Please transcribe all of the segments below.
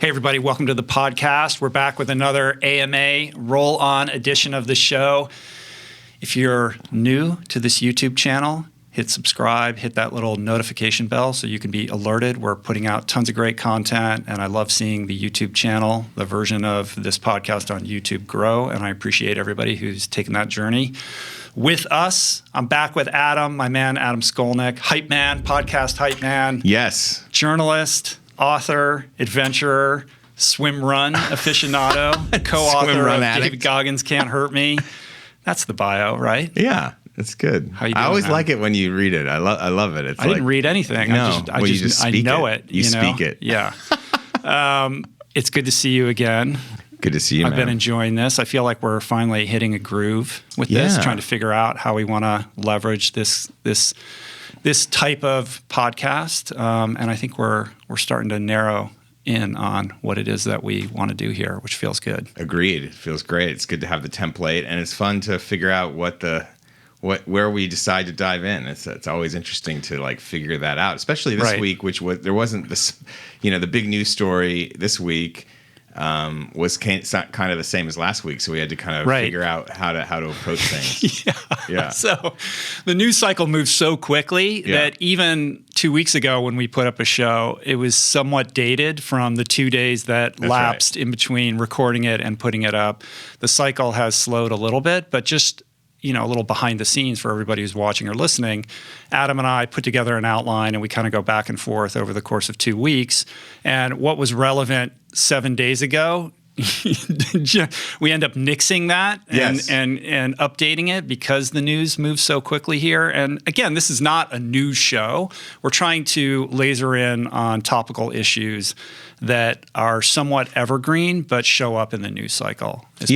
Hey, everybody, welcome to the podcast. We're back with another AMA roll-on edition of the show. If you're new to this YouTube channel, hit subscribe, hit that little notification bell so you can be alerted. We're putting out tons of great content, and I love seeing the YouTube channel, the version of this podcast on YouTube grow, and I appreciate everybody who's taken that journey with us. I'm back with Adam, my man, Adam Skolnick, hype man, podcast hype man. Yes. Journalist, author, adventurer, Swimrun aficionado, co-author Swimrun of addict. David Goggins' Can't Hurt Me. That's the bio, right? Yeah, it's good. How you doing, I always man? like it when you read it. I love it. It's I didn't read anything. No, I you just speak know it. You know? speak it. Yeah. It's good to see you again. Good to see you, I've man. been enjoying this. I feel like we're finally hitting a groove with this, trying to figure out how we want to leverage this type of podcast. And I think we're starting to narrow in on what it is that we want to do here, which feels good. Agreed. It feels great. It's good to have the template, and it's fun to figure out where we decide to dive in. It's always interesting to like figure that out, especially this week, there wasn't this, the big news story this week was kind of the same as last week, so we had to kind of figure out how to approach things. Yeah. So the news cycle moves so quickly that even 2 weeks ago when we put up a show, it was somewhat dated from the 2 days that lapsed in between recording it and putting it up. The cycle has slowed a little bit, but just a little behind the scenes for everybody who's watching or listening. Adam and I put together an outline and we kind of go back and forth over the course of 2 weeks. And what was relevant 7 days ago, we end up nixing that and updating it because the news moves so quickly here. And again, this is not a news show. We're trying to laser in on topical issues that are somewhat evergreen but show up in the news cycle. This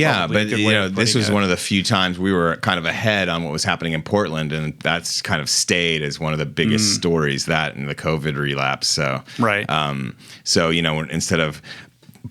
was one of the few times we were kind of ahead on what was happening in Portland, and that's kind of stayed as one of the biggest stories, that and the COVID relapse. So instead of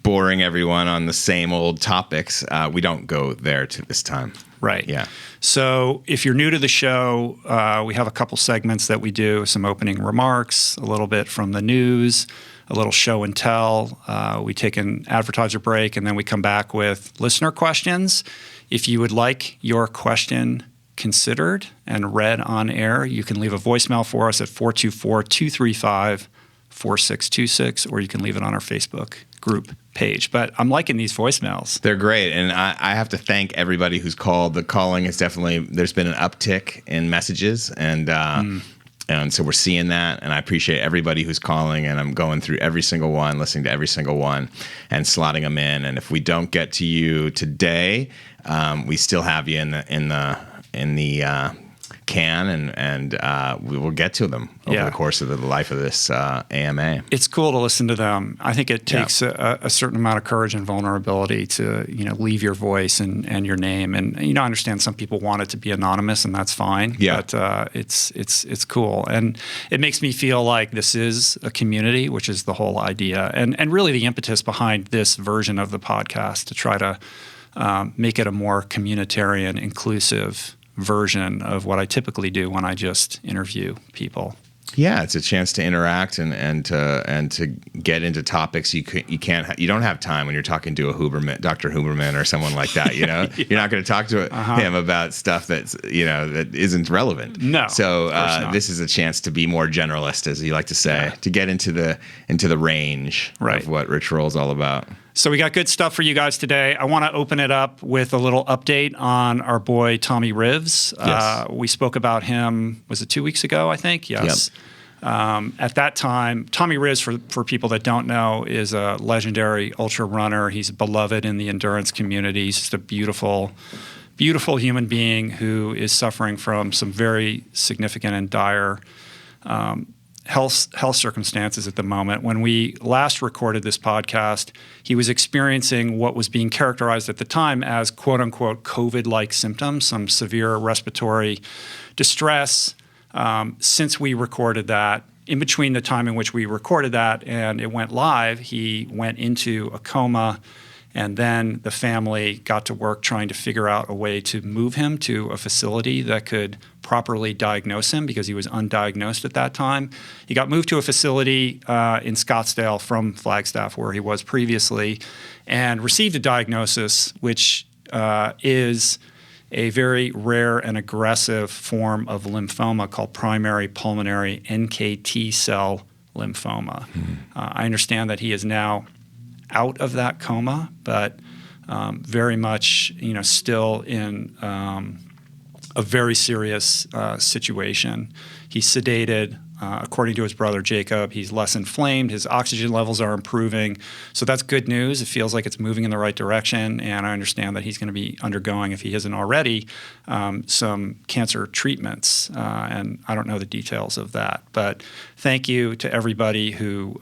boring everyone on the same old topics, we don't go there to this time. Right. Yeah. So if you're new to the show, we have a couple segments that we do, some opening remarks, a little bit from the news, a little show and tell. We take an advertiser break, and then we come back with listener questions. If you would like your question considered and read on air, you can leave a voicemail for us at 424-235-4626, or you can leave it on our Facebook group page. But I'm liking these voicemails. They're great. And I have to thank everybody who's called. The calling is definitely, there's been an uptick in messages, and so we're seeing that, and I appreciate everybody who's calling, and I'm going through every single one, listening to every single one, and slotting them in. And if we don't get to you today, we still have you in the can, and we will get to them over the course of the life of this AMA. It's cool to listen to them. I think it takes a certain amount of courage and vulnerability to leave your voice and your name. And I understand some people want it to be anonymous, and that's fine. Yeah. But it's cool, and it makes me feel like this is a community, which is the whole idea, and really the impetus behind this version of the podcast to try to make it a more communitarian, inclusive version of what I typically do when I just interview people. Yeah, it's a chance to interact and to get into topics you don't have time when you're talking to a Dr. Huberman or someone like that. You're not going to talk to him about stuff that's that isn't relevant. No. So this is a chance to be more generalist, as you like to say, to get into the range of what Rich Roll's all about. So we got good stuff for you guys today. I want to open it up with a little update on our boy Tommy Rivs. Yes. We spoke about him, was it 2 weeks ago, I think? Yes. Yep. At that time, Tommy Rivs, for people that don't know, is a legendary ultra runner. He's beloved in the endurance community. He's just a beautiful, beautiful human being who is suffering from some very significant and dire health circumstances at the moment. When we last recorded this podcast, he was experiencing what was being characterized at the time as quote-unquote COVID-like symptoms, some severe respiratory distress. Since we recorded that, in between the time in which we recorded that and it went live, he went into a coma, and then the family got to work trying to figure out a way to move him to a facility that could properly diagnose him because he was undiagnosed at that time. He got moved to a facility in Scottsdale from Flagstaff, where he was previously, and received a diagnosis, which is a very rare and aggressive form of lymphoma called primary pulmonary NKT cell lymphoma. I understand that he is now out of that coma, but very much, still in a very serious situation. He's sedated. According to his brother Jacob, he's less inflamed. His oxygen levels are improving. So that's good news. It feels like it's moving in the right direction. And I understand that he's going to be undergoing, if he isn't already, some cancer treatments. And I don't know the details of that. But thank you to everybody who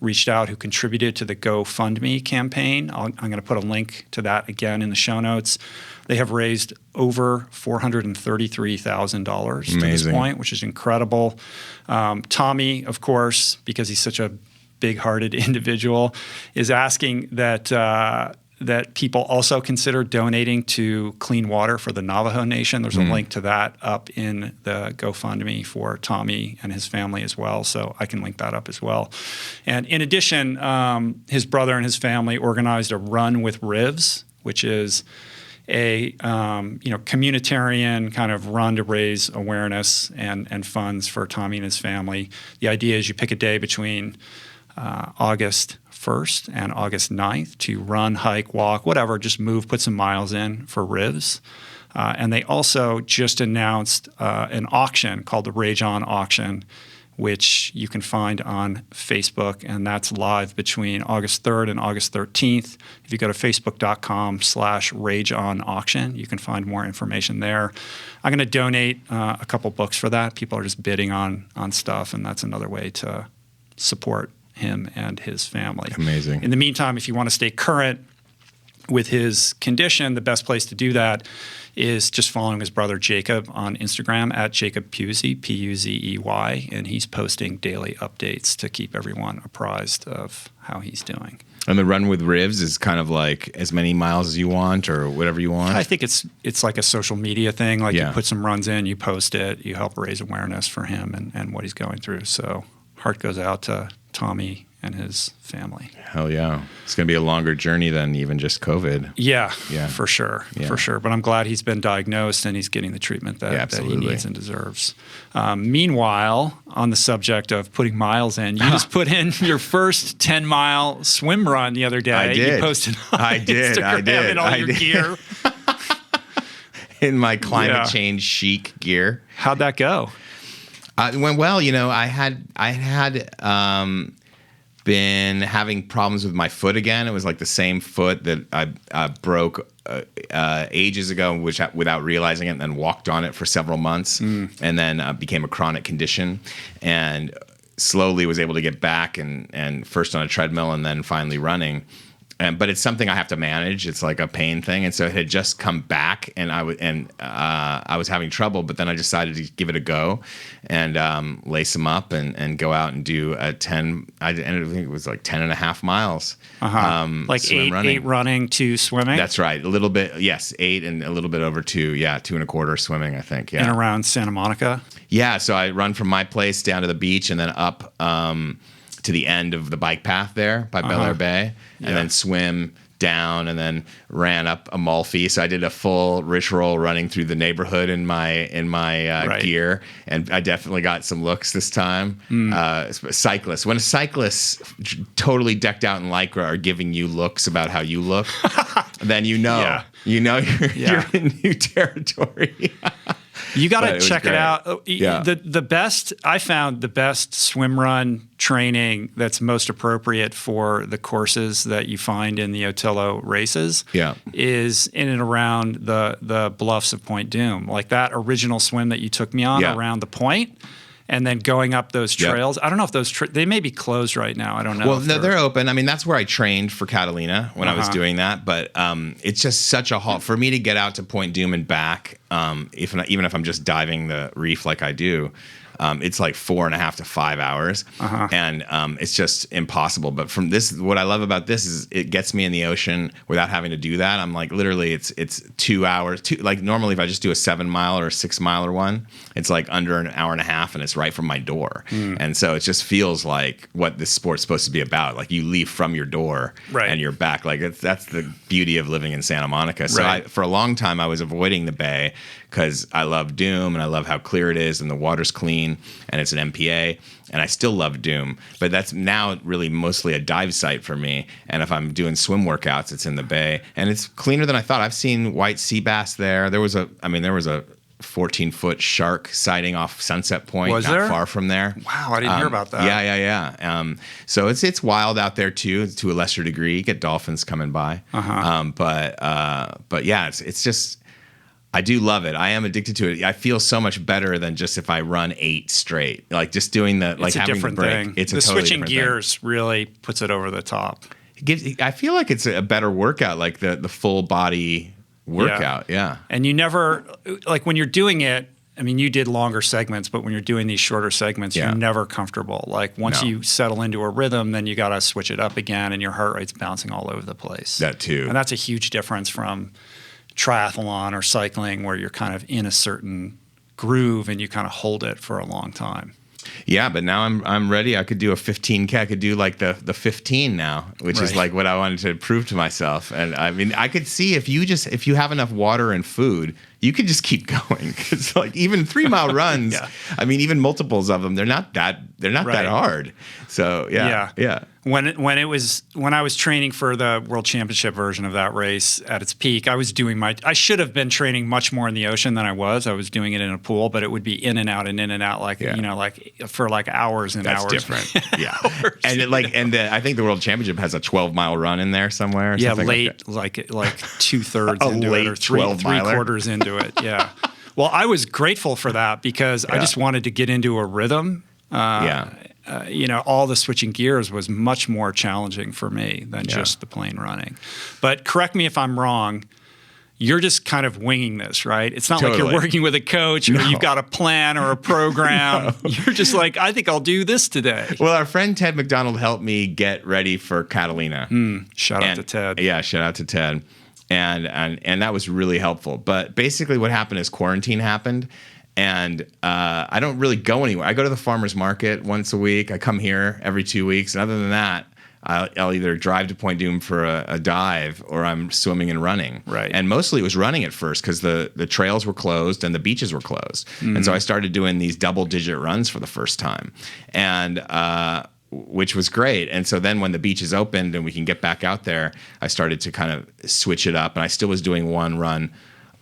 reached out, who contributed to the GoFundMe campaign. I'm going to put a link to that again in the show notes. They have raised over $433,000 to this point, which is incredible. Tommy, of course, because he's such a big-hearted individual, is asking that people also consider donating to clean water for the Navajo Nation. There's a link to that up in the GoFundMe for Tommy and his family as well, so I can link that up as well. And in addition, his brother and his family organized a Run with Rivs, which is a communitarian kind of run to raise awareness and funds for Tommy and his family. The idea is you pick a day between August 1st and August 9th to run, hike, walk, whatever, just move, put some miles in for Rivs. And they also just announced an auction called the Rage On Auction, which you can find on Facebook, and that's live between August 3rd and August 13th. If you go to facebook.com/rageonauction, you can find more information there. I'm going to donate a couple books for that. People are just bidding on stuff, and that's another way to support him and his family. Amazing. In the meantime, if you want to stay current with his condition, the best place to do that is just following his brother Jacob on Instagram at Jacob Puzey, P-U-Z-E-Y, and he's posting daily updates to keep everyone apprised of how he's doing. And the Run with Rivs is kind of like as many miles as you want or whatever you want? I think it's like a social media thing. Like you put some runs in, you post it, you help raise awareness for him and what he's going through. So heart goes out to Tommy and his family. Hell yeah. It's going to be a longer journey than even just COVID. Yeah. For sure. But I'm glad he's been diagnosed and he's getting the treatment that he needs and deserves. Meanwhile, on the subject of putting miles in, you just put in your first 10-mile swim run the other day. I did. You posted on Instagram in all your gear. In my climate change chic gear. How'd that go? It went well. I had been having problems with my foot again. It was like the same foot that I broke ages ago, without realizing it, and then walked on it for several months, and then became a chronic condition, and slowly was able to get back and first on a treadmill and then finally running. But it's something I have to manage. It's like a pain thing, and so it had just come back, and I was having trouble. But then I decided to give it a go, and lace them up and go out and do a 10. I think it was like 10.5 miles. Like eight running, 2 swimming. That's right. A little bit, yes, 8 and a little bit over 2. Yeah, 2.25 swimming, I think. Yeah, and around Santa Monica. Yeah, so I run from my place down to the beach and then up to the end of the bike path there by Bel Air Bay, and then swim down and then ran up Amalfi. So I did a full rich roll running through the neighborhood in my gear, and I definitely got some looks this time. Cyclists, when a cyclist totally decked out in Lycra are giving you looks about how you look, then you're in new territory. You got to check it out. I found the best swim run training that's most appropriate for the courses that you find in the Otillo races is in and around the bluffs of Point Doom. Like that original swim that you took me on around the point, and then going up those trails. I don't know if those they may be closed right now. I don't know. Well, no, they're open. I mean, that's where I trained for Catalina when I was doing that. But it's just such a haul for me to get out to Point Doom and back. even if I'm just diving the reef like I do, it's like 4.5 to 5 hours, and it's just impossible. But from this, what I love about this is it gets me in the ocean without having to do that. I'm like, literally, it's 2 hours. Like normally, if I just do a 7 mile or a 6 miler one, it's like under an hour and a half, and it's right from my door. And so it just feels like what this sport's supposed to be about. Like you leave from your door, and you're back. Like that's the beauty of living in Santa Monica. So for a long time, I was avoiding the bay because I love Doom and I love how clear it is and the water's clean and it's an MPA, and I still love Doom, but that's now really mostly a dive site for me. And if I'm doing swim workouts, it's in the bay, and it's cleaner than I thought. I've seen white sea bass there. There was a 14-foot shark sighting off Sunset Point, not far from there. Wow, I didn't hear about that. Yeah. So it's wild out there too, to a lesser degree. You get dolphins coming by, but yeah, it's just. I do love it. I am addicted to it. I feel so much better than just if I run 8 straight. Like just doing the like having the break. Thing. It's the a totally switching different gears thing. really puts it over the top. I feel like it's a better workout, like the full body workout. Yeah. And you never like when you're doing it. I mean, you did longer segments, but when you're doing these shorter segments, you're never comfortable. Like once you settle into a rhythm, then you got to switch it up again, and your heart rate's bouncing all over the place. That too. And that's a huge difference from triathlon or cycling where you're kind of in a certain groove and you kind of hold it for a long time. Yeah, but now I'm ready. I could do a 15K. I could do like the 15 now, which is like what I wanted to prove to myself. And I mean, I could see if you have enough water and food, you could just keep going. It's like even 3-mile runs. I mean, even multiples of them, they're not that hard. So yeah. When I was training for the World Championship version of that race at its peak, I should have been training much more in the ocean than I was. I was doing it in a pool, but it would be in and out, like like for like hours and That's hours. That's different. Yeah. And I think the World Championship has a 12-mile run in there somewhere. Or something late, like 2/3 into it or three-quarters into it. Yeah. Well, I was grateful for that because I just wanted to get into a rhythm. All the switching gears was much more challenging for me than just the plain running. But correct me if I'm wrong. You're just kind of winging this, right? It's not like you're working with a coach or you've got a plan or a program. You're just like, I think I'll do this today. Well, our friend Ted McDonald helped me get ready for Catalina. Shout out to Ted. Yeah, shout out to Ted. And that was really helpful. But basically what happened is quarantine happened. And I don't really go anywhere. I go to the farmer's market once a week. I come here every 2 weeks. And other than that, I'll either drive to Point Dume for a dive or I'm swimming and running. Right. And mostly it was running at first because the trails were closed and the beaches were closed. And so I started doing these double-digit runs for the first time. And which was great. And so then when the beaches opened and we can get back out there, I started to kind of switch it up. And I still was doing one run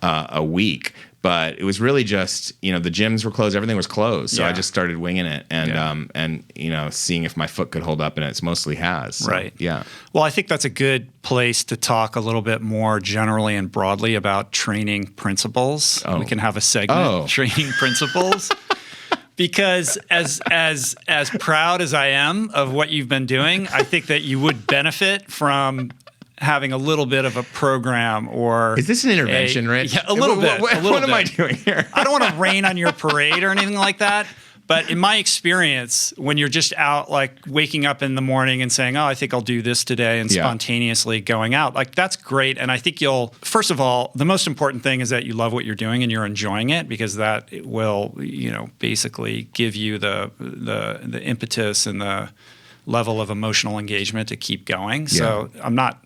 a week. But it was really just, the gyms were closed, everything was closed. So I just started winging it and seeing if my foot could hold up, and it's mostly has. So, right. Yeah. Well, I think that's a good place to talk a little bit more generally and broadly about training principles. We can have a segment, training principles. Because as proud as I am of what you've been doing, I think that you would benefit from having a little bit of a program or... Is this an intervention, Rich? Yeah, a little bit. What am I doing here? I don't want to rain on your parade or anything like that. But in my experience, when you're just out, like waking up in the morning and saying, I think I'll do this today and spontaneously going out, like that's great. And I think first of all, the most important thing is that you love what you're doing and you're enjoying it, because that will, basically give you the impetus and the level of emotional engagement to keep going. Yeah. So I'm not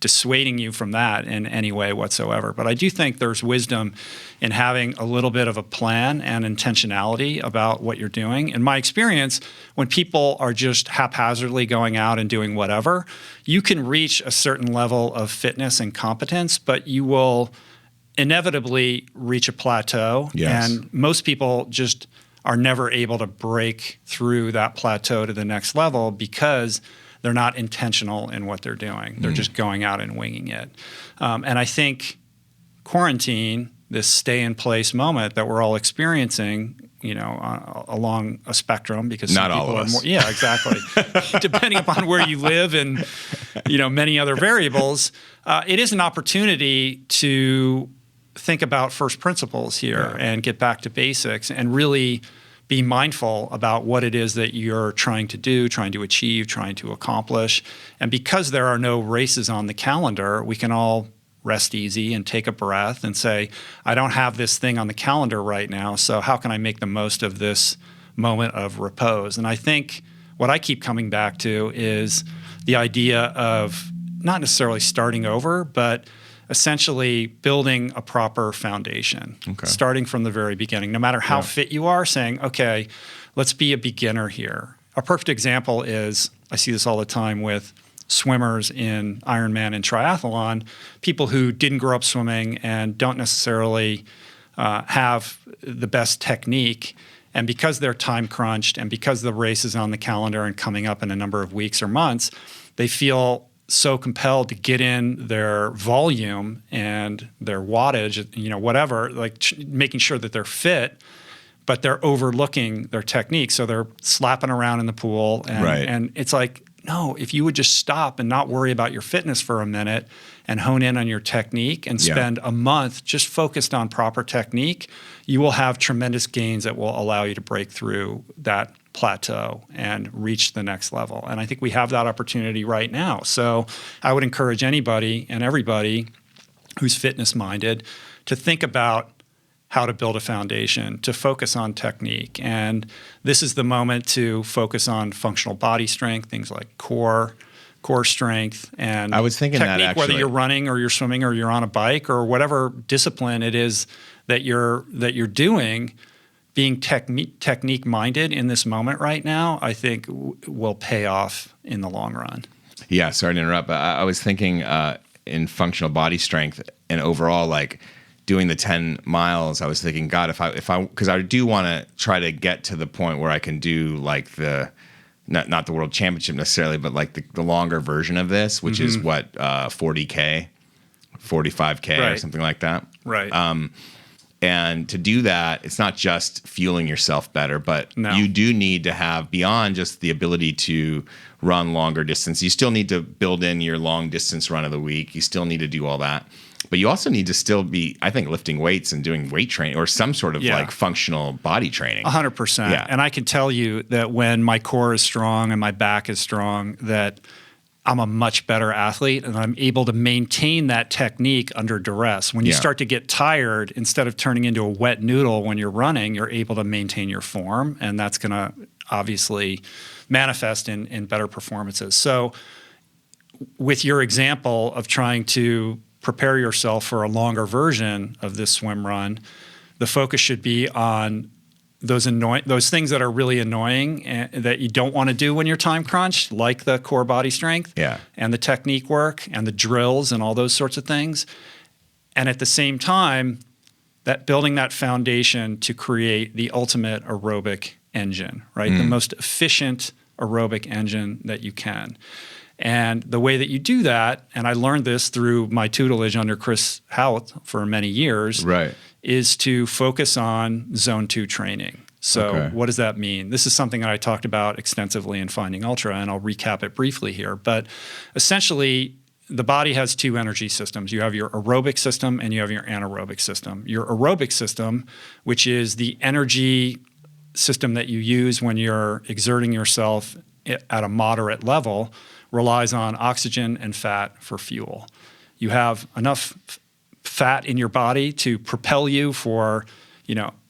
dissuading you from that in any way whatsoever. But I do think there's wisdom in having a little bit of a plan and intentionality about what you're doing. In my experience, when people are just haphazardly going out and doing whatever, you can reach a certain level of fitness and competence, but you will inevitably reach a plateau. Yes. And most people just are never able to break through that plateau to the next level because they're not intentional in what they're doing. They're just going out and winging it. And I think quarantine, this stay-in-place moment that we're all experiencing, along a spectrum, because not some all people of us. More, yeah, exactly. Depending upon where you live and many other variables, it is an opportunity to think about first principles here and get back to basics and really be mindful about what it is that you're trying to do, trying to achieve, trying to accomplish. And because there are no races on the calendar, we can all rest easy and take a breath and say, I don't have this thing on the calendar right now, so how can I make the most of this moment of repose? And I think what I keep coming back to is the idea of not necessarily starting over, but essentially building a proper foundation, starting from the very beginning, no matter how fit you are, saying, okay, let's be a beginner here. A perfect example is, I see this all the time with swimmers in Ironman and triathlon, people who didn't grow up swimming and don't necessarily have the best technique. And because they're time crunched and because the race is on the calendar and coming up in a number of weeks or months, they feel so compelled to get in their volume and their wattage, whatever, like making sure that they're fit, but they're overlooking their technique. So they're slapping around in the pool. And it's like, no, if you would just stop and not worry about your fitness for a minute and hone in on your technique and spend a month just focused on proper technique, you will have tremendous gains that will allow you to break through that plateau and reach the next level. And I think we have that opportunity right now. So I would encourage anybody and everybody who's fitness minded to think about how to build a foundation, to focus on technique. And this is the moment to focus on functional body strength, things like core strength, and I was thinking technique, that actually, whether you're running or you're swimming or you're on a bike or whatever discipline it is that you're doing. Being technique minded in this moment right now, I think will pay off in the long run. Yeah, sorry to interrupt, but I was thinking in functional body strength and overall, like doing the 10 miles, I was thinking, God, if I, because I do want to try to get to the point where I can do like the, not the world championship necessarily, but like the longer version of this, which is what, 40K, 45K or something like that. Right. And to do that, it's not just fueling yourself better, but you do need to have, beyond just the ability to run longer distance, you still need to build in your long distance run of the week. You still need to do all that. But you also need to still be, I think, lifting weights and doing weight training or some sort of like functional body training. 100%. Yeah. And I can tell you that when my core is strong and my back is strong, that I'm a much better athlete and I'm able to maintain that technique under duress. When you start to get tired, instead of turning into a wet noodle when you're running, you're able to maintain your form, and that's going to obviously manifest in better performances. So with your example of trying to prepare yourself for a longer version of this swim run, the focus should be on those things that are really annoying and that you don't want to do when you're time crunched, like the core body strength and the technique work and the drills and all those sorts of things. And at the same time, that building that foundation to create the ultimate aerobic engine, right? The most efficient aerobic engine that you can. And the way that you do that, and I learned this through my tutelage under Chris Howell for many years, is to focus on zone 2 training. So what does that mean? This is something that I talked about extensively in Finding Ultra, and I'll recap it briefly here. But essentially, the body has 2 energy systems. You have your aerobic system and you have your anaerobic system. Your aerobic system, which is the energy system that you use when you're exerting yourself at a moderate level, relies on oxygen and fat for fuel. You have enough fat in your body to propel you for,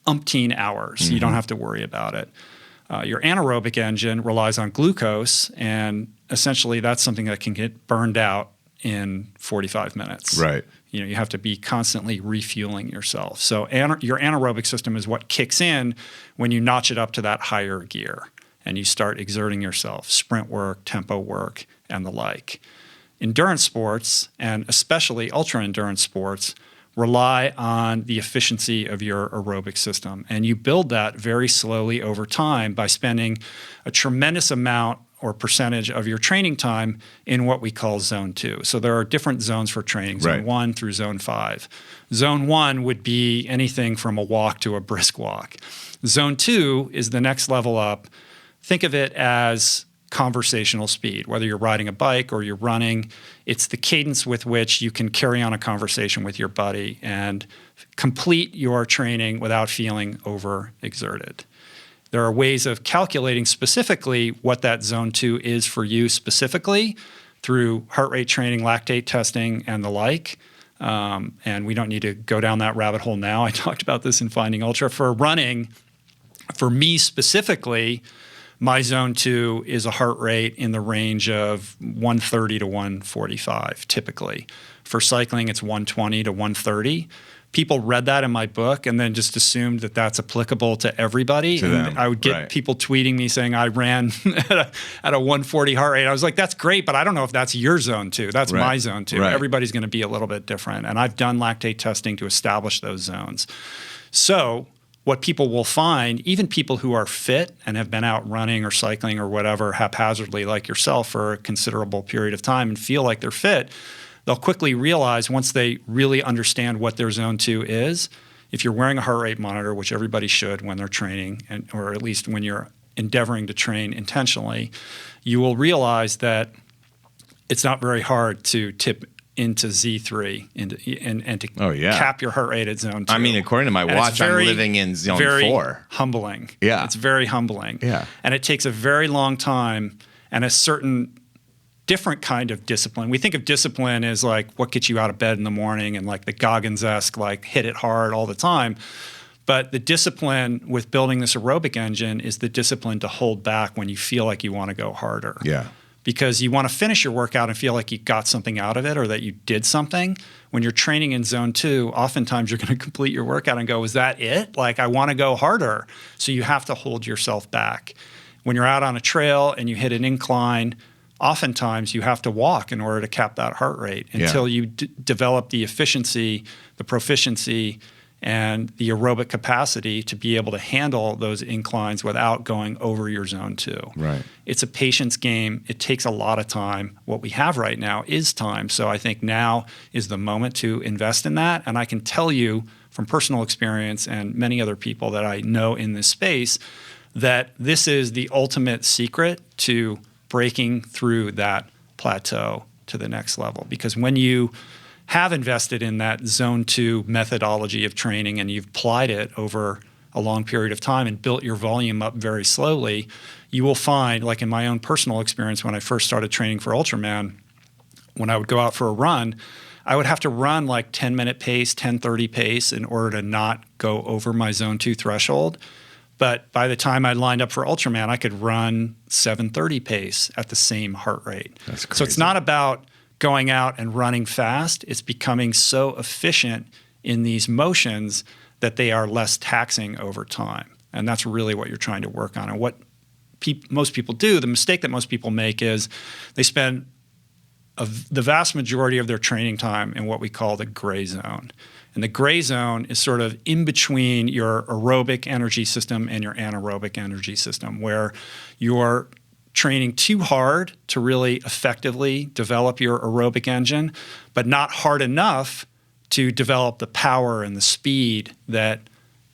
umpteen hours. You don't have to worry about it. Your anaerobic engine relies on glucose, and essentially that's something that can get burned out in 45 minutes. Right. You have to be constantly refueling yourself. So your anaerobic system is what kicks in when you notch it up to that higher gear and you start exerting yourself, sprint work, tempo work, and the like. Endurance sports, and especially ultra-endurance sports, rely on the efficiency of your aerobic system. And you build that very slowly over time by spending a tremendous amount or percentage of your training time in what we call zone 2. So there are different zones for training, zone 1 through zone 5. Zone 1 would be anything from a walk to a brisk walk. Zone 2 is the next level up. Think of it as conversational speed. Whether you're riding a bike or you're running, it's the cadence with which you can carry on a conversation with your buddy and complete your training without feeling overexerted. There are ways of calculating specifically what that zone 2 is for you specifically through heart rate training, lactate testing, and the like. And we don't need to go down that rabbit hole now. I talked about this in Finding Ultra. For running, for me specifically, my zone 2 is a heart rate in the range of 130 to 145, typically. For cycling, it's 120 to 130. People read that in my book and then just assumed that that's applicable to everybody. And I would get people tweeting me saying I ran at a 140 heart rate. I was like, that's great, but I don't know if that's your zone 2. That's my zone 2. Everybody's going to be a little bit different. And I've done lactate testing to establish those zones. So what people will find, even people who are fit and have been out running or cycling or whatever haphazardly like yourself for a considerable period of time and feel like they're fit, they'll quickly realize once they really understand what their zone 2 is, if you're wearing a heart rate monitor, which everybody should when they're training, or at least when you're endeavoring to train intentionally, you will realize that it's not very hard to tip into Z3 and to cap your heart rate at zone 2. I mean, according to my watch, I'm living in zone 4. Very humbling. Yeah. It's very humbling. Yeah. And it takes a very long time and a certain different kind of discipline. We think of discipline as like what gets you out of bed in the morning and like the Goggins-esque, like hit it hard all the time. But the discipline with building this aerobic engine is the discipline to hold back when you feel like you want to go harder. Yeah. Because you want to finish your workout and feel like you got something out of it or that you did something. When you're training in zone 2, oftentimes you're going to complete your workout and go, is that it? Like, I want to go harder. So you have to hold yourself back. When you're out on a trail and you hit an incline, oftentimes you have to walk in order to cap that heart rate until you develop the efficiency, the proficiency, and the aerobic capacity to be able to handle those inclines without going over your zone 2. Right. It's a patience game. It takes a lot of time. What we have right now is time. So I think now is the moment to invest in that. And I can tell you from personal experience and many other people that I know in this space that this is the ultimate secret to breaking through that plateau to the next level. Because when you have invested in that zone 2 methodology of training and you've applied it over a long period of time and built your volume up very slowly, you will find, like in my own personal experience when I first started training for Ultraman, when I would go out for a run, I would have to run like 10-minute pace, 10:30 pace in order to not go over my zone 2 threshold. But by the time I lined up for Ultraman, I could run 7:30 pace at the same heart rate. That's crazy. So it's not about going out and running fast. It's becoming so efficient in these motions that they are less taxing over time. And that's really what you're trying to work on. And what most people do, the mistake that most people make is they spend the vast majority of their training time in what we call the gray zone. And the gray zone is sort of in between your aerobic energy system and your anaerobic energy system, where you're training too hard to really effectively develop your aerobic engine, but not hard enough to develop the power and the speed that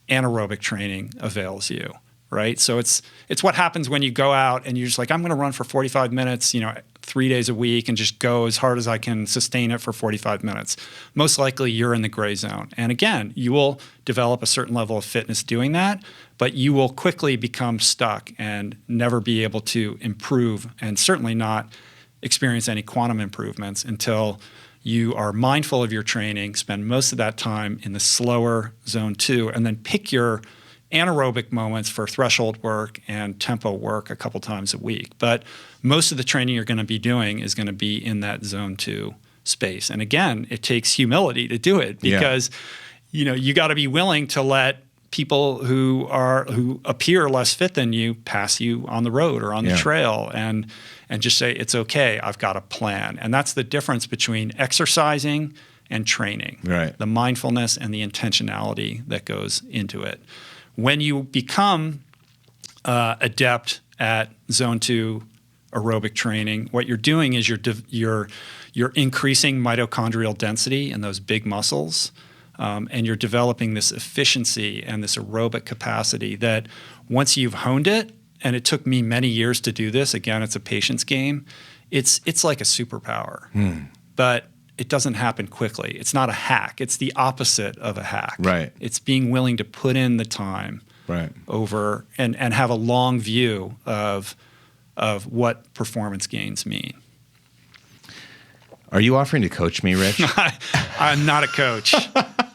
anaerobic training avails you, right? So it's what happens when you go out and you're just like, I'm going to run for 45 minutes, 3 days a week and just go as hard as I can sustain it for 45 minutes. Most likely you're in the gray zone. And again, you will develop a certain level of fitness doing that, but you will quickly become stuck and never be able to improve and certainly not experience any quantum improvements until you are mindful of your training, spend most of that time in the slower zone 2, and then pick your anaerobic moments for threshold work and tempo work a couple times a week. But most of the training you're going to be doing is going to be in that zone 2 space. And again, it takes humility to do it because you got to be willing to let people who appear less fit than you pass you on the road or on the trail and just say, it's okay, I've got a plan. And that's the difference between exercising and training. Right. The mindfulness and the intentionality that goes into it. When you become adept at zone 2 aerobic training, what you're doing is you're increasing mitochondrial density in those big muscles, and you're developing this efficiency and this aerobic capacity that once you've honed it and it took me many years to do this. Again, it's a patience game. It's like a superpower, but it doesn't happen quickly. It's not a hack. It's the opposite of a hack. Right. It's being willing to put in the time over and have a long view of what performance gains mean. Are you offering to coach me, Rich? I'm not a coach.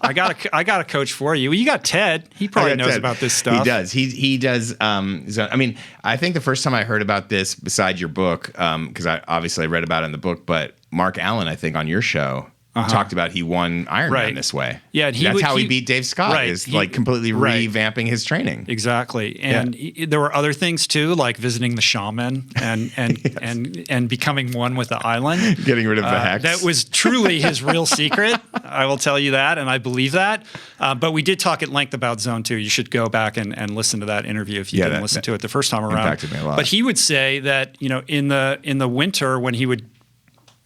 I got a coach for you. You got Ted. He probably knows about this stuff. He does. He does. So, I mean, I think the first time I heard about this, besides your book, because I obviously read about it in the book, but Mark Allen, I think on your show, talked about he won Ironman this way. Yeah, that's how he beat Dave Scott. Is like completely revamping his training. Exactly, and there were other things too, like visiting the shaman and becoming one with the island, getting rid of the hex. That was truly his real secret. I will tell you that, and I believe that. But we did talk at length about Zone 2. You should go back and listen to that interview if you didn't listen to it the first time around. Impacted me a lot. But he would say that in the winter when he would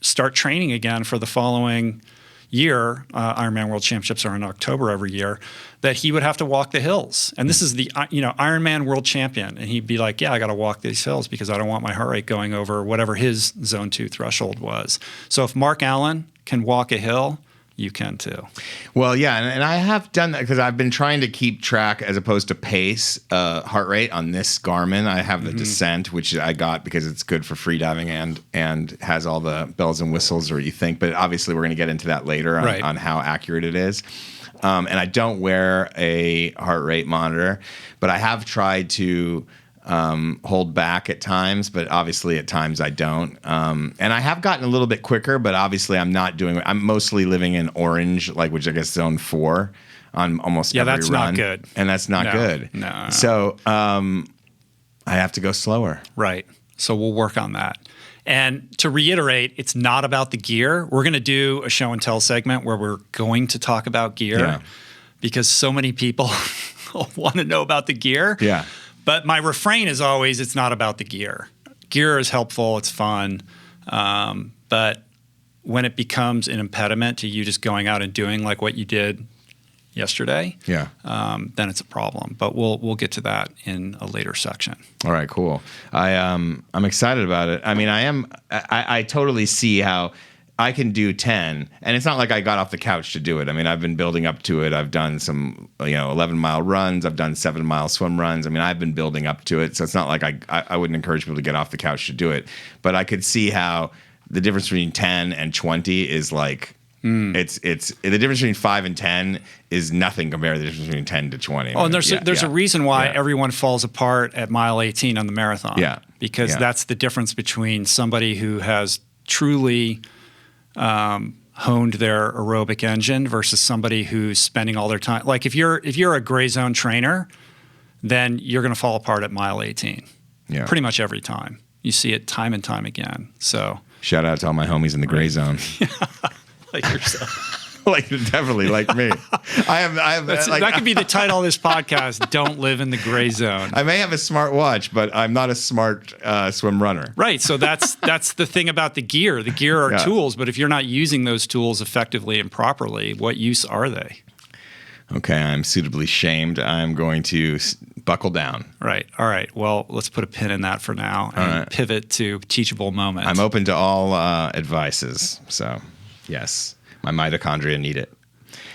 start training again for the following year, Ironman World Championships are in October every year, that he would have to walk the hills. And this is the Ironman World Champion. And he'd be like, yeah, I got to walk these hills because I don't want my heart rate going over whatever his Zone 2 threshold was. So if Mark Allen can walk a hill, you can too. Well, yeah, and I have done that because I've been trying to keep track as opposed to pace heart rate on this Garmin. I have the Descent, which I got because it's good for free diving and has all the bells and whistles, or you think. But obviously, we're going to get into that later on how accurate it is. And I don't wear a heart rate monitor, but I have tried to hold back at times, but obviously at times I don't. And I have gotten a little bit quicker, but obviously I'm mostly living in orange, which I guess Zone 4 on almost every that's run. not good. And that's not good. No. So I have to go slower. Right. So we'll work on that. And to reiterate, it's not about the gear. We're going to do a show and tell segment where we're going to talk about gear because so many people want to know about the gear. Yeah. But my refrain is always, it's not about the gear. Gear is helpful, it's fun, but when it becomes an impediment to you just going out and doing like what you did yesterday, then it's a problem. But we'll get to that in a later section. All right, cool. I'm excited about it. I mean, I totally see how I can do 10, and it's not like I got off the couch to do it. I mean, I've been building up to it. I've done some, 11-mile runs. I've done 7-mile swim runs. I mean, I've been building up to it. So it's not like I wouldn't encourage people to get off the couch to do it. But I could see how the difference between 10 and 20 is like, it's the difference between 5 and 10 is nothing compared to the difference between 10 to 20. Oh, and there's a reason why everyone falls apart at mile 18 on the marathon. Yeah. Because that's the difference between somebody who has truly honed their aerobic engine versus somebody who's spending all their time. Like if you're a gray zone trainer, then you're going to fall apart at mile 18. Yeah. Pretty much every time. You see it time and time again. So shout out to all my homies in the gray zone. Like yourself. Definitely like me. I have that could be the title of this podcast. Don't live in the gray zone. I may have a smart watch, but I'm not a smart swim runner. Right. So that's the thing about the gear. The gear are tools, but if you're not using those tools effectively and properly, what use are they? Okay, I'm suitably shamed. I'm going to buckle down. Right. All right. Well, let's put a pin in that for now and pivot to teachable moments. I'm open to all advices. So, yes. My mitochondria need it.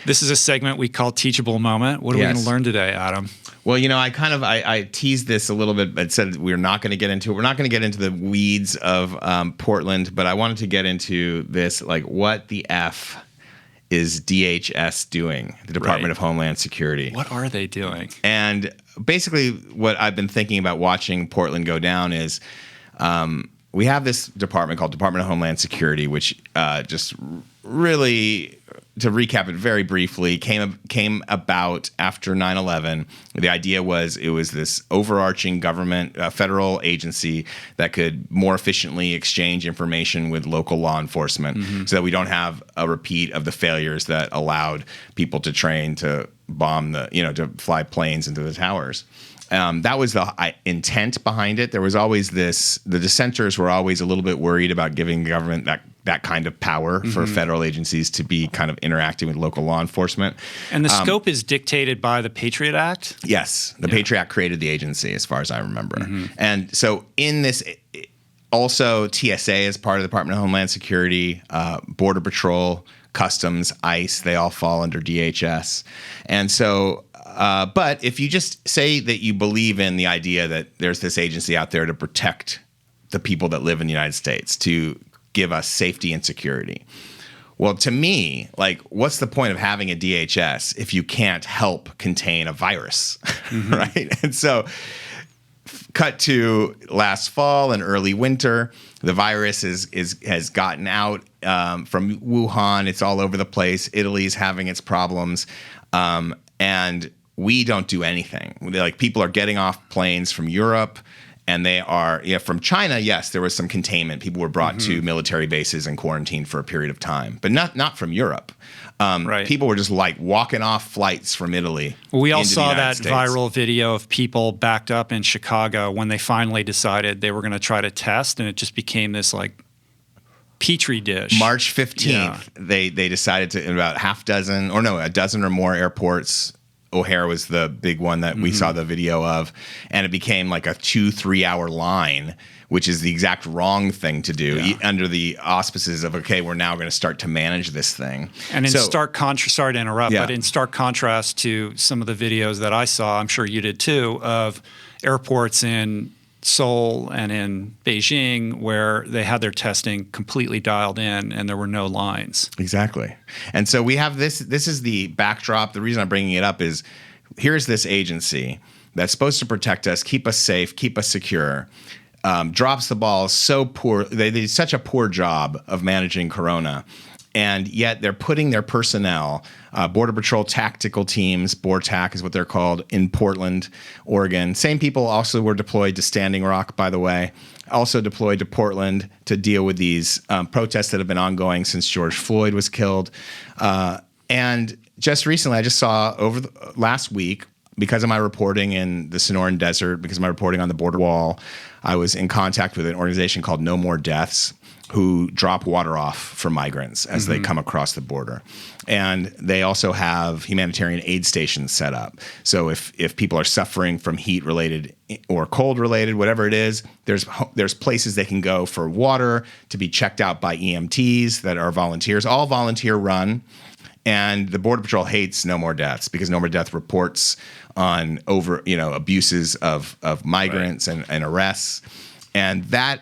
This is a segment we call Teachable Moment. What are we going to learn today, Adam? Well, I teased this a little bit, but said we're not going to get into it. We're not going to get into the weeds of Portland, but I wanted to get into this, like what the F is DHS doing, the Department of Homeland Security. What are they doing? And basically what I've been thinking about watching Portland go down is we have this department called Department of Homeland Security, which just really, to recap it very briefly, came about after 9/11. The idea was it was this overarching government, federal agency that could more efficiently exchange information with local law enforcement so that we don't have a repeat of the failures that allowed people to train to bomb to fly planes into the towers. That was the intent behind it. There was always the dissenters were always a little bit worried about giving the government that kind of power for federal agencies to be kind of interacting with local law enforcement. And the scope is dictated by the Patriot Act? Yes. The Patriot Act created the agency, as far as I remember. And so in this, also TSA is part of the Department of Homeland Security, Border Patrol, Customs, ICE, they all fall under DHS. And so but if you just say that you believe in the idea that there's this agency out there to protect the people that live in the United States, to give us safety and security, well, to me, like, what's the point of having a DHS if you can't help contain a virus, right? And so cut to last fall and early winter, the virus has gotten out from Wuhan. It's all over the place. Italy's having its problems. And we don't do anything. Like, people are getting off planes from Europe, and they are from China. Yes, there was some containment. People were brought to military bases and quarantined for a period of time, but not from Europe. Right. People were just like walking off flights from Italy. Well, we all saw that viral video of people backed up in Chicago when they finally decided they were going to try to test, and it just became this like petri dish. March 15th, they decided to, in about a dozen or more airports. O'Hare was the big one that we saw the video of, and it became like a 2-3 hour line, which is the exact wrong thing to do under the auspices of, okay, we're now going to start to manage this thing. And in stark contrast, sorry to interrupt, but in stark contrast to some of the videos that I saw, I'm sure you did too, of airports in Seoul and in Beijing where they had their testing completely dialed in and there were no lines. Exactly. And so we have this is the backdrop. The reason I'm bringing it up is here's this agency that's supposed to protect us, keep us safe, keep us secure, drops the ball so poor. They did such a poor job of managing Corona. And yet they're putting their personnel, Border Patrol tactical teams, BORTAC is what they're called, in Portland, Oregon. Same people also were deployed to Standing Rock, by the way, also deployed to Portland to deal with these protests that have been ongoing since George Floyd was killed. And just recently, I just saw last week, because of my reporting in the Sonoran Desert, because of my reporting on the border wall, I was in contact with an organization called No More Deaths, who drop water off for migrants as they come across the border. And they also have humanitarian aid stations set up. So if people are suffering from heat-related or cold-related, whatever it is, there's places they can go for water to be checked out by EMTs that are volunteers, all volunteer-run. And the Border Patrol hates No More Deaths because No More Death reports on abuses of migrants and arrests. And that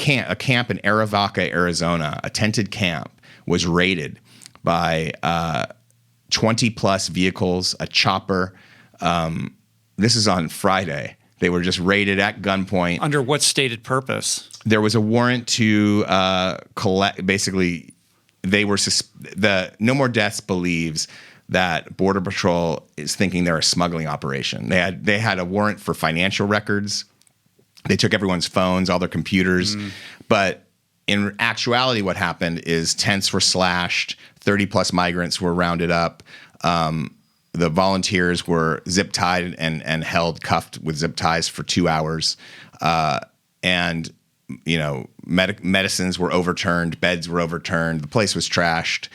a camp in Arivaca, Arizona, a tented camp, was raided by 20-plus vehicles, a chopper. This is on Friday. They were just raided at gunpoint. Under what stated purpose? There was a warrant to collect. Basically, the No More Deaths believes that Border Patrol is thinking they're a smuggling operation. They had a warrant for financial records. They took everyone's phones, all their computers. But in actuality, what happened is tents were slashed, 30-plus migrants were rounded up. The volunteers were zip-tied and held cuffed with zip ties for 2 hours. And, medicines were overturned, beds were overturned, the place was trashed.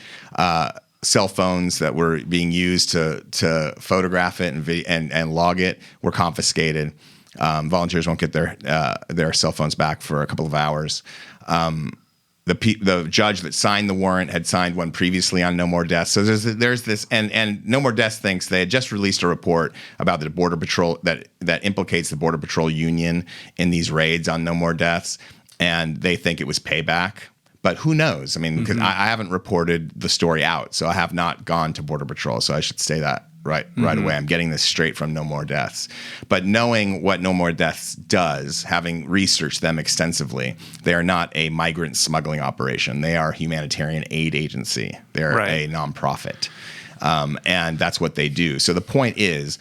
Cell phones that were being used to photograph it and log it were confiscated. Volunteers won't get their cell phones back for a couple of hours. The judge that signed the warrant had signed one previously on No More Deaths. So there's this, and No More Deaths thinks they had just released a report about the Border Patrol that implicates the Border Patrol Union in these raids on No More Deaths, and they think it was payback. But who knows? I mean, because I haven't reported the story out, so I have not gone to Border Patrol, so I should say that right away. I'm getting this straight from No More Deaths. But knowing what No More Deaths does, having researched them extensively, they are not a migrant smuggling operation. They are a humanitarian aid agency. They're a nonprofit. And that's what they do. So the point is,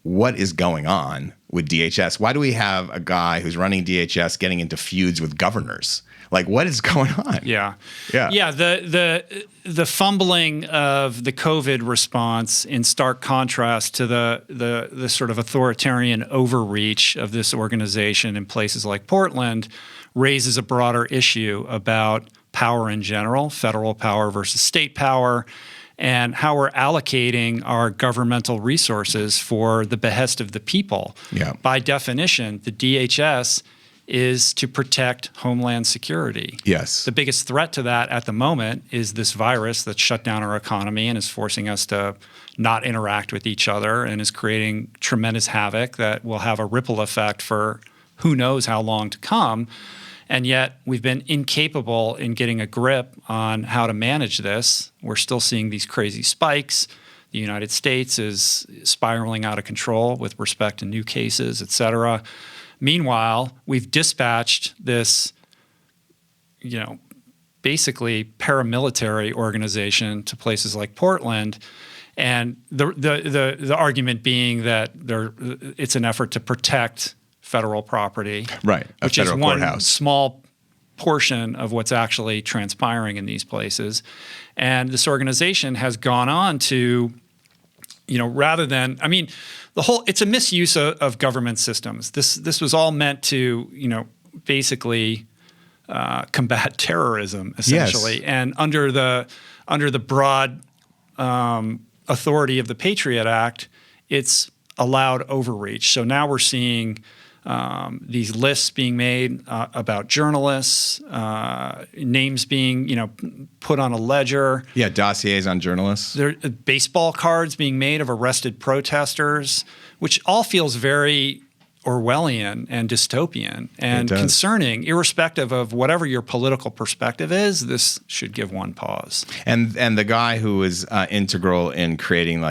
what is going on with DHS? Why do we have a guy who's running DHS getting into feuds with governors? Like, what is going on? Yeah. The fumbling of the COVID response in stark contrast to the sort of authoritarian overreach of this organization in places like Portland raises a broader issue about power in general, federal power versus state power, and how we're allocating our governmental resources for the behest of the people. Yeah. By definition, the DHS is to protect homeland security. Yes. The biggest threat to that at the moment is this virus that's shut down our economy and is forcing us to not interact with each other and is creating tremendous havoc that will have a ripple effect for who knows how long to come. And yet we've been incapable in getting a grip on how to manage this. We're still seeing these crazy spikes. The United States is spiraling out of control with respect to new cases, et cetera. Meanwhile, we've dispatched this, basically paramilitary organization to places like Portland, and the argument being that it's an effort to protect federal property, right? Which is one small portion of what's actually transpiring in these places. And this organization has gone on to, rather than, it's a misuse of government systems. This was all meant to, basically combat terrorism, essentially. Yes. And under the broad authority of the Patriot Act, it's allowed overreach. So now we're seeing these lists being made about journalists, names being put on a ledger. Yeah, dossiers on journalists. There are baseball cards being made of arrested protesters, which all feels very Orwellian and dystopian and concerning, irrespective of whatever your political perspective is. This should give one pause. And the guy who was integral in creating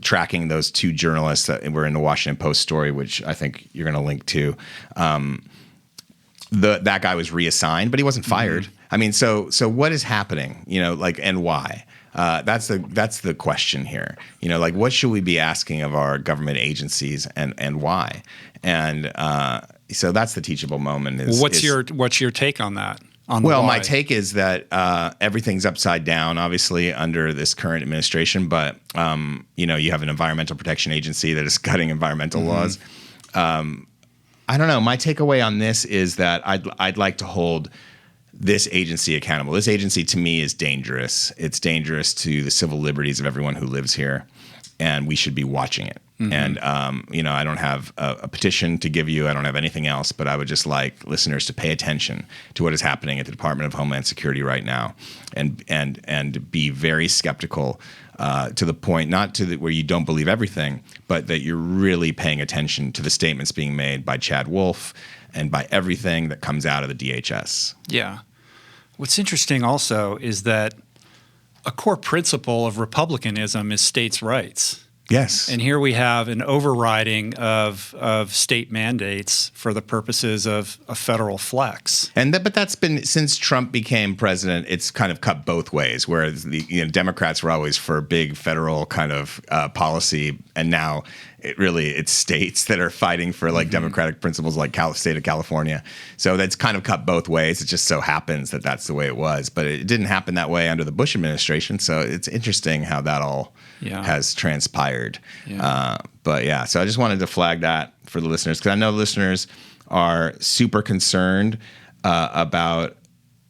tracking those two journalists that were in the Washington Post story, which I think you're going to link to, that guy was reassigned, but he wasn't fired. Mm-hmm. So what is happening? And why? That's the question here. What should we be asking of our government agencies and why? And so that's the teachable moment. What's your take on that? My take is that everything's upside down, obviously, under this current administration. But you have an environmental protection agency that is cutting environmental laws. I don't know. My takeaway on this is that I'd like to hold this agency accountable. This agency, to me, is dangerous. It's dangerous to the civil liberties of everyone who lives here, and we should be watching it. Mm-hmm. And, I don't have a petition to give you. I don't have anything else, but I would just like listeners to pay attention to what is happening at the Department of Homeland Security right now and be very skeptical to the point, not to where you don't believe everything, but that you're really paying attention to the statements being made by Chad Wolf and by everything that comes out of the DHS. Yeah. What's interesting also is that a core principle of republicanism is states' rights. Yes. And here we have an overriding of state mandates for the purposes of a federal flex. But that's been, since Trump became president, it's kind of cut both ways, whereas the Democrats were always for big federal kind of policy, and now it's states that are fighting for democratic principles like state of California. So that's kind of cut both ways. It just so happens that that's the way it was. But it didn't happen that way under the Bush administration. So it's interesting how that all has transpired. Yeah. So I just wanted to flag that for the listeners, because I know listeners are super concerned about,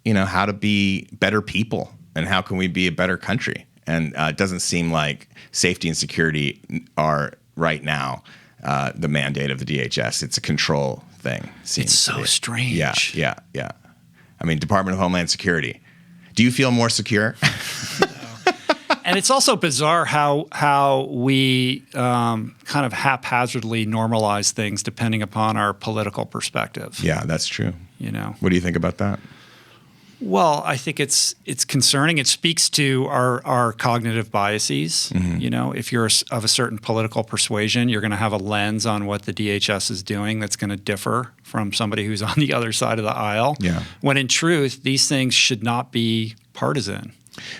how to be better people and how can we be a better country. And it doesn't seem like safety and security are right now the mandate of the DHS. It's a control thing. It's so strange. Yeah. Department of Homeland Security. Do you feel more secure? And it's also bizarre how we kind of haphazardly normalize things depending upon our political perspective. Yeah, that's true. What do you think about that? Well, I think it's concerning. It speaks to our cognitive biases. Mm-hmm. If you're of a certain political persuasion, you're going to have a lens on what the DHS is doing that's going to differ from somebody who's on the other side of the aisle. Yeah. When in truth, these things should not be partisan.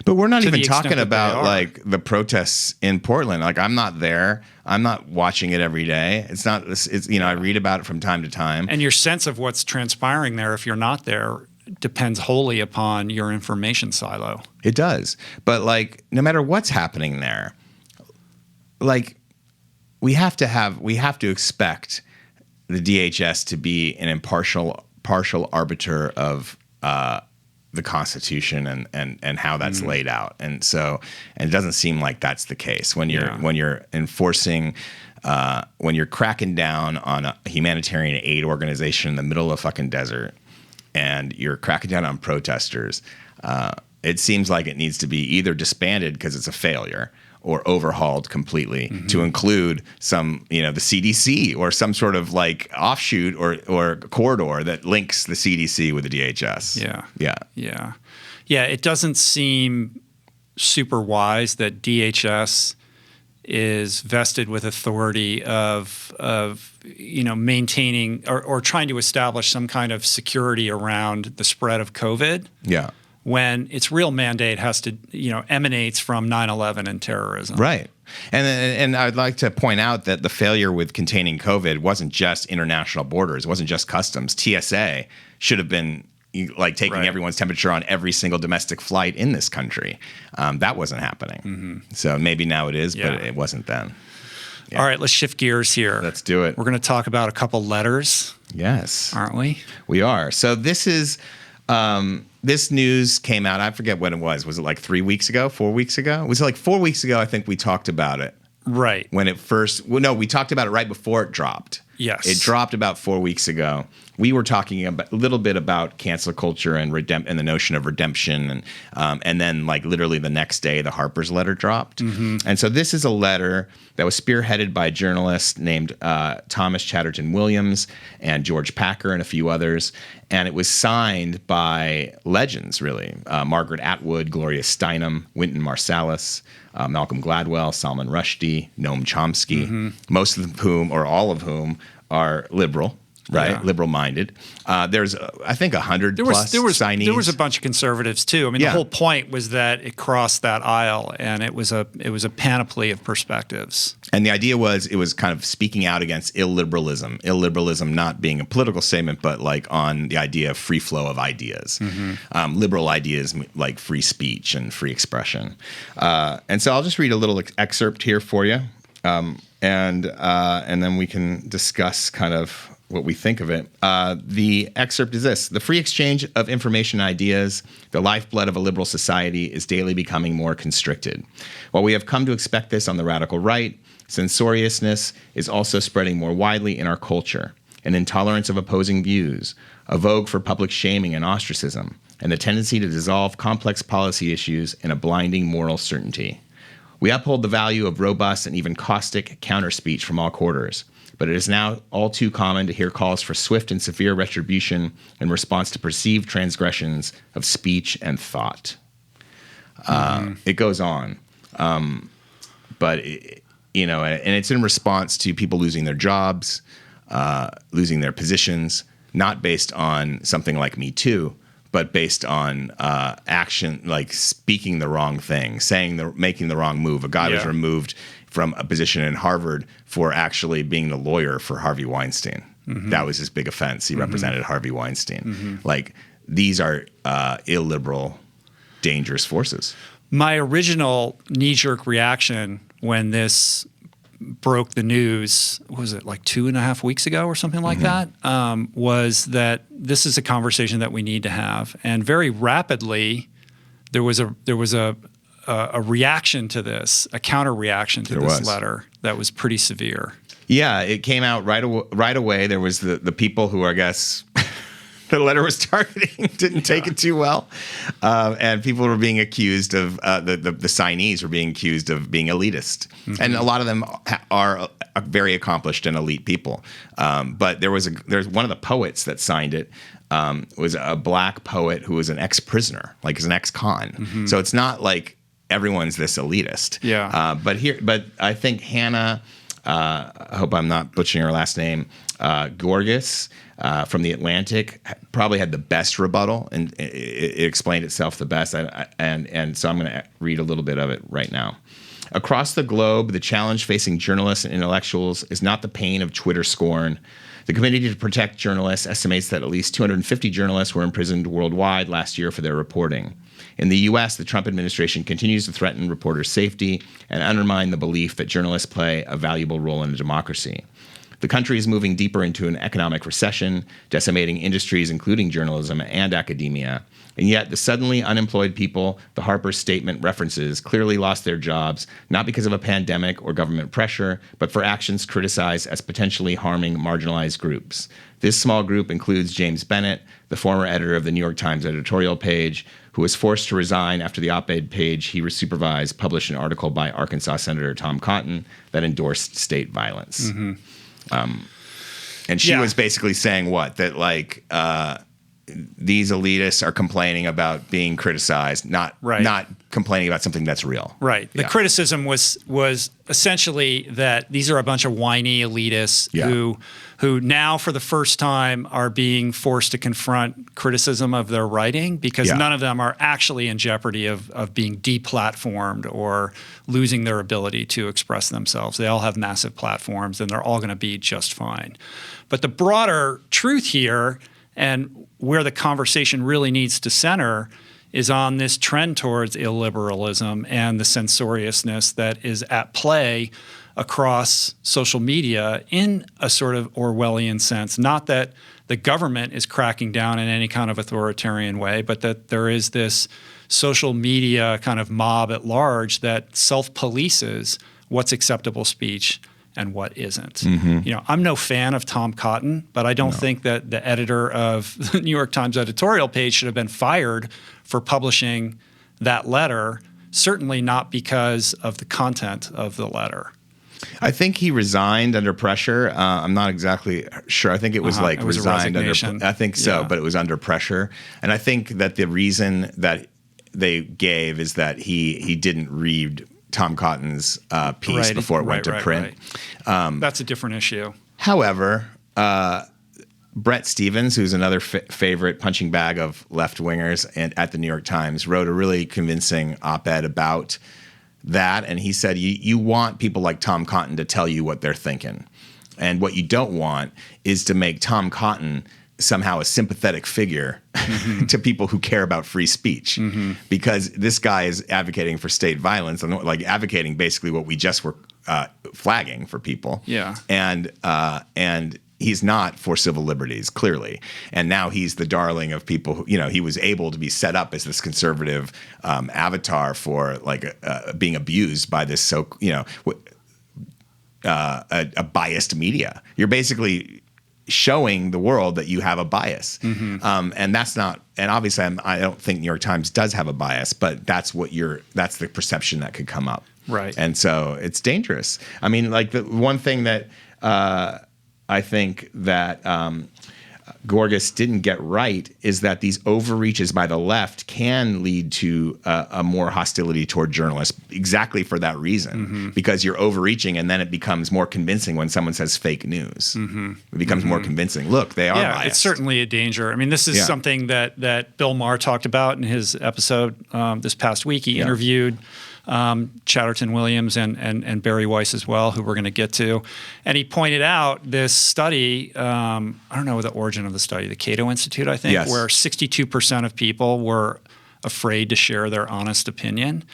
But we're not even talking about like the protests in Portland. Like I'm not there. I'm not watching it every day. It's not, it's, you know, I read about it from time to time. And your sense of what's transpiring there, if you're not there, depends wholly upon your information silo. It does. But like, no matter what's happening there, like we have to expect the DHS to be an impartial arbiter of, the Constitution and how that's laid out. And so, and it doesn't seem like that's the case when you're enforcing, when you're cracking down on a humanitarian aid organization in the middle of a fucking desert and you're cracking down on protesters. It seems like it needs to be either disbanded because it's a failure or overhauled completely to include some, you know, the CDC or some sort of like offshoot or corridor that links the CDC with the DHS. Yeah. It doesn't seem super wise that DHS is vested with authority of you know, maintaining or trying to establish some kind of security around the spread of COVID. Yeah. When its real mandate has to, you know, emanates from 9/11 and terrorism. Right. And I'd like to point out that the failure with containing COVID wasn't just international borders. It wasn't just customs. TSA should have been like taking everyone's temperature on every single domestic flight in this country. That wasn't happening. So maybe now it is, but it wasn't then. Yeah. All right, let's shift gears here. Let's do it. We're going to talk about a couple letters. Yes. Aren't we? We are. So this is... this news came out, I forget when it was. Was it like 3 weeks ago, 4 weeks ago? It was like 4 weeks ago, I think we talked about it. Right. When it first, well, no, we talked about it right before it dropped. Yes. It dropped about 4 weeks ago. We were talking a little bit about cancel culture and and the notion of redemption. And then like literally the next day, the Harper's letter dropped. And so this is a letter that was spearheaded by a journalist named Thomas Chatterton Williams and George Packer and a few others. And it was signed by legends, really. Margaret Atwood, Gloria Steinem, Wynton Marsalis, Malcolm Gladwell, Salman Rushdie, Noam Chomsky, most of whom, or all of whom, are liberal. Right, Yeah. Liberal-minded. There's, I think, 100 plus signees. There was a bunch of conservatives too. I mean, the whole point was that it crossed that aisle, and it was a panoply of perspectives. And the idea was it was kind of speaking out against illiberalism. Illiberalism not being a political statement, but like on the idea of free flow of ideas. Liberal ideas like free speech and free expression. And so I'll just read a little excerpt here for you, and then we can discuss kind of what we think of it. The excerpt is this: the free exchange of information and ideas, the lifeblood of a liberal society, is daily becoming more constricted. While we have come to expect this on the radical right, censoriousness is also spreading more widely in our culture. An intolerance of opposing views, a vogue for public shaming and ostracism, and the tendency to dissolve complex policy issues in a blinding moral certainty. We uphold the value of robust and even caustic counter-speech from all quarters, but it is now all too common to hear calls for swift and severe retribution in response to perceived transgressions of speech and thought. It goes on. But, you know, and it's in response to people losing their jobs, losing their positions, not based on something like Me Too, but based on action, like speaking the wrong thing, making the wrong move. A guy was removed from a position in Harvard for actually being the lawyer for Harvey Weinstein. That was his big offense. He represented Harvey Weinstein. Like, these are illiberal, dangerous forces. My original knee-jerk reaction when this broke the news, was it like 2.5 weeks ago or something like that, was that this is a conversation that we need to have. And very rapidly, there was a reaction to this, a counter reaction to this letter that was pretty severe. Yeah, it came out right away. There was the people who, I guess, the letter was targeting didn't take it too well, and people were being accused of the signees were being accused of being elitist, and a lot of them are very accomplished and elite people. But there's one of the poets that signed it. Was a black poet who was an ex-prisoner, like is an ex-con. So it's not like everyone's this elitist. Yeah. But I think Hannah, I hope I'm not butchering her last name, Gorgas from The Atlantic probably had the best rebuttal, and it explained itself the best. And so I'm going to read a little bit of it right now. Across the globe, the challenge facing journalists and intellectuals is not the pain of Twitter scorn. The Committee to Protect Journalists estimates that at least 250 journalists were imprisoned worldwide last year for their reporting. In the U.S., the Trump administration continues to threaten reporters' safety and undermine the belief that journalists play a valuable role in a democracy. The country is moving deeper into an economic recession, decimating industries including journalism and academia. And yet, the suddenly unemployed people the Harper statement references clearly lost their jobs, not because of a pandemic or government pressure, but for actions criticized as potentially harming marginalized groups. This small group includes James Bennett, the former editor of the New York Times editorial page, who was forced to resign after the op-ed page he supervised published an article by Arkansas Senator Tom Cotton that endorsed state violence. And she was basically saying what? That like these elitists are complaining about being criticized, not complaining about something that's real. Right. The criticism was essentially that these are a bunch of whiny elitists who now for the first time are being forced to confront criticism of their writing because none of them are actually in jeopardy of being deplatformed or losing their ability to express themselves. They all have massive platforms and they're all going to be just fine. But the broader truth here and where the conversation really needs to center is on this trend towards illiberalism and the censoriousness that is at play across social media in a sort of Orwellian sense. Not that the government is cracking down in any kind of authoritarian way, but that there is this social media kind of mob at large that self-polices what's acceptable speech and what isn't. You know, I'm no fan of Tom Cotton, but I don't think that the editor of the New York Times editorial page should have been fired for publishing that letter, certainly not because of the content of the letter. I think he resigned under pressure. I'm not exactly sure. I think it was like resigned under. I think so, but it was under pressure. And I think that the reason that they gave is that he didn't read Tom Cotton's piece before it went to print. That's a different issue. However, Brett Stevens, who's another favorite punching bag of left-wingers at the New York Times, wrote a really convincing op-ed about that. And he said, you want people like Tom Cotton to tell you what they're thinking. And what you don't want is to make Tom Cotton somehow a sympathetic figure to people who care about free speech, because this guy is advocating for state violence and like advocating basically what we just were flagging for people. And he's not for civil liberties, clearly. And now he's the darling of people who, he was able to be set up as this conservative avatar for like being abused by this a biased media. You're basically showing the world that you have a bias. And that's not, and obviously I don't think New York Times does have a bias, but that's the perception that could come up. Right. And so it's dangerous. I mean, like the one thing that I think that Gorgas didn't get right is that these overreaches by the left can lead to a more hostility toward journalists exactly for that reason, because you're overreaching and then it becomes more convincing when someone says fake news. It becomes more convincing. Look, they are biased. It's certainly a danger. I mean, this is something that Bill Maher talked about in his episode this past week. He interviewed Chatterton Williams and Bari Weiss as well, who we're going to get to. And he pointed out this study, I don't know the origin of the study, the Cato Institute, I think, where 62% of people were afraid to share their honest opinion.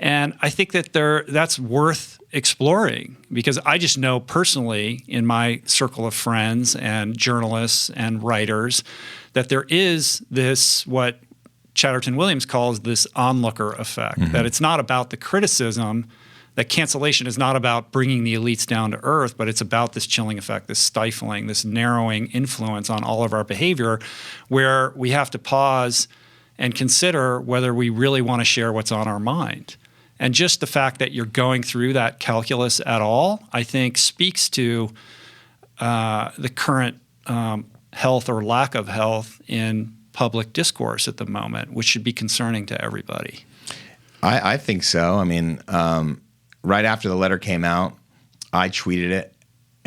And I think that that's worth exploring, because I just know personally in my circle of friends and journalists and writers that there is this, what Chatterton Williams calls this onlooker effect, that it's not about the criticism, that cancellation is not about bringing the elites down to earth, but it's about this chilling effect, this stifling, this narrowing influence on all of our behavior, where we have to pause and consider whether we really want to share what's on our mind. And just the fact that you're going through that calculus at all, I think speaks to the current health or lack of health in public discourse at the moment, which should be concerning to everybody. I think so. I mean, right after the letter came out, I tweeted it,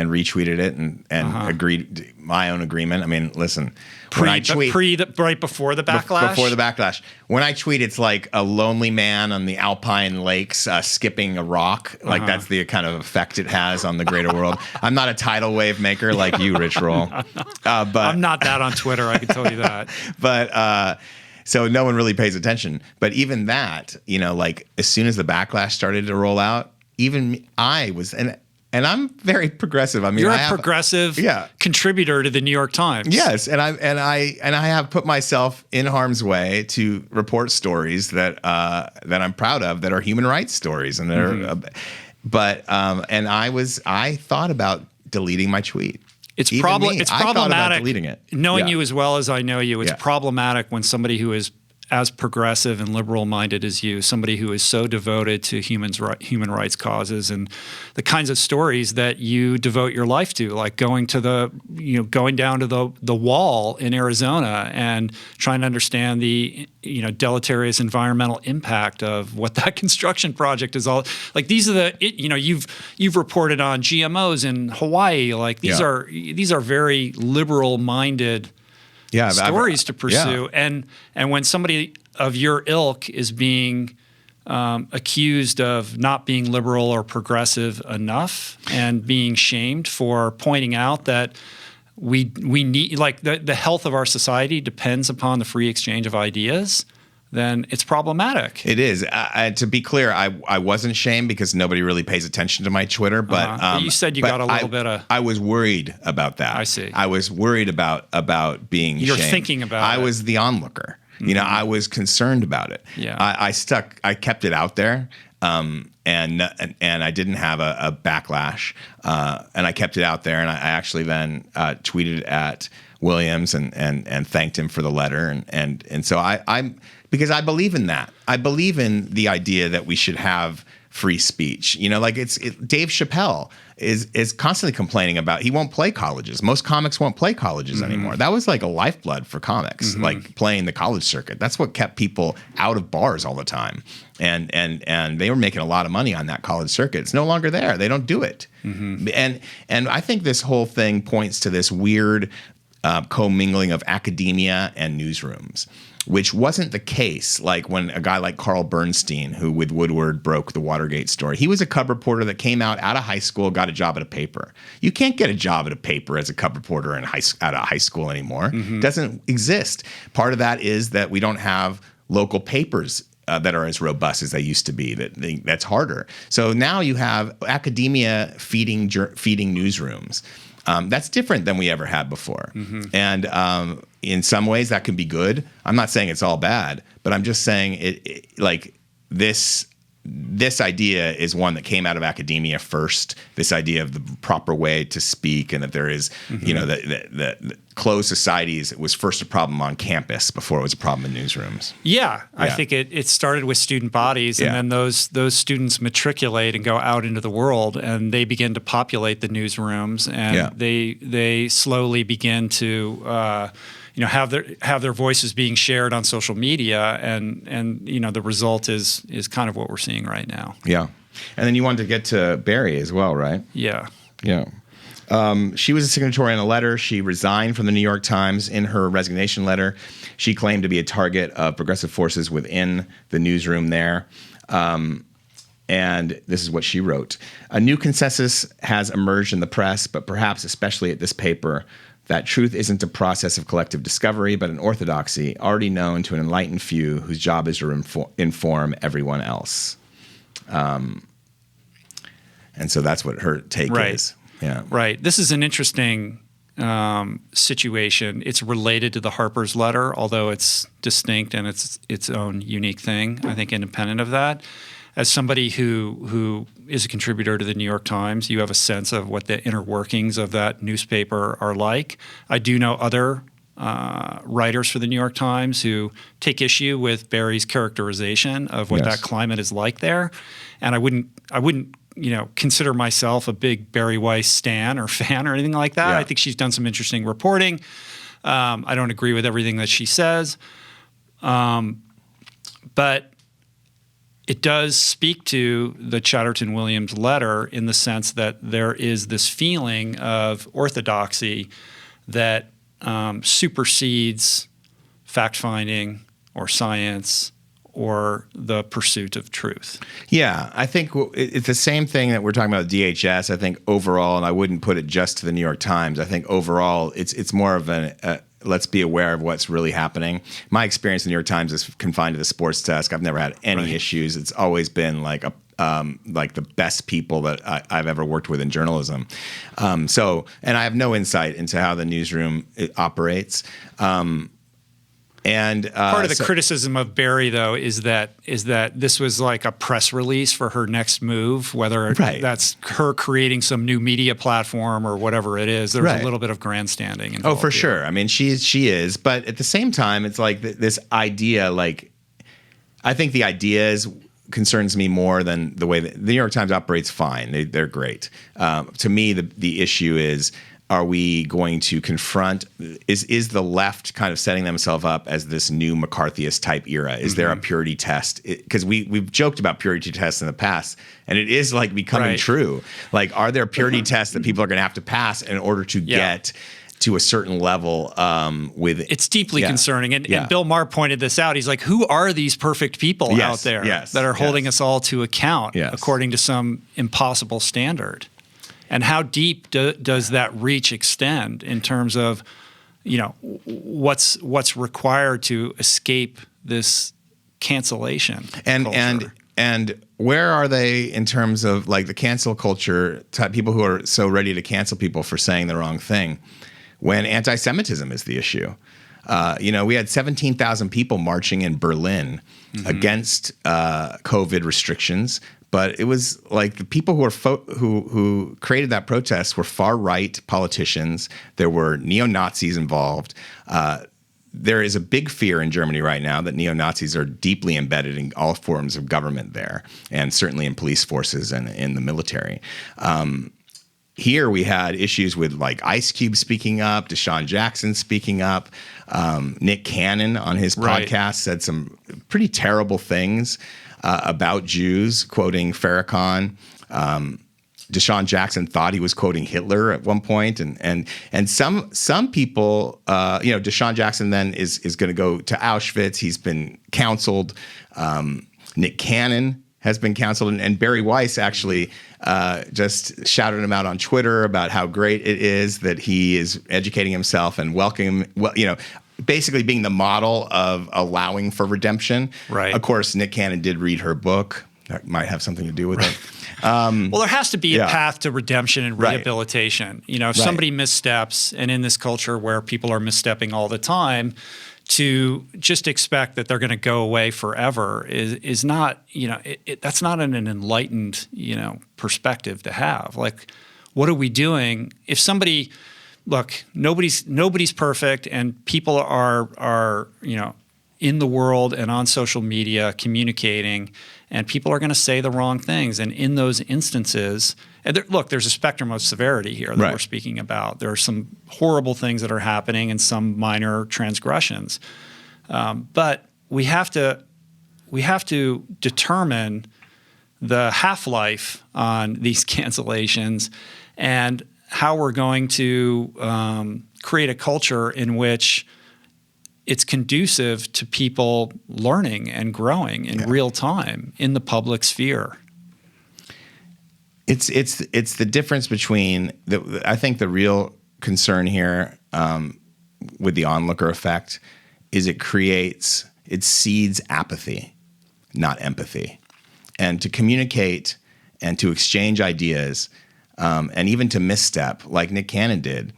retweeted it and agreed my own agreement. I mean, listen, when I tweet right before the backlash. Before the backlash, when I tweet, it's like a lonely man on the Alpine lakes skipping a rock. Like that's the kind of effect it has on the greater world. I'm not a tidal wave maker like you, Rich Roll. But I'm not that on Twitter. I can tell you that. But so no one really pays attention. But even that, you know, like as soon as the backlash started to roll out, even I was and I'm very progressive. I mean, you're a progressive contributor to the New York Times. Yes, and I have put myself in harm's way to report stories that I'm proud of, that are human rights stories, and I thought about deleting my tweet. It's problematic. I thought about deleting it. Knowing you as well as I know you, it's problematic when somebody who is as progressive and liberal-minded as you, somebody who is so devoted to human rights causes and the kinds of stories that you devote your life to, like going down to the wall in Arizona and trying to understand the deleterious environmental impact of what that construction project is all like. These are you've reported on GMOs in Hawaii. Like these are very liberal-minded stories to pursue. And when somebody of your ilk is being accused of not being liberal or progressive enough and being shamed for pointing out that we need, like the health of our society depends upon the free exchange of ideas, then it's problematic. It is. To be clear, I wasn't shamed because nobody really pays attention to my Twitter. But you said you got a little bit of. I was worried about that. I see. I was worried about being You're shamed. Thinking about I it. was the onlooker. You know, I was concerned about it. Yeah. I kept it out there. And I didn't have a backlash. And I kept it out there. And I actually then tweeted at Williams and thanked him for the letter. And so I'm because I believe in that. I believe in the idea that we should have free speech. You know, like Dave Chappelle is constantly complaining about he won't play colleges. Most comics won't play colleges anymore. That was like a lifeblood for comics, like playing the college circuit. That's what kept people out of bars all the time. And they were making a lot of money on that college circuit. It's no longer there. They don't do it. And I think this whole thing points to this weird commingling of academia and newsrooms, which wasn't the case like when a guy like Carl Bernstein, who with Woodward broke the Watergate story. He was a cub reporter that came out of high school, got a job at a paper. You can't get a job at a paper as a cub reporter out of high school anymore. It doesn't exist. Part of that is that we don't have local papers that are as robust as they used to be. That's harder. So now you have academia feeding newsrooms. That's different than we ever had before. And in some ways that can be good. I'm not saying it's all bad, but I'm just saying it like this idea is one that came out of academia first, this idea of the proper way to speak, and that there is, the closed societies, it was first a problem on campus before it was a problem in newsrooms. I think it started with student bodies, and then those students matriculate and go out into the world, and they begin to populate the newsrooms, and they slowly begin to have their voices being shared on social media, and the result is kind of what we're seeing right now. Yeah, and then you wanted to get to Bari as well, right? Yeah. She was a signatory on a letter. She resigned from the New York Times. In her resignation letter, she claimed to be a target of progressive forces within the newsroom there. And this is what she wrote. A new consensus has emerged in the press, but perhaps especially at this paper, that truth isn't a process of collective discovery, but an orthodoxy already known to an enlightened few whose job is to inform everyone else. And so that's what her take is. Yeah. Right. This is an interesting situation. It's related to the Harper's letter, although it's distinct and it's its own unique thing, I think, independent of that. As somebody who is a contributor to the New York Times, you have a sense of what the inner workings of that newspaper are like. I do know other writers for the New York Times who take issue with Bari's characterization of what that climate is like there, and I wouldn't consider myself a big Bari Weiss stan or fan or anything like that. I think she's done some interesting reporting. I don't agree with everything that she says, but it does speak to the Chatterton-Williams letter in the sense that there is this feeling of orthodoxy that supersedes fact-finding or science or the pursuit of truth. Yeah, I think it's the same thing that we're talking about with DHS. I think overall, and I wouldn't put it just to the New York Times, I think overall it's more of let's be aware of what's really happening. My experience in the New York Times is confined to the sports desk. I've never had any issues. It's always been like the best people that I've ever worked with in journalism. And I have no insight into how the newsroom operates. And part of the criticism of Bari, though, is that this was like a press release for her next move, whether that's her creating some new media platform or whatever it is. There's a little bit of grandstanding involved. Oh, for sure. I mean, she is, but at the same time, it's like this idea. Like, I think the idea concerns me more than the way that the New York Times operates. Fine, they're great. To me, the issue is, are we going to confront, is the left kind of setting themselves up as this new McCarthyist type era? Is there a purity test? Because we've joked about purity tests in the past, and it is like becoming true. Like, are there purity tests that people are going to have to pass in order to get to a certain level with it? It's deeply concerning. And Bill Maher pointed this out. He's like, who are these perfect people out there that are holding us all to account according to some impossible standard? And how deep does that reach extend in terms of, what's required to escape this cancellation culture? And where are they in terms of like the cancel culture type people who are so ready to cancel people for saying the wrong thing when anti-Semitism is the issue? We had 17,000 people marching in Berlin against COVID restrictions. But it was like the people who created that protest were far-right politicians. There were neo-Nazis involved. There is a big fear in Germany right now that neo-Nazis are deeply embedded in all forms of government there, and certainly in police forces and in the military. Here we had issues with like Ice Cube speaking up, Deshaun Jackson speaking up. Nick Cannon on his podcast said some pretty terrible things about Jews, quoting Farrakhan. Deshaun Jackson thought he was quoting Hitler at one point, and some people, Deshaun Jackson then is going to go to Auschwitz. He's been counseled. Nick Cannon has been counseled, and Bari Weiss actually just shouted him out on Twitter about how great it is that he is educating himself and basically being the model of allowing for redemption. Right. Of course, Nick Cannon did read her book. That might have something to do with it. Well, there has to be a path to redemption and rehabilitation. If somebody missteps, and in this culture where people are misstepping all the time, to just expect that they're going to go away forever is not, that's not an enlightened, perspective to have. Like, what are we doing if somebody? Look, nobody's perfect, and people are in the world and on social media communicating, and people are going to say the wrong things. And in those instances, there's a spectrum of severity here that we're speaking about. There are some horrible things that are happening and some minor transgressions, but we have to determine the half-life on these cancellations and how we're going to create a culture in which it's conducive to people learning and growing in real time in the public sphere. It's the difference between I think the real concern here with the onlooker effect is it seeds apathy, not empathy, and to communicate and to exchange ideas. And even to misstep like Nick Cannon did.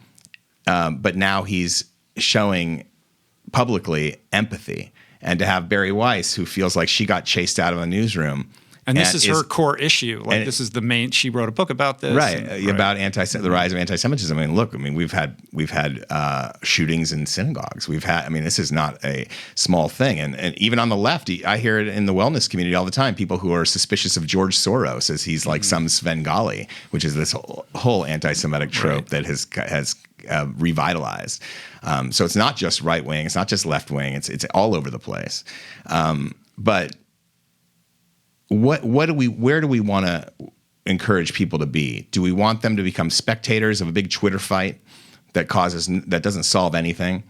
But now he's showing publicly empathy. And to have Bari Weiss, who feels like she got chased out of a newsroom. And this is her core issue. Like, this is the main. She wrote a book about this, about the rise of anti-Semitism. I mean, we've had shootings in synagogues. This is not a small thing. And even on the left, I hear it in the wellness community all the time. People who are suspicious of George Soros as he's like some Svengali, which is this whole anti-Semitic trope that has revitalized. So it's not just right wing. It's not just left wing. It's all over the place. But where do we want to encourage people to be? Do we want them to become spectators of a big Twitter fight that doesn't solve anything?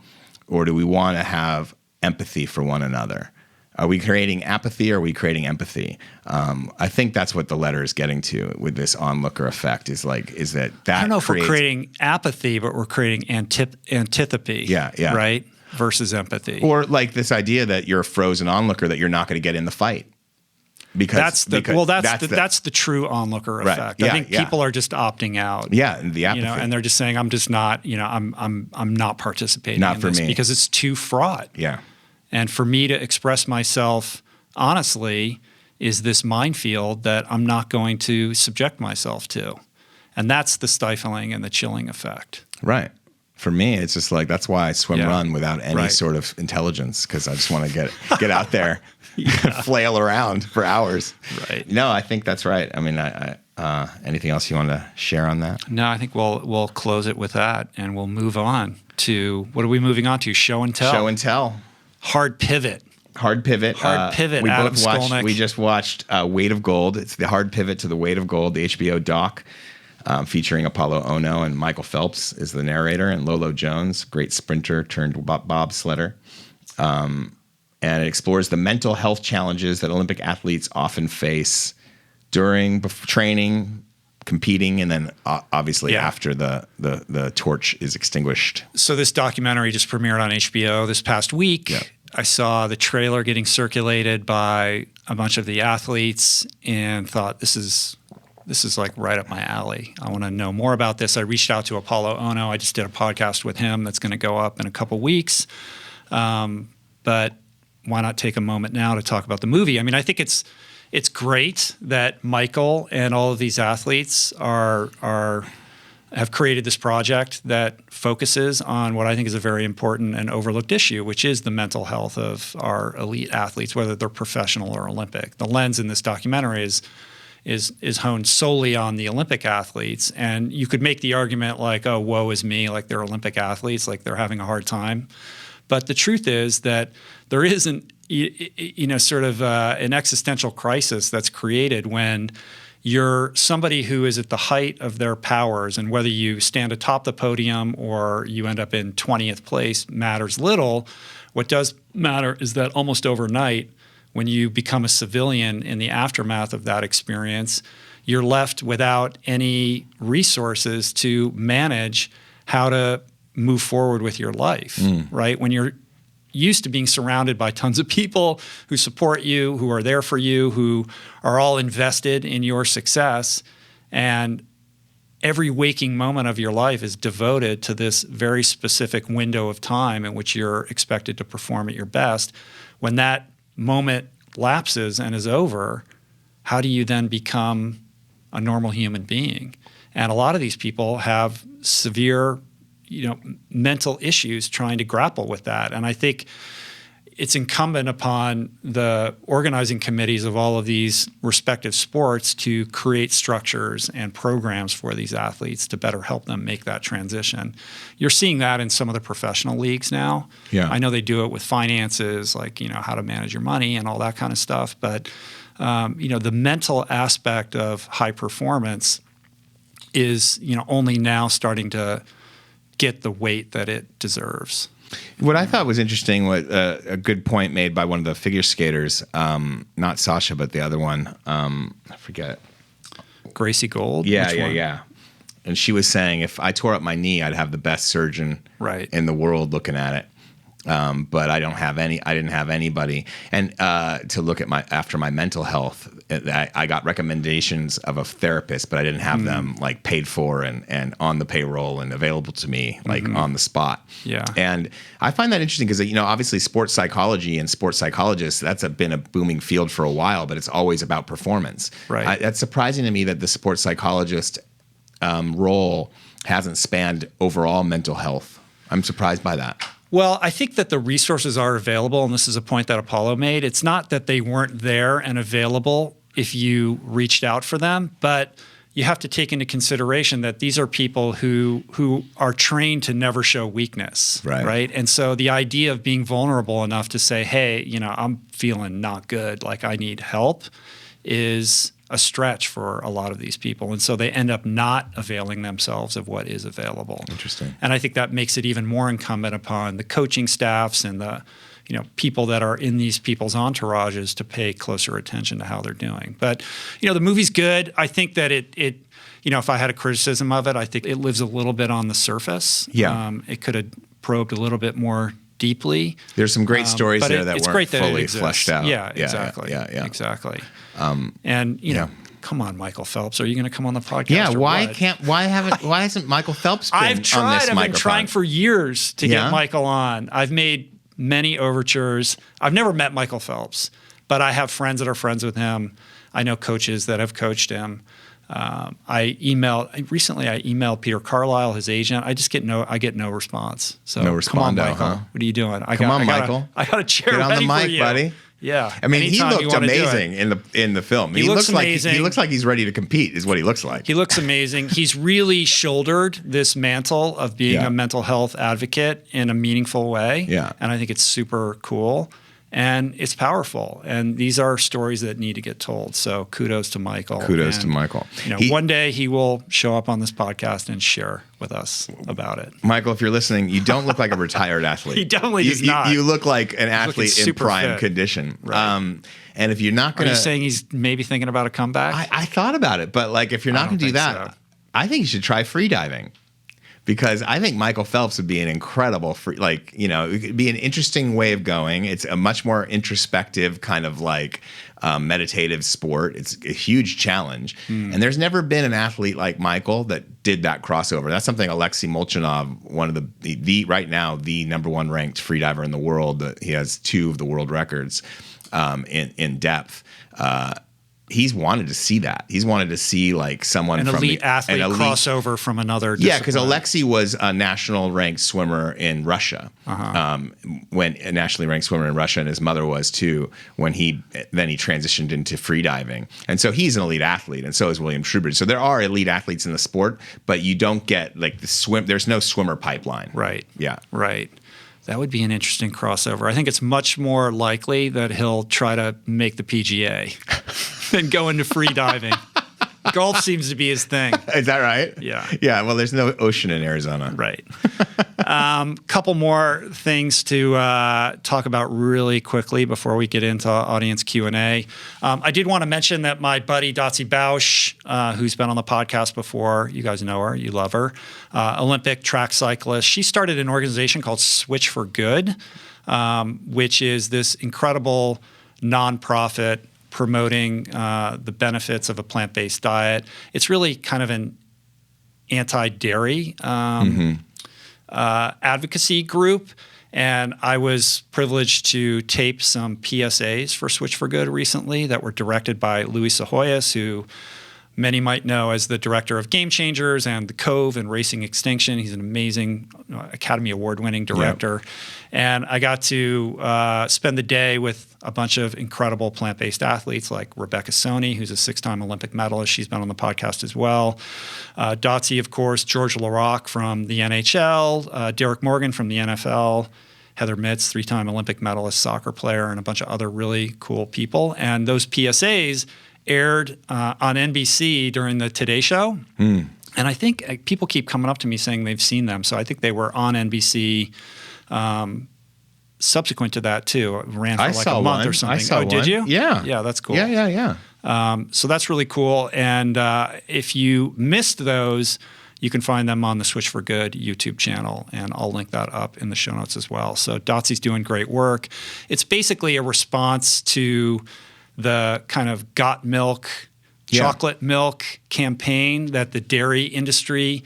Or do we want to have empathy for one another? Are we creating apathy or are we creating empathy? I think that's what the letter is getting to with this onlooker effect is that I don't know if we're creating apathy, but we're creating antipathy. Yeah. Right? Versus empathy. Or like this idea that you're a frozen onlooker, that you're not going to get in the fight. Because that's the true onlooker effect. I think people are just opting out. Yeah, the apathy. And they're just saying, I'm just not, I'm not participating not in for this me. because it's too fraught. Yeah. And for me to express myself honestly is this minefield that I'm not going to subject myself to. And that's the stifling and the chilling effect. Right. For me, it's just like, that's why I swim-run without any sort of intelligence, because I just want to get out there, flail around for hours. Right. No, I think that's right. I mean, anything else you want to share on that? No, I think we'll close it with that, and we'll move on to, what are we moving on to? Show and tell. Show and tell. Hard pivot. Hard pivot. We Adam Skolnick. We just watched Weight of Gold. It's the hard pivot to the Weight of Gold, the HBO doc. Featuring Apollo Ono, and Michael Phelps is the narrator, and Lolo Jones, great sprinter turned bobsledder. And it explores the mental health challenges that Olympic athletes often face during training, competing, and then obviously after the torch is extinguished. So this documentary just premiered on HBO this past week. Yeah. I saw the trailer getting circulated by a bunch of the athletes and thought, this is like right up my alley. I want to know more about this. I reached out to Apollo Ono. I just did a podcast with him that's going to go up in a couple weeks. But why not take a moment now to talk about the movie? I mean, I think it's great that Michael and all of these athletes have created this project that focuses on what I think is a very important and overlooked issue, which is the mental health of our elite athletes, whether they're professional or Olympic. The lens in this documentary is honed solely on the Olympic athletes. And you could make the argument like, oh, woe is me, like they're Olympic athletes, like they're having a hard time. But the truth is that there is an existential crisis that's created when you're somebody who is at the height of their powers, and whether you stand atop the podium or you end up in 20th place matters little. What does matter is that almost overnight, when you become a civilian in the aftermath of that experience, you're left without any resources to manage how to move forward with your life, right? When you're used to being surrounded by tons of people who support you, who are there for you, who are all invested in your success, and every waking moment of your life is devoted to this very specific window of time in which you're expected to perform at your best. When that moment lapses and is over, how do you then become a normal human being? And a lot of these people have severe, mental issues trying to grapple with that. And I think it's incumbent upon the organizing committees of all of these respective sports to create structures and programs for these athletes to better help them make that transition. You're seeing that in some of the professional leagues now. Yeah. I know they do it with finances, like, how to manage your money and all that kind of stuff. But, the mental aspect of high performance is, only now starting to get the weight that it deserves. What I thought was interesting was a good point made by one of the figure skaters, not Sasha, but the other one. I forget. Gracie Gold? Yeah. And she was saying, if I tore up my knee, I'd have the best surgeon in the world looking at it. But I didn't have anybody. And to look at after my mental health, I got recommendations of a therapist, but I didn't have them like paid for and on the payroll and available to me like on the spot. Yeah. And I find that interesting because, obviously sports psychology and sports psychologists, that's been a booming field for a while, but it's always about performance. Right. That's surprising to me that the sports psychologist role hasn't spanned overall mental health. I'm surprised by that. Well, I think that the resources are available, and this is a point that Apollo made. It's not that they weren't there and available if you reached out for them, but you have to take into consideration that these are people who are trained to never show weakness, right? And so the idea of being vulnerable enough to say, hey, I'm feeling not good, like I need help, is a stretch for a lot of these people. And so they end up not availing themselves of what is available. Interesting. And I think that makes it even more incumbent upon the coaching staffs and the people that are in these people's entourages to pay closer attention to how they're doing. But, the movie's good. I think that it if I had a criticism of it, I think it lives a little bit on the surface. Yeah. It could have probed a little bit more deeply. There's some great stories there that weren't fully that fleshed out. Yeah, exactly. Yeah. Exactly. And come on, Michael Phelps, are you going to come on the podcast? Yeah, why hasn't Michael Phelps been I've tried. on this I've microphone? been trying for years to get Michael on. I've made many overtures. I've never met Michael Phelps, but I have friends that are friends with him. I know coaches that have coached him. I emailed Peter Carlisle, his agent. I get no response. So no come on, respondo, Michael. huh? What are you doing? Michael. I got a chair Get on ready the mic, for you. buddy. Yeah. I mean, Anytime he looked amazing in the film. He looks amazing. He looks like he's ready to compete, is what he looks like. He looks amazing. He's really shouldered this mantle of being a mental health advocate in a meaningful way. Yeah. And I think it's super cool. And it's powerful. And these are stories that need to get told. So kudos to Michael. One day he will show up on this podcast and share with us about it. Michael, if you're listening, you don't look like a retired athlete. He definitely does not. You look like an athlete in prime fit. condition. Right. And if you're not going to... Are you saying he's maybe thinking about a comeback? I thought about it. But if you're not going to do that, so. I think you should try free diving. Because I think Michael Phelps would be an incredible, it could be an interesting way of going. It's a much more introspective kind of meditative sport. It's a huge challenge. And there's never been an athlete like Michael that did that crossover. That's something Alexei Molchanov, one of the right now, the number one ranked freediver in the world. He has 2 of the world records in depth. He's wanted to see that. He's wanted to see someone an from elite athlete crossover from another discipline. Yeah, because Alexei was a national ranked swimmer in Russia. When a nationally ranked swimmer in Russia, and his mother was too. When he transitioned into freediving, and so he's an elite athlete, and so is William Trubridge. So there are elite athletes in the sport, but you don't get the swim. There's no swimmer pipeline. Right. Yeah. Right. That would be an interesting crossover. I think it's much more likely that he'll try to make the PGA than go into free diving. Golf seems to be his thing. Is that right? Yeah. Yeah. Well, there's no ocean in Arizona. Right. Couple more things to talk about really quickly before we get into audience Q&A. I did want to mention that my buddy Dotsie Bausch, who's been on the podcast before, you guys know her, you love her, Olympic track cyclist. She started an organization called Switch for Good, which is this incredible nonprofit promoting the benefits of a plant-based diet. It's really kind of an anti-dairy advocacy group. And I was privileged to tape some PSAs for Switch for Good recently that were directed by Luis Ahoyas, who many might know as the director of Game Changers and The Cove and Racing Extinction. He's an amazing Academy Award-winning director. Yep. And I got to spend the day with a bunch of incredible plant-based athletes like Rebecca Soni, who's a 6-time Olympic medalist. She's been on the podcast as well. Dotsie, of course, George Laraque from the NHL, Derek Morgan from the NFL, Heather Mitz, 3-time Olympic medalist soccer player, and a bunch of other really cool people. And those PSAs aired on NBC during the Today Show. And I think people keep coming up to me saying they've seen them. So I think they were on NBC subsequent to that too. It ran for a month or something. I saw one. Did you? Yeah. Yeah, that's cool. Yeah. So that's really cool. And if you missed those, you can find them on the Switch for Good YouTube channel, and I'll link that up in the show notes as well. So Dotsie's doing great work. It's basically a response to the kind of got milk, chocolate milk campaign that the dairy industry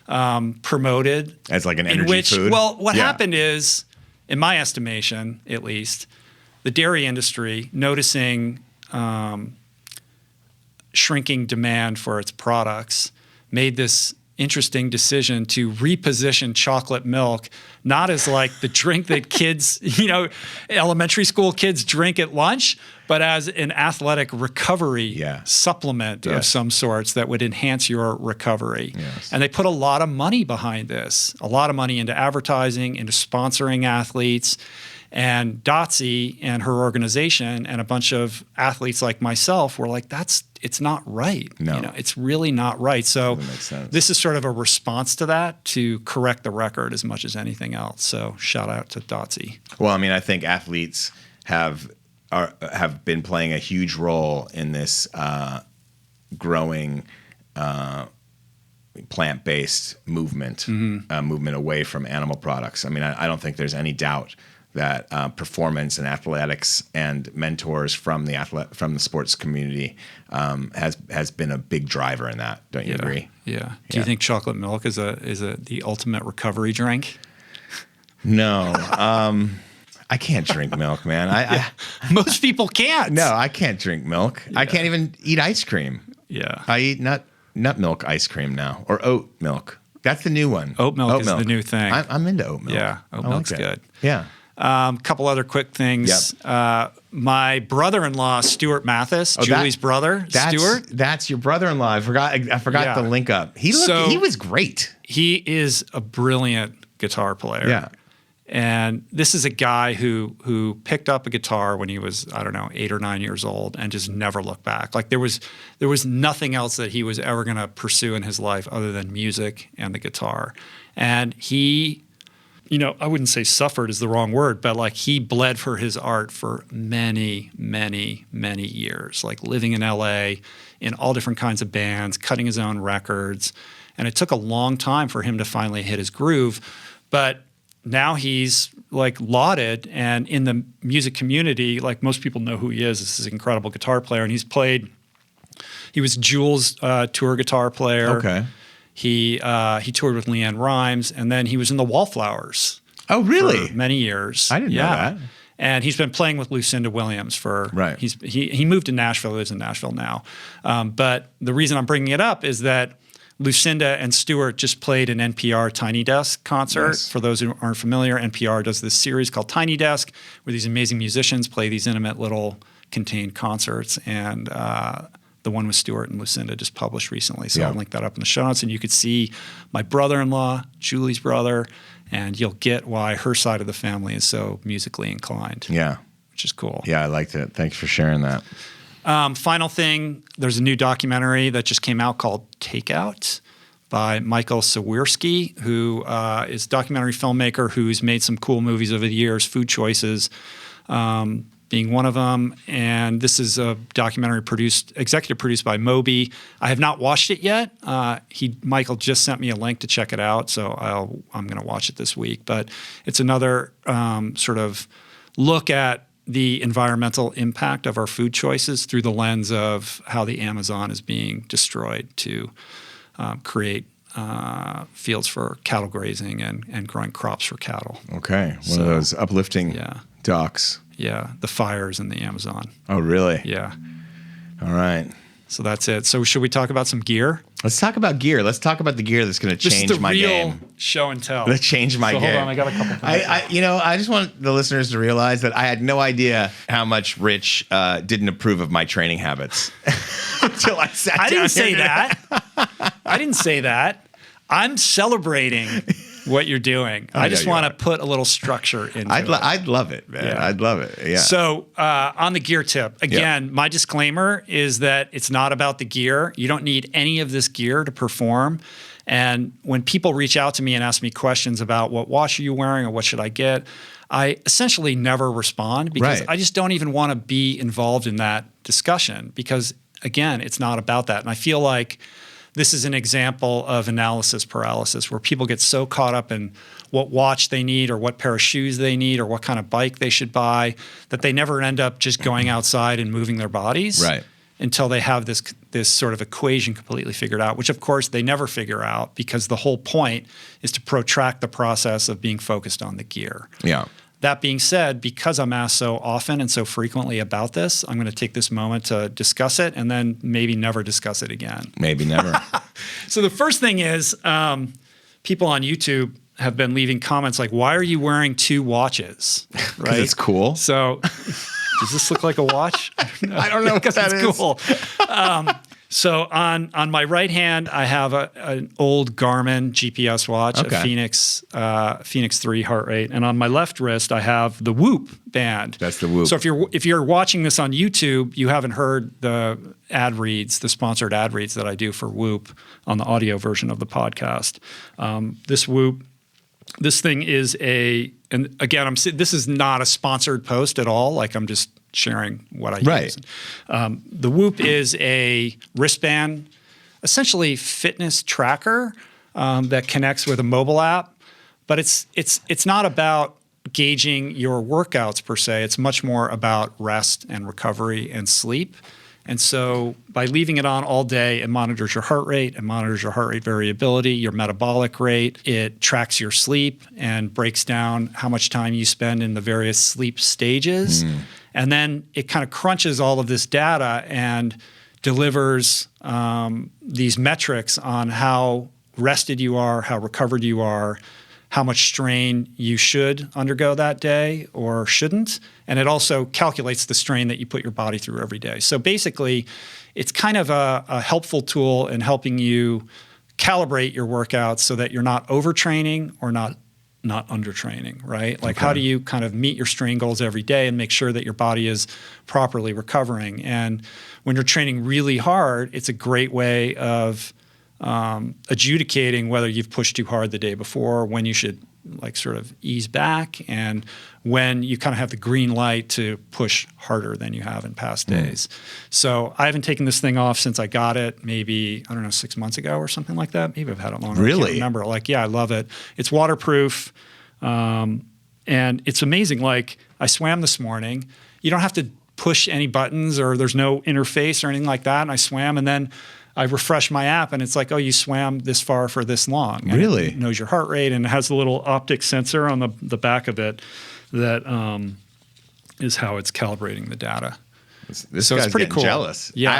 promoted. As like an energy food? Well, what happened is, in my estimation at least, the dairy industry, noticing shrinking demand for its products, made this interesting decision to reposition chocolate milk not as like the drink that kids, elementary school kids drink at lunch, but as an athletic recovery supplement of some sorts that would enhance your recovery. Yes. And they put a lot of money behind this, a lot of money into advertising, into sponsoring athletes. And Dotsie and her organization and a bunch of athletes like myself were like, it's not right. No. It's really not right. So Doesn't make sense. this is sort of a response to that to correct the record as much as anything else. So shout out to Dotsie. Well, I mean, I think athletes have been playing a huge role in this growing plant-based movement, movement away from animal products. I mean, I don't think there's any doubt that performance and athletics and mentors from the sports community has been a big driver in that. Don't you agree? Yeah. Do you think chocolate milk is the ultimate recovery drink? No. I can't drink milk, man. Most people can't. No, I can't drink milk. I can't even eat ice cream. Yeah. I eat nut milk ice cream now, or oat milk. That's the new one. Oat milk is the new thing. I'm into oat milk. Yeah, oat milk's good. Yeah. Couple other quick things. Yep. My brother-in-law, Stuart Mathis, Julie's brother, Stuart. That's your brother-in-law. I forgot the link up. He was great. He is a brilliant guitar player. Yeah. And this is a guy who picked up a guitar when he was, 8 or 9 years old and just never looked back. Like there was nothing else that he was ever going to pursue in his life other than music and the guitar. And he, I wouldn't say suffered is the wrong word, but like he bled for his art for many, many, many years, like living in LA in all different kinds of bands, cutting his own records. And it took a long time for him to finally hit his groove. But now he's like lauded, and in the music community, like most people know who he is. This is an incredible guitar player, and he was Jules' tour guitar player. Okay. He toured with Leanne Rimes, and then he was in the Wallflowers. Oh, really? For many years. I didn't know that. And he's been playing with Lucinda Williams for. Right. He moved to Nashville. He lives in Nashville now. But the reason I'm bringing it up is that Lucinda and Stuart just played an NPR Tiny Desk concert. Yes. For those who aren't familiar, NPR does this series called Tiny Desk, where these amazing musicians play these intimate little contained concerts. And the one with Stuart and Lucinda just published recently. So I'll link that up in the show notes. And you could see my brother-in-law, Julie's brother, and you'll get why her side of the family is so musically inclined. Yeah. Which is cool. Yeah, I liked it. Thanks for sharing that. Final thing, there's a new documentary that just came out called Takeout by Michael Sawirski, who is a documentary filmmaker who's made some cool movies over the years, Food Choices being one of them. And this is a documentary executive produced by Moby. I have not watched it yet. Michael just sent me a link to check it out, so I'm going to watch it this week. But it's another sort of look at the environmental impact of our food choices through the lens of how the Amazon is being destroyed to create fields for cattle grazing and growing crops for cattle. Okay. One of those uplifting docs. Yeah. The fires in the Amazon. Oh, really? Yeah. All right. So that's it. So should we talk about some gear? Let's talk about gear. Let's talk about the gear that's going to change my game. This is the real show and tell. Let's change my game. Hold on, I got a couple things. I just want the listeners to realize that I had no idea how much Rich didn't approve of my training habits until I sat down. I didn't say that. I didn't say that. I'm celebrating what you're doing. I just want to put a little structure into it. I'd love it, man. Yeah. I'd love it. Yeah. So on the gear tip, again, my disclaimer is that it's not about the gear. You don't need any of this gear to perform. And when people reach out to me and ask me questions about what watch are you wearing or what should I get, I essentially never respond because I just don't even want to be involved in that discussion because, again, it's not about that. And I feel like this is an example of analysis paralysis where people get so caught up in what watch they need or what pair of shoes they need or what kind of bike they should buy that they never end up just going outside and moving their bodies until they have this sort of equation completely figured out, which of course they never figure out because the whole point is to protract the process of being focused on the gear. Yeah. That being said, because I'm asked so often and so frequently about this, I'm going to take this moment to discuss it and then maybe never discuss it again. Maybe never. So the first thing is people on YouTube have been leaving comments like, why are you wearing two watches? Right? It's cool. So does this look like a watch? I don't know what that is. Cool. So on my right hand, I have an old Garmin GPS watch, a Phoenix 3 heart rate, and on my left wrist, I have the Whoop band. That's the Whoop. So if you're watching this on YouTube, you haven't heard the ad reads, the sponsored ad reads that I do for Whoop on the audio version of the podcast. This Whoop, this thing is and again, this is not a sponsored post at all. Like I'm just sharing what I use. The Whoop is a wristband, essentially fitness tracker that connects with a mobile app, but it's not about gauging your workouts per se. It's much more about rest and recovery and sleep. And so by leaving it on all day, it monitors your heart rate, it monitors your heart rate variability, your metabolic rate. It tracks your sleep and breaks down how much time you spend in the various sleep stages. And then it kind of crunches all of this data and delivers these metrics on how rested you are, how recovered you are, how much strain you should undergo that day or shouldn't. And it also calculates the strain that you put your body through every day. So basically, it's kind of a helpful tool in helping you calibrate your workouts so that you're not overtraining or not undertraining, right? Like how do you kind of meet your strain goals every day and make sure that your body is properly recovering? And when you're training really hard, it's a great way of adjudicating whether you've pushed too hard the day before, when you should like sort of ease back, and when you kind of have the green light to push harder than you have in past days. So I haven't taken this thing off since I got it, maybe, I don't know, 6 months ago or something like that. Maybe I've had it longer. Really? I can't remember. Like, yeah, I love it. It's waterproof, and it's amazing. Like, I swam this morning. You don't have to push any buttons, or there's no interface or anything like that. And I swam, and then I refresh my app, and it's like, oh, you swam this far for this long. And really? It knows your heart rate, and it has a little optic sensor on the back of it that is how it's calibrating the data. This so guy's it's pretty getting cool. Jealous. Yeah, I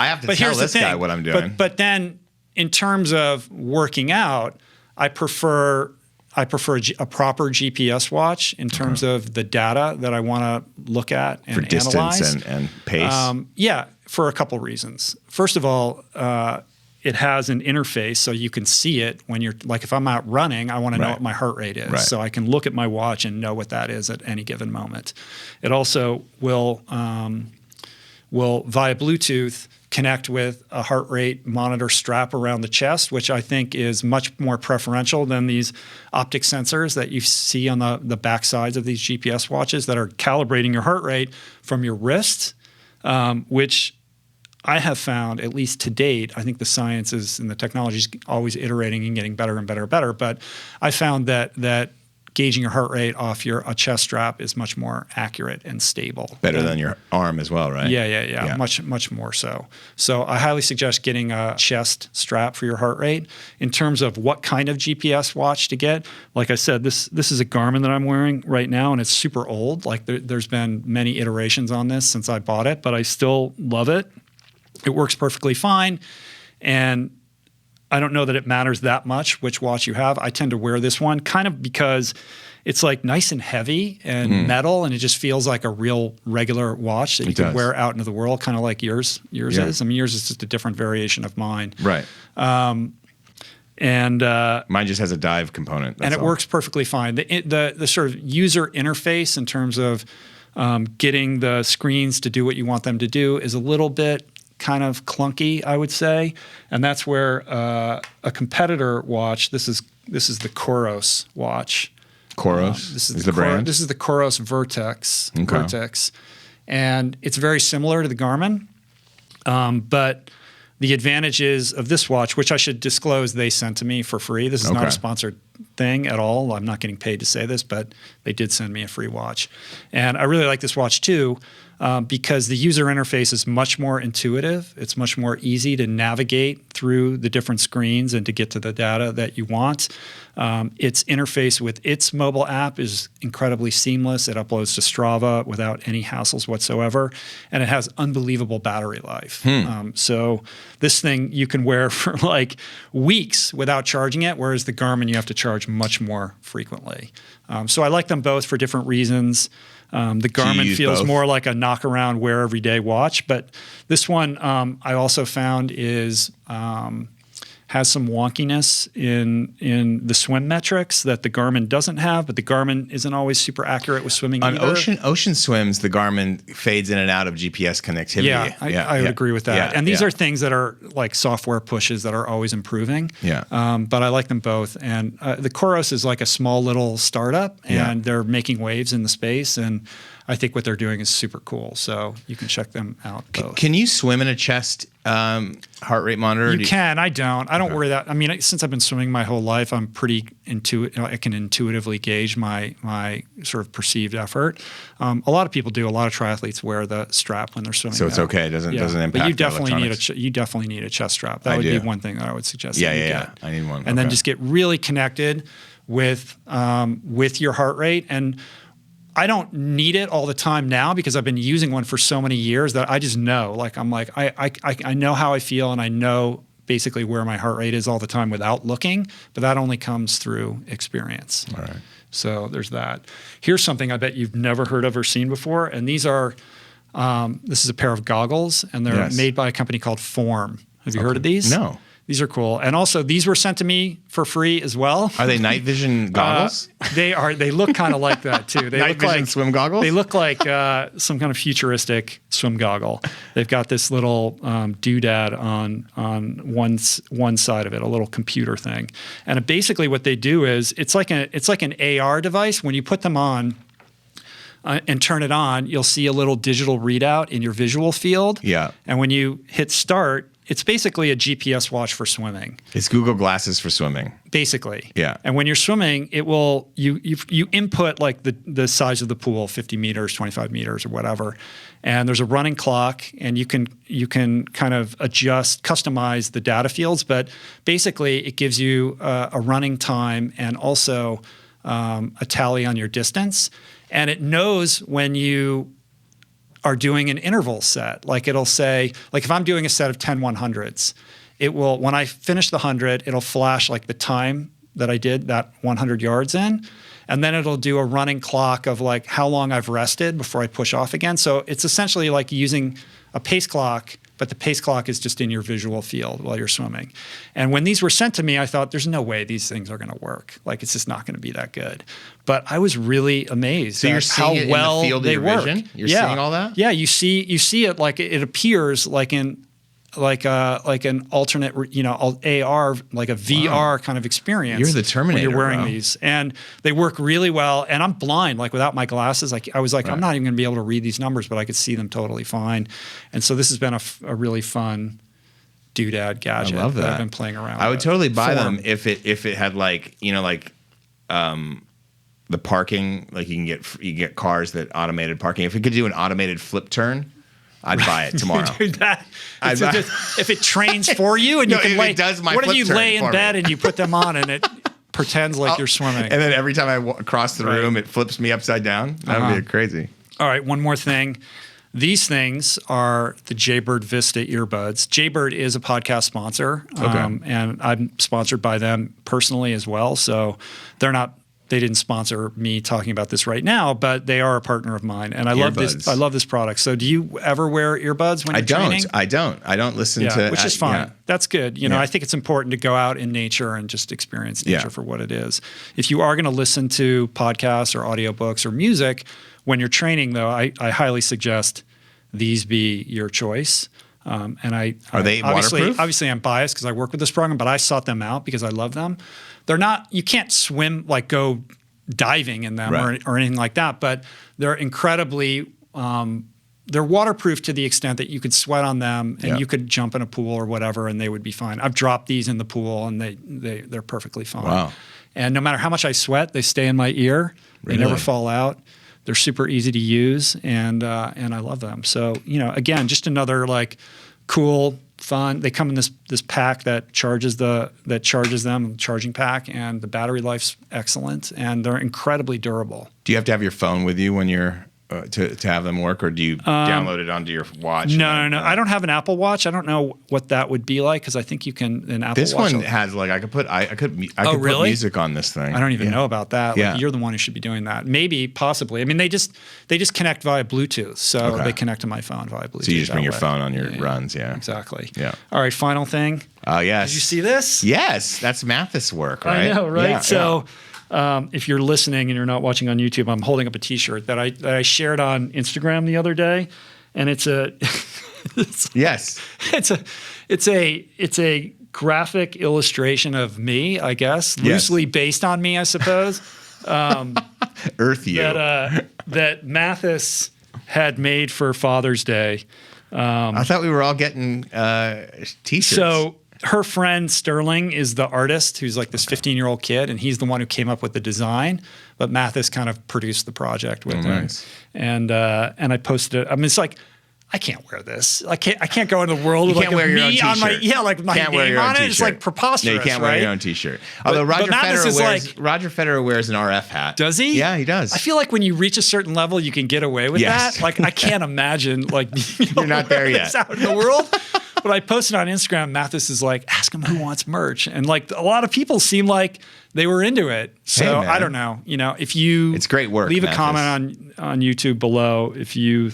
have to tell this guy what I'm doing. But then, in terms of working out, I prefer a proper GPS watch in terms of the data that I want to look at and for analyze. Distance and pace. Yeah, for a couple reasons. First of all, it has an interface so you can see it when you're, like if I'm out running, I want to know what my heart rate is. So I can look at my watch and know what that is at any given moment. It also will via Bluetooth connect with a heart rate monitor strap around the chest, which I think is much more preferential than these optic sensors that you see on the back sides of these GPS watches that are calibrating your heart rate from your wrist, which I have found, at least to date, I think the science is and the technology is always iterating and getting better and better and better, but I found that gauging your heart rate off a chest strap is much more accurate and stable. Better than your arm as well, right? Yeah. Much more so. So I highly suggest getting a chest strap for your heart rate. In terms of what kind of GPS watch to get, like I said, this is a Garmin that I'm wearing right now, and it's super old. Like there's been many iterations on this since I bought it, but I still love it. It works perfectly fine, and I don't know that it matters that much which watch you have. I tend to wear this one kind of because it's like nice and heavy and metal, and it just feels like a real regular watch that you can wear out into the world, kind of like yours is. I mean, yours is just a different variation of mine. Right. And mine just has a dive component. And it works perfectly fine. The sort of user interface in terms of getting the screens to do what you want them to do is a little bit kind of clunky, I would say, and that's where a competitor watch. This is the Coros watch. Coros. This is the brand. This is the Coros Vertex. Okay. Vertex, and it's very similar to the Garmin, but the advantages of this watch, which I should disclose, they sent to me for free. This is not a sponsored thing at all. I'm not getting paid to say this, but they did send me a free watch, and I really like this watch too. Because the user interface is much more intuitive. It's much more easy to navigate through the different screens and to get to the data that you want. Its interface with its mobile app is incredibly seamless. It uploads to Strava without any hassles whatsoever, and it has unbelievable battery life. So this thing you can wear for like weeks without charging it, whereas the Garmin you have to charge recharge much more frequently. So I like them both for different reasons. The Garmin feels both? More like a knock around, wear every day watch, but this one I also found is has some wonkiness in the swim metrics that the Garmin doesn't have, but the Garmin isn't always super accurate with swimming on either. Ocean swims, the Garmin fades in and out of GPS connectivity. Yeah, I would agree with that. Yeah, and these are things that are like software pushes that are always improving. Yeah. But I like them both. And the Coros is like a small little startup, and they're making waves in the space. And I think what they're doing is super cool. So you can check them out both. Can you swim in a chest heart rate monitor? You can. I don't worry that. I mean, since I've been swimming my whole life, I'm pretty intuitive. I can intuitively gauge my sort of perceived effort. A lot of people do. A lot of triathletes wear the strap when they're swimming. So it's okay. It doesn't impact. But you definitely need a chest strap. That would be one thing that I would suggest. Yeah. I need one. And then just get really connected with your heart rate. And I don't need it all the time now because I've been using one for so many years that I just know. I know how I feel, and I know basically where my heart rate is all the time without looking, but that only comes through experience. All right. So there's that. Here's something I bet you've never heard of or seen before, and these are this is a pair of goggles, and they're made by a company called Form. Have you heard of these? No. These are cool. And also, these were sent to me for free as well. Are they night vision goggles? They are. They look kind of like that, too. They night vision swim goggles? They look like some kind of futuristic swim goggle. They've got this little doodad on one side of it, a little computer thing. And basically what they do is it's like an AR device. When you put them on and turn it on, you'll see a little digital readout in your visual field. Yeah. And when you hit start, it's basically a GPS watch for swimming. It's Google Glasses for swimming. Basically. Yeah. And when you're swimming, it will you input like the size of the pool, 50 meters, 25 meters or whatever. And there's a running clock, and you can kind of customize the data fields, but basically it gives you a running time and also a tally on your distance. And it knows when you are doing an interval set. Like it'll say, like if I'm doing a set of 10 100s, it will, when I finish the 100, it'll flash like the time that I did that 100 yards in. And then it'll do a running clock of like how long I've rested before I push off again. So it's essentially like using a pace clock, but the pace clock is just in your visual field while you're swimming. And when these were sent to me, I thought there's no way these things are going to work. Like it's just not going to be that good. But I was really amazed. So you're seeing it in the field of your vision? You're seeing all that? Yeah, you see it like it appears like in like an alternate, AR, like a VR kind of experience. You're the Terminator, when you're wearing bro. these, and they work really well. And I'm blind, like without my glasses, I was like, I'm not even going to be able to read these numbers, but I could see them totally fine. And so this has been a really fun doodad gadget I love that I've been playing around with. I would totally buy them if it had like the parking, like you can get cars that automated parking. If it could do an automated flip turn, I'd buy it tomorrow. Dude, if it trains for you and you can lay, what if you lay in bed and you put them on and it pretends like you're swimming? And then every time I cross the room, it flips me upside down. That would be crazy. All right, one more thing. These things are the Jaybird Vista earbuds. Jaybird is a podcast sponsor, and I'm sponsored by them personally as well. So they didn't sponsor me talking about this right now, but they are a partner of mine, and I love this product. So do you ever wear earbuds when you're training? I don't listen to, which is fine. Yeah. That's good. I think it's important to go out in nature and just experience nature for what it is. If you are going to listen to podcasts or audiobooks or music when you're training, though, I highly suggest these be your choice. Are they waterproof? Obviously, I'm biased because I work with this program, but I sought them out because I love them. They're not. You can't swim like go diving in them or anything like that, but they're incredibly. They're waterproof to the extent that you could sweat on them and you could jump in a pool or whatever, and they would be fine. I've dropped these in the pool, and they're perfectly fine. Wow. And no matter how much I sweat, they stay in my ear. They never fall out. They're super easy to use, and I love them. So again, just another like cool, fun. They come in this pack that charges them, charging pack, and the battery life's excellent, and they're incredibly durable. Do you have to have your phone with you when you're to have them work, or do you download it onto your watch? No. I don't have an Apple Watch. I don't know what that would be like because I think you can an Apple This Watch. one has like I could put really? music on this thing. I don't even know about that. Yeah. Like, you're the one who should be doing that. Maybe, possibly. I mean, they just connect via Bluetooth, so they connect to my phone via Bluetooth. So you just bring your phone on your runs, yeah. Exactly. Yeah. All right, final thing. Oh yes. Did you see this? Yes, that's Mathis work, right? I know, right? Yeah, so. If you're listening and you're not watching on YouTube, I'm holding up a T-shirt that I shared on Instagram the other day, and it's a graphic illustration of me, I guess, loosely based on me, I suppose. Earth you that Mathis had made for Father's Day. I thought we were all getting T-shirts. So. Her friend Sterling is the artist who's like this 15-year-old kid, and he's the one who came up with the design. But Mathis kind of produced the project with him. Nice. And I posted it. I mean, it's like I can't wear this. I can't go into the world with like wear your own me on my like my can't name on it. It's like preposterous. No, you can't right? wear your own T-shirt. Although Roger Federer wears an RF hat. Does he? Yeah, he does. I feel like when you reach a certain level, you can get away with that. Like I can't imagine like you're not there yet out in the world. But I posted on Instagram, Mathis is like, ask him who wants merch. And like a lot of people seem like they were into it. So I don't know. You know, if you it's great work, leave Mathis. a comment on YouTube below if you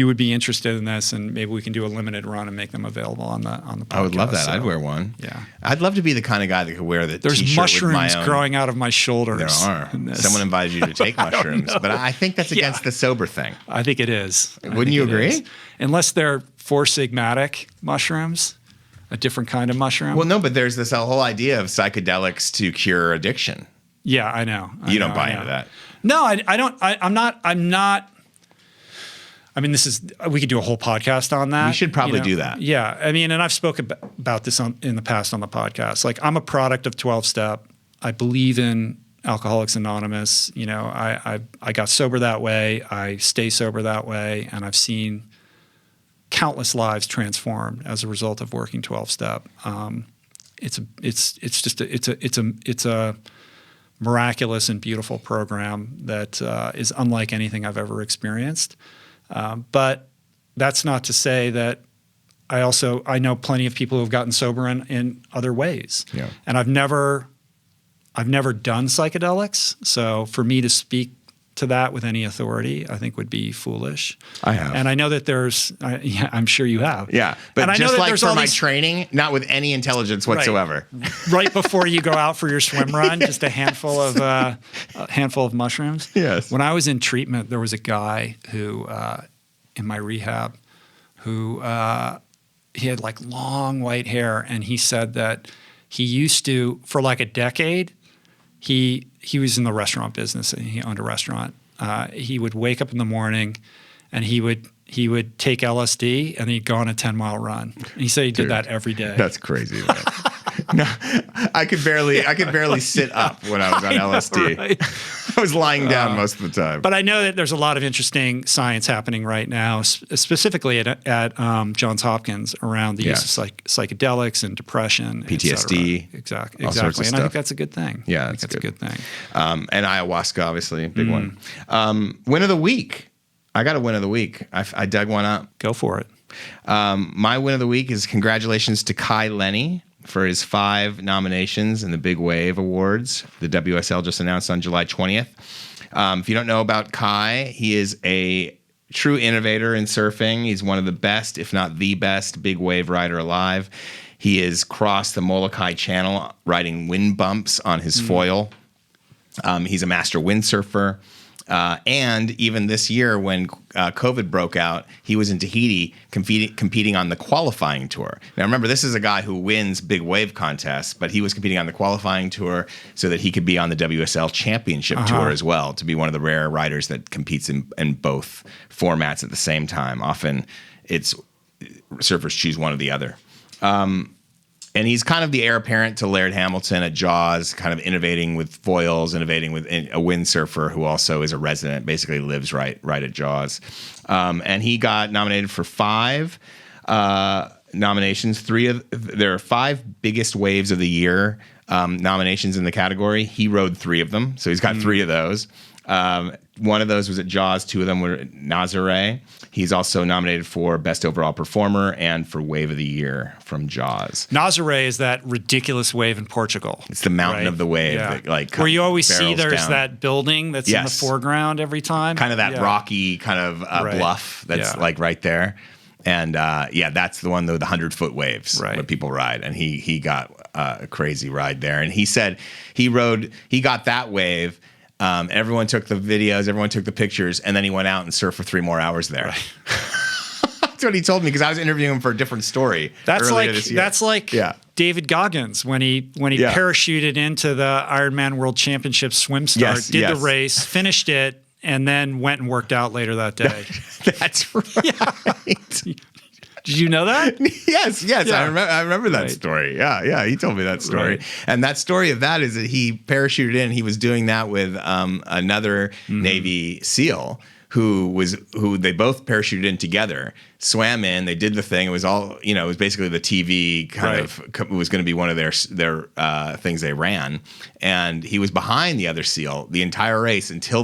would be interested in this, and maybe we can do a limited run and make them available on the podcast. I would love that. I'd wear one. Yeah. I'd love to be the kind of guy that could wear the There's T-shirt mushrooms with my own. growing out of my shoulders. There are. Someone invited you to take mushrooms, but I think that's against the sober thing. I think it is. Wouldn't you agree? Unless they're 4-sigmatic mushrooms. A different kind of mushroom? Well, no, but there's this whole idea of psychedelics to cure addiction. Yeah, I know. You don't buy into that. No, I don't. I'm not. I mean, we could do a whole podcast on that. We should probably do that. Yeah. I mean, and I've spoken about this in the past on the podcast. Like, I'm a product of 12-step. I believe in Alcoholics Anonymous. You know, I got sober that way. I stay sober that way. And I've seen countless lives transformed as a result of working 12-step. It's a miraculous and beautiful program that is unlike anything I've ever experienced. But that's not to say that I know plenty of people who have gotten sober in other ways. Yeah. And I've never done psychedelics. So for me to speak to that with any authority, I think would be foolish. I have. And I know that I'm sure you have. Yeah. But and I just know that like there's for all my training, not with any intelligence whatsoever. Right before you go out for your swim run, just a handful of mushrooms. Yes. When I was in treatment, there was a guy who, in my rehab, who he had like long white hair, and he said that he used to, for like a decade, he was in the restaurant business and he owned a restaurant. He would wake up in the morning and he would take LSD and he'd go on a 10-mile run. And he said he did that every day. That's crazy. No, I could barely sit up when I was on LSD. Right? I was lying down most of the time. But I know that there's a lot of interesting science happening right now, specifically at Johns Hopkins around the use of psychedelics and depression, PTSD, exactly. All sorts of And stuff. I think that's a good thing. Yeah, that's a good thing. And ayahuasca, obviously, big one. Win of the week. I got a win of the week. I dug one up. Go for it. My win of the week is congratulations to Kai Lenny for his 5 nominations in the Big Wave Awards. The WSL just announced on July 20th. If you don't know about Kai, he is a true innovator in surfing. He's one of the best, if not the best, big wave rider alive. He has crossed the Molokai Channel riding wind bumps on his foil. He's a master windsurfer. And even this year when COVID broke out, he was in Tahiti competing on the qualifying tour. Now, remember, this is a guy who wins big wave contests, but he was competing on the qualifying tour so that he could be on the WSL championship tour as well, to be one of the rare riders that competes in both formats at the same time. Often it's surfers choose one or the other. And he's kind of the heir apparent to Laird Hamilton at Jaws, kind of innovating with foils, innovating with a windsurfer who also is a resident, basically lives right at Jaws. And he got nominated for 5 nominations. There are 5 biggest waves of the year nominations in the category. He rode 3 of them, so he's got 3 of those. One of those was at Jaws. 2 of them were at Nazare. He's also nominated for Best Overall Performer and for Wave of the Year from Jaws. Nazare is that ridiculous wave in Portugal. It's the mountain of the wave that where you always see there's down. That building that's in the foreground every time. Kind of that rocky kind of bluff that's like right there. And that's the one, the 100-foot waves that people ride. And he got a crazy ride there. And he said he got that wave. Everyone took the videos, everyone took the pictures, and then he went out and surfed for 3 more hours there. Right. That's what he told me, because I was interviewing him for a different story. That's like David Goggins when he parachuted into the Ironman World Championship swim start, did the race, finished it, and then went and worked out later that day. That's right. Did you know that? Yes. Yeah. I remember that story. Yeah. He told me that story. Right. And that story of that is that he parachuted in. He was doing that with another Navy SEAL who they both parachuted in together, swam in, they did the thing. It was all, it was basically the TV kind of, it was going to be one of their things they ran. And he was behind the other SEAL the entire race until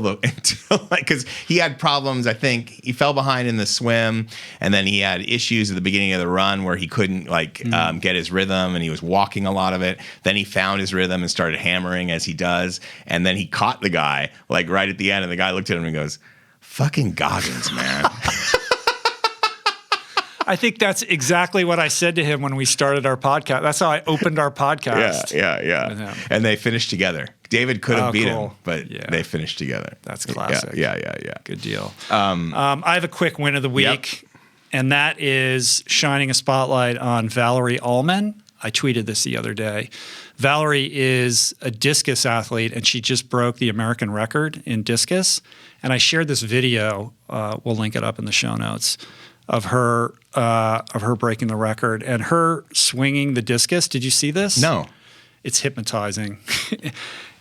because he had problems. I think he fell behind in the swim, and then he had issues at the beginning of the run where he couldn't get his rhythm, and he was walking a lot of it. Then he found his rhythm and started hammering as he does. And then he caught the guy right at the end, and the guy looked at him and goes, "Fucking Goggins, man." I think that's exactly what I said to him when we started our podcast. That's how I opened our podcast. Yeah. And they finished together. David could have beat him, but they finished together. That's classic. Yeah. Good deal. I have a quick win of the week, and that is shining a spotlight on Valarie Allman. I tweeted this the other day. Valarie is a discus athlete, and she just broke the American record in discus. And I shared this video. We'll link it up in the show notes of her breaking the record and her swinging the discus. Did you see this? No. It's hypnotizing.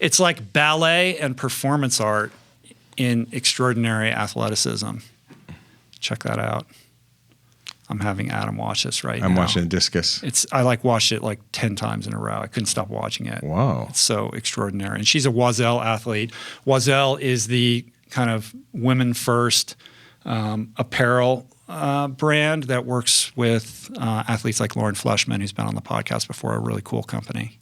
It's like ballet and performance art in extraordinary athleticism. Check that out. I'm having Adam watch this right now. I'm watching the discus. I watched it 10 times in a row. I couldn't stop watching it. Wow. It's so extraordinary. And she's a Oiselle athlete. Oiselle is the kind of women first apparel brand that works with athletes like Lauren Fleshman, who's been on the podcast before, a really cool company.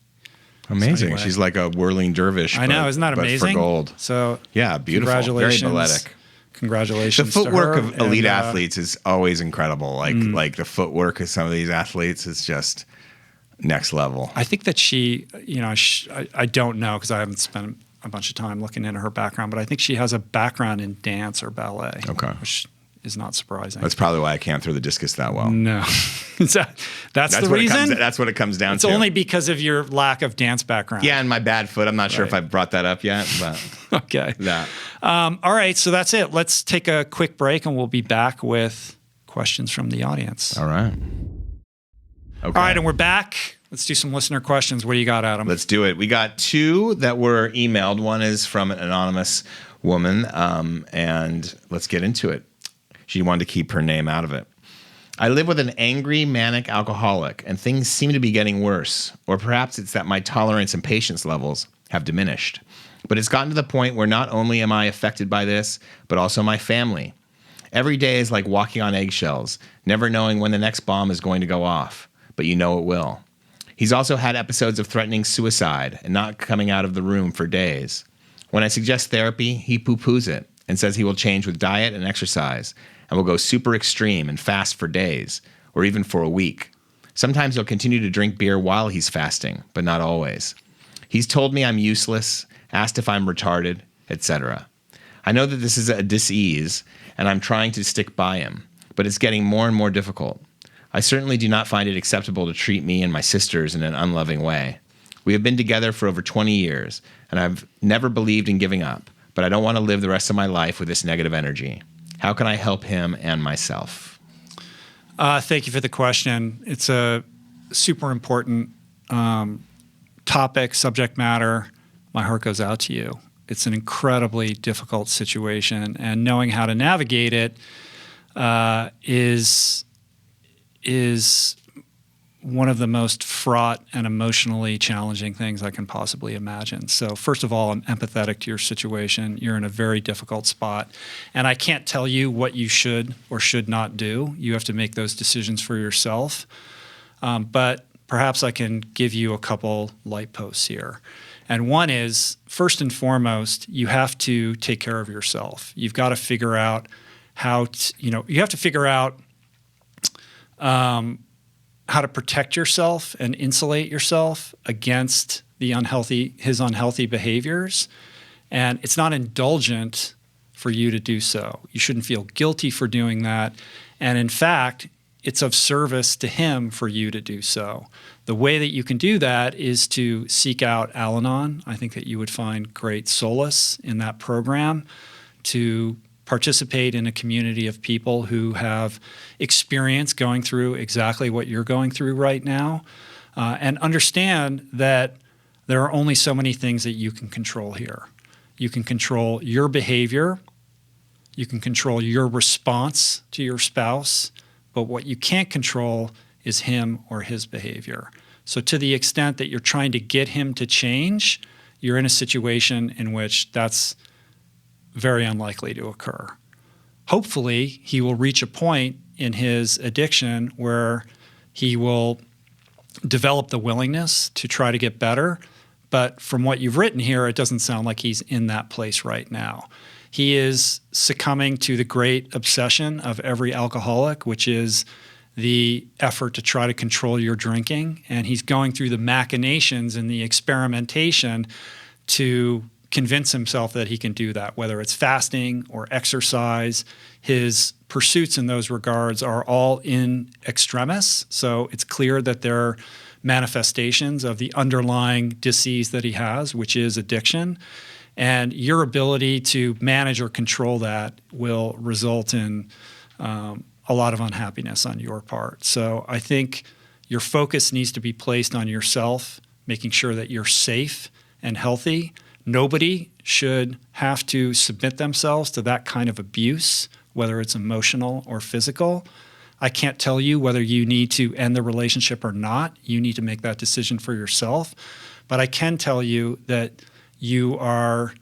Amazing. So anyway. She's like a whirling dervish. I know. Isn't that amazing? But for gold. So yeah, beautiful. Congratulations. Very balletic. Congratulations. The footwork to her. of elite athletes is always incredible. Like the footwork of some of these athletes is just next level. I think that she, I don't know because I haven't spent a bunch of time looking into her background, but I think she has a background in dance or ballet. Okay. Which is not surprising. That's probably why I can't throw the discus that well. No. That's the reason? That's what it comes down to. It's only because of your lack of dance background. Yeah, and my bad foot. I'm not sure if I brought that up yet, but okay. All right, so that's it. Let's take a quick break, and we'll be back with questions from the audience. All right. Okay. All right, and we're back. Let's do some listener questions. What do you got, Adam? Let's do it. We got 2 that were emailed. One is from an anonymous woman, and let's get into it. She wanted to keep her name out of it. I live with an angry, manic alcoholic, and things seem to be getting worse. Or perhaps it's that my tolerance and patience levels have diminished. But it's gotten to the point where not only am I affected by this, but also my family. Every day is like walking on eggshells, never knowing when the next bomb is going to go off. But you know it will. He's also had episodes of threatening suicide and not coming out of the room for days. When I suggest therapy, he poo-poos it and says he will change with diet and exercise and will go super extreme and fast for days or even for a week. Sometimes he'll continue to drink beer while he's fasting, but not always. He's told me I'm useless, asked if I'm retarded, etc. I know that this is a dis-ease, and I'm trying to stick by him, but it's getting more and more difficult. I certainly do not find it acceptable to treat me and my sisters in an unloving way. We have been together for over 20 years, and I've never believed in giving up, but I don't want to live the rest of my life with this negative energy. How can I help him and myself? Thank you for the question. It's a super important topic, subject matter. My heart goes out to you. It's an incredibly difficult situation, and knowing how to navigate it is one of the most fraught and emotionally challenging things I can possibly imagine. So first of all, I'm empathetic to your situation. You're in a very difficult spot. And I can't tell you what you should or should not do. You have to make those decisions for yourself. But perhaps I can give you a couple light posts here. And one is, first and foremost, you have to take care of yourself. You've got to figure out how to protect yourself and insulate yourself against his unhealthy behaviors. And it's not indulgent for you to do so. You shouldn't feel guilty for doing that. And in fact, it's of service to him for you to do so. The way that you can do that is to seek out Al-Anon. I think that you would find great solace in that program, to participate in a community of people who have experience going through exactly what you're going through right now, and understand that there are only so many things that you can control here. You can control your behavior, you can control your response to your spouse, but what you can't control is him or his behavior. So to the extent that you're trying to get him to change, you're in a situation in which that's very unlikely to occur. Hopefully, he will reach a point in his addiction where he will develop the willingness to try to get better. But from what you've written here, it doesn't sound like he's in that place right now. He is succumbing to the great obsession of every alcoholic, which is the effort to try to control your drinking. And he's going through the machinations and the experimentation to convince himself that he can do that, whether it's fasting or exercise. His pursuits in those regards are all in extremis. So it's clear that they're manifestations of the underlying disease that he has, which is addiction. And your ability to manage or control that will result in a lot of unhappiness on your part. So I think your focus needs to be placed on yourself, making sure that you're safe and healthy. Nobody should have to submit themselves to that kind of abuse, whether it's emotional or physical. I can't tell you whether you need to end the relationship or not. You need to make that decision for yourself. But I can tell you that you are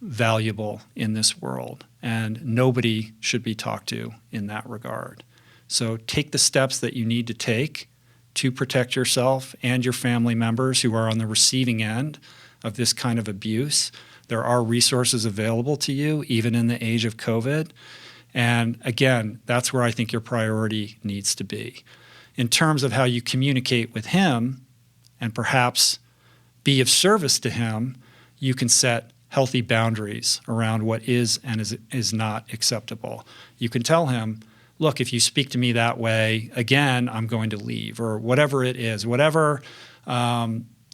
valuable in this world, and nobody should be talked to in that regard. So take the steps that you need to take to protect yourself and your family members who are on the receiving end of this kind of abuse. There are resources available to you, even in the age of COVID. And again, that's where I think your priority needs to be. In terms of how you communicate with him and perhaps be of service to him, you can set healthy boundaries around what is and is not acceptable. You can tell him, look, if you speak to me that way, again, I'm going to leave, or whatever it is, whatever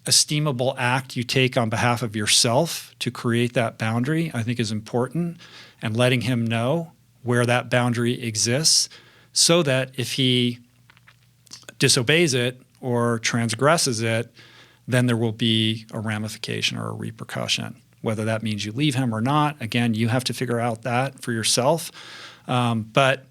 esteemable act you take on behalf of yourself to create that boundary, I think is important, and letting him know where that boundary exists so that if he disobeys it or transgresses it, then there will be a ramification or a repercussion. Whether that means you leave him or not, again, you have to figure out that for yourself. But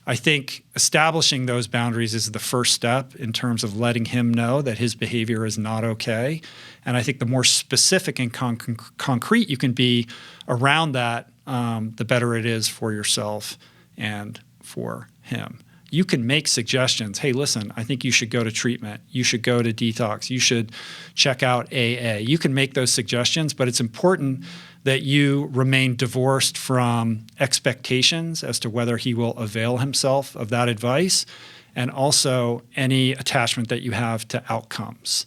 I think establishing those boundaries is the first step in terms of letting him know that his behavior is not okay. And I think the more specific and concrete you can be around that, the better it is for yourself and for him. You can make suggestions. Hey, listen, I think you should go to treatment. You should go to detox. You should check out AA. You can make those suggestions, but it's important that you remain divorced from expectations as to whether he will avail himself of that advice, and also any attachment that you have to outcomes.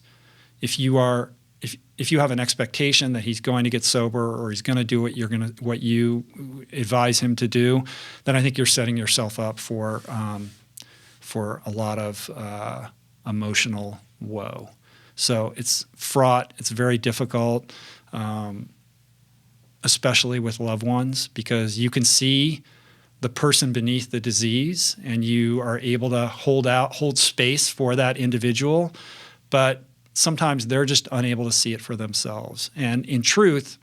If you have an expectation that he's going to get sober or he's going to do what you advise him to do, then I think you're setting yourself up for a lot of emotional woe. So it's fraught. It's very difficult, especially with loved ones, because you can see the person beneath the disease and you are able to hold space for that individual, but sometimes they're just unable to see it for themselves. And in truth,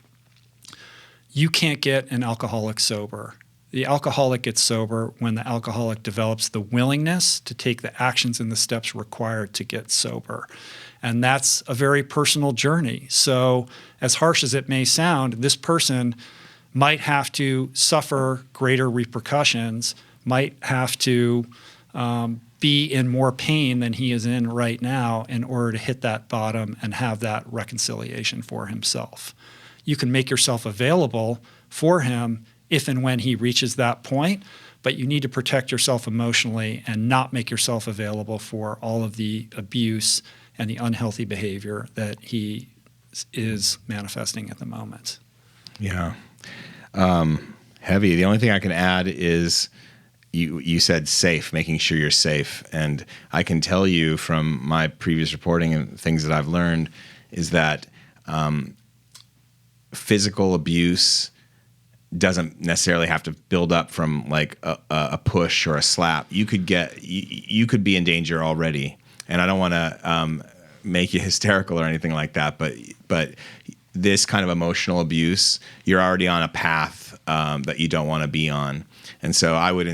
you can't get an alcoholic sober. The alcoholic gets sober when the alcoholic develops the willingness to take the actions and the steps required to get sober. And that's a very personal journey. So as harsh as it may sound, this person might have to suffer greater repercussions, might have to be in more pain than he is in right now in order to hit that bottom and have that reconciliation for himself. You can make yourself available for him if and when he reaches that point, but you need to protect yourself emotionally and not make yourself available for all of the abuse and the unhealthy behavior that he is manifesting at the moment. Yeah. Heavy. The only thing I can add is you said safe, making sure you're safe. And I can tell you from my previous reporting and things that I've learned is that physical abuse doesn't necessarily have to build up from like a push or a slap. You could be in danger already. And I don't want to make you hysterical or anything like that, but this kind of emotional abuse, you're already on a path that you don't want to be on. And so I would,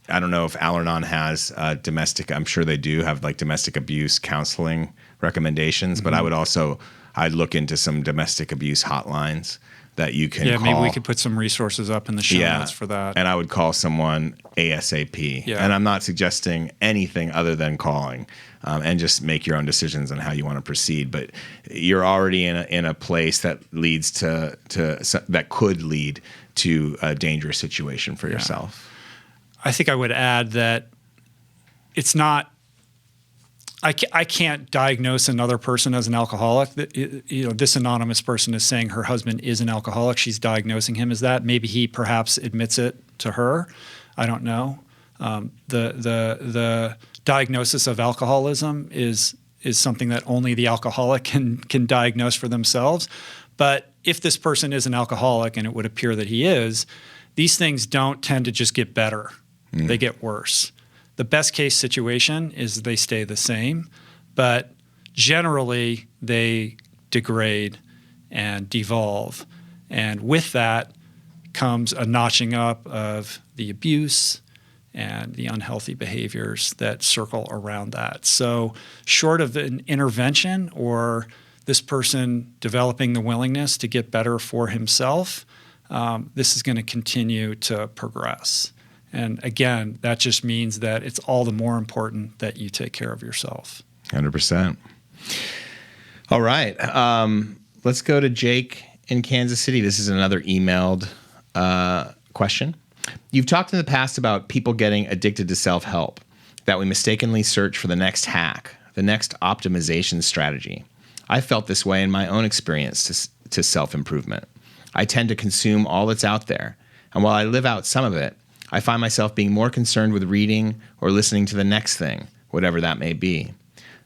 I don't know if Al-Anon has domestic, I'm sure they do have like domestic abuse counseling recommendations, but I'd look into some domestic abuse hotlines that you can call. Maybe we could put some resources up in the show notes for that. And I would call someone ASAP. Yeah. And I'm not suggesting anything other than calling and just make your own decisions on how you want to proceed. But you're already in a place that leads that could lead to a dangerous situation for yourself. I think I would add that it's not, I can't diagnose another person as an alcoholic. This anonymous person is saying her husband is an alcoholic. She's diagnosing him as that. Maybe he perhaps admits it to her. I don't know. The diagnosis of alcoholism is something that only the alcoholic can diagnose for themselves. But if this person is an alcoholic, and it would appear that he is, these things don't tend to just get better. They get worse. The best case situation is they stay the same, but generally they degrade and devolve. And with that comes a notching up of the abuse and the unhealthy behaviors that circle around that. So short of an intervention or this person developing the willingness to get better for himself, this is going to continue to progress. And again, that just means that it's all the more important that you take care of yourself. 100%. All right. Let's go to Jake in Kansas City. This is another emailed question. You've talked in the past about people getting addicted to self-help, that we mistakenly search for the next hack, the next optimization strategy. I felt this way in my own experience to self-improvement. I tend to consume all that's out there. And while I live out some of it, I find myself being more concerned with reading or listening to the next thing, whatever that may be.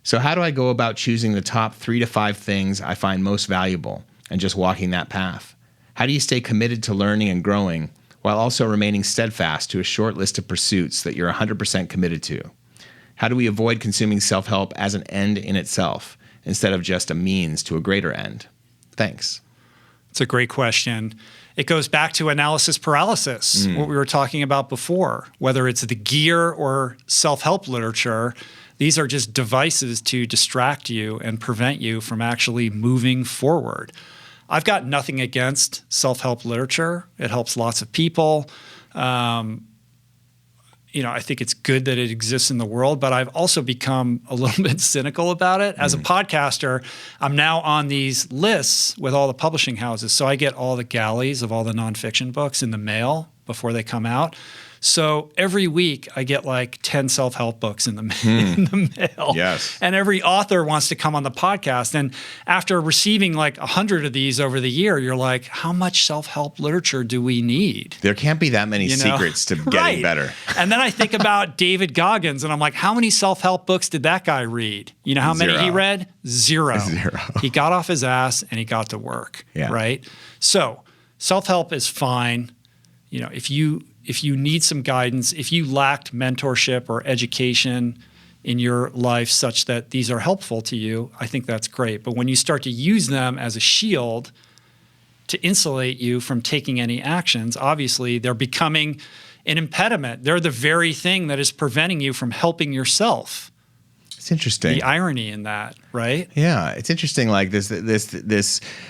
So how do I go about choosing the top 3 to 5 things I find most valuable and just walking that path? How do you stay committed to learning and growing while also remaining steadfast to a short list of pursuits that you're 100% committed to? How do we avoid consuming self-help as an end in itself instead of just a means to a greater end? Thanks. It's a great question. It goes back to analysis paralysis, what we were talking about before. Whether it's the gear or self-help literature, these are just devices to distract you and prevent you from actually moving forward. I've got nothing against self-help literature. It helps lots of people. I think it's good that it exists in the world, but I've also become a little bit cynical about it. As a podcaster, I'm now on these lists with all the publishing houses, so I get all the galleys of all the nonfiction books in the mail before they come out. So every week I get like 10 self-help books in the mail. Yes. And every author wants to come on the podcast. And after receiving like 100 of these over the year, you're like, how much self-help literature do we need? There can't be that many secrets to getting better. And then I think about David Goggins and I'm like, how many self-help books did that guy read? You know how many he read? Zero. He got off his ass and he got to work. Yeah. Right? So self-help is fine. If you need some guidance, if you lacked mentorship or education in your life such that these are helpful to you, I think that's great. But when you start to use them as a shield, to insulate you from taking any actions. Obviously, they're becoming an impediment. They're the very thing that is preventing you from helping yourself. It's interesting. The irony in that, right? Yeah, it's interesting. Like this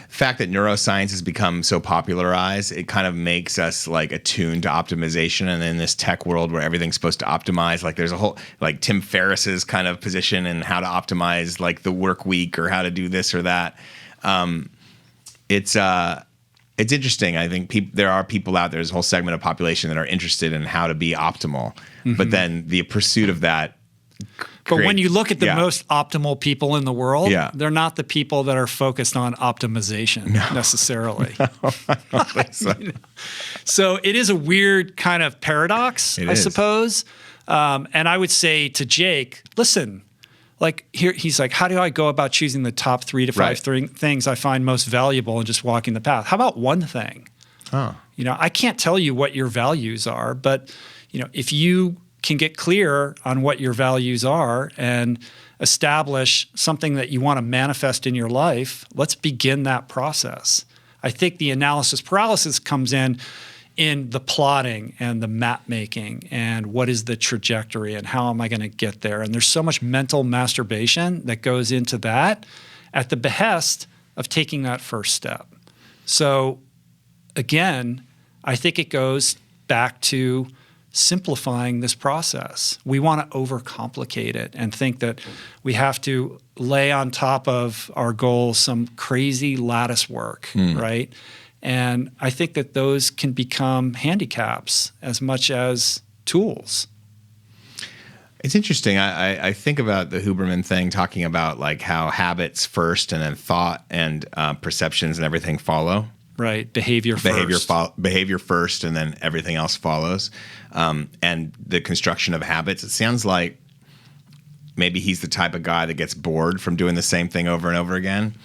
fact that neuroscience has become so popularized, it kind of makes us like attuned to optimization. And in this tech world where everything's supposed to optimize, like there's a whole like Tim Ferriss's kind of position in how to optimize like the work week or how to do this or that. It's interesting. I think there are people out there. There's a whole segment of population that are interested in how to be optimal, but then the pursuit of that. But when you look at the most optimal people in the world, Yeah. they're not the people that are focused on optimization necessarily. No, I don't think so. So it is a weird kind of paradox, I suppose. And I would say to Jake, listen, like here, he's like, how do I go about choosing the top 3 to 5 things I find most valuable and just walking the path? How about one thing? Oh. You know, I can't tell you what your values are, but you know, if you can get clear on what your values are and establish something that you want to manifest in your life, let's begin that process. I think the analysis paralysis comes in the plotting and the map making and what is the trajectory and how am I going to get there. And there's so much mental masturbation that goes into that at the behest of taking that first step. So again, I think it goes back to simplifying this process. We want to overcomplicate it and think that we have to lay on top of our goals some crazy lattice work, right? And I think that those can become handicaps as much as tools. It's interesting. I think about the Huberman thing, talking about like how habits first and then thought and perceptions and everything follow. Right, behavior first. Behavior first, and then everything else follows. And the construction of habits, it sounds like maybe he's the type of guy that gets bored from doing the same thing over and over again.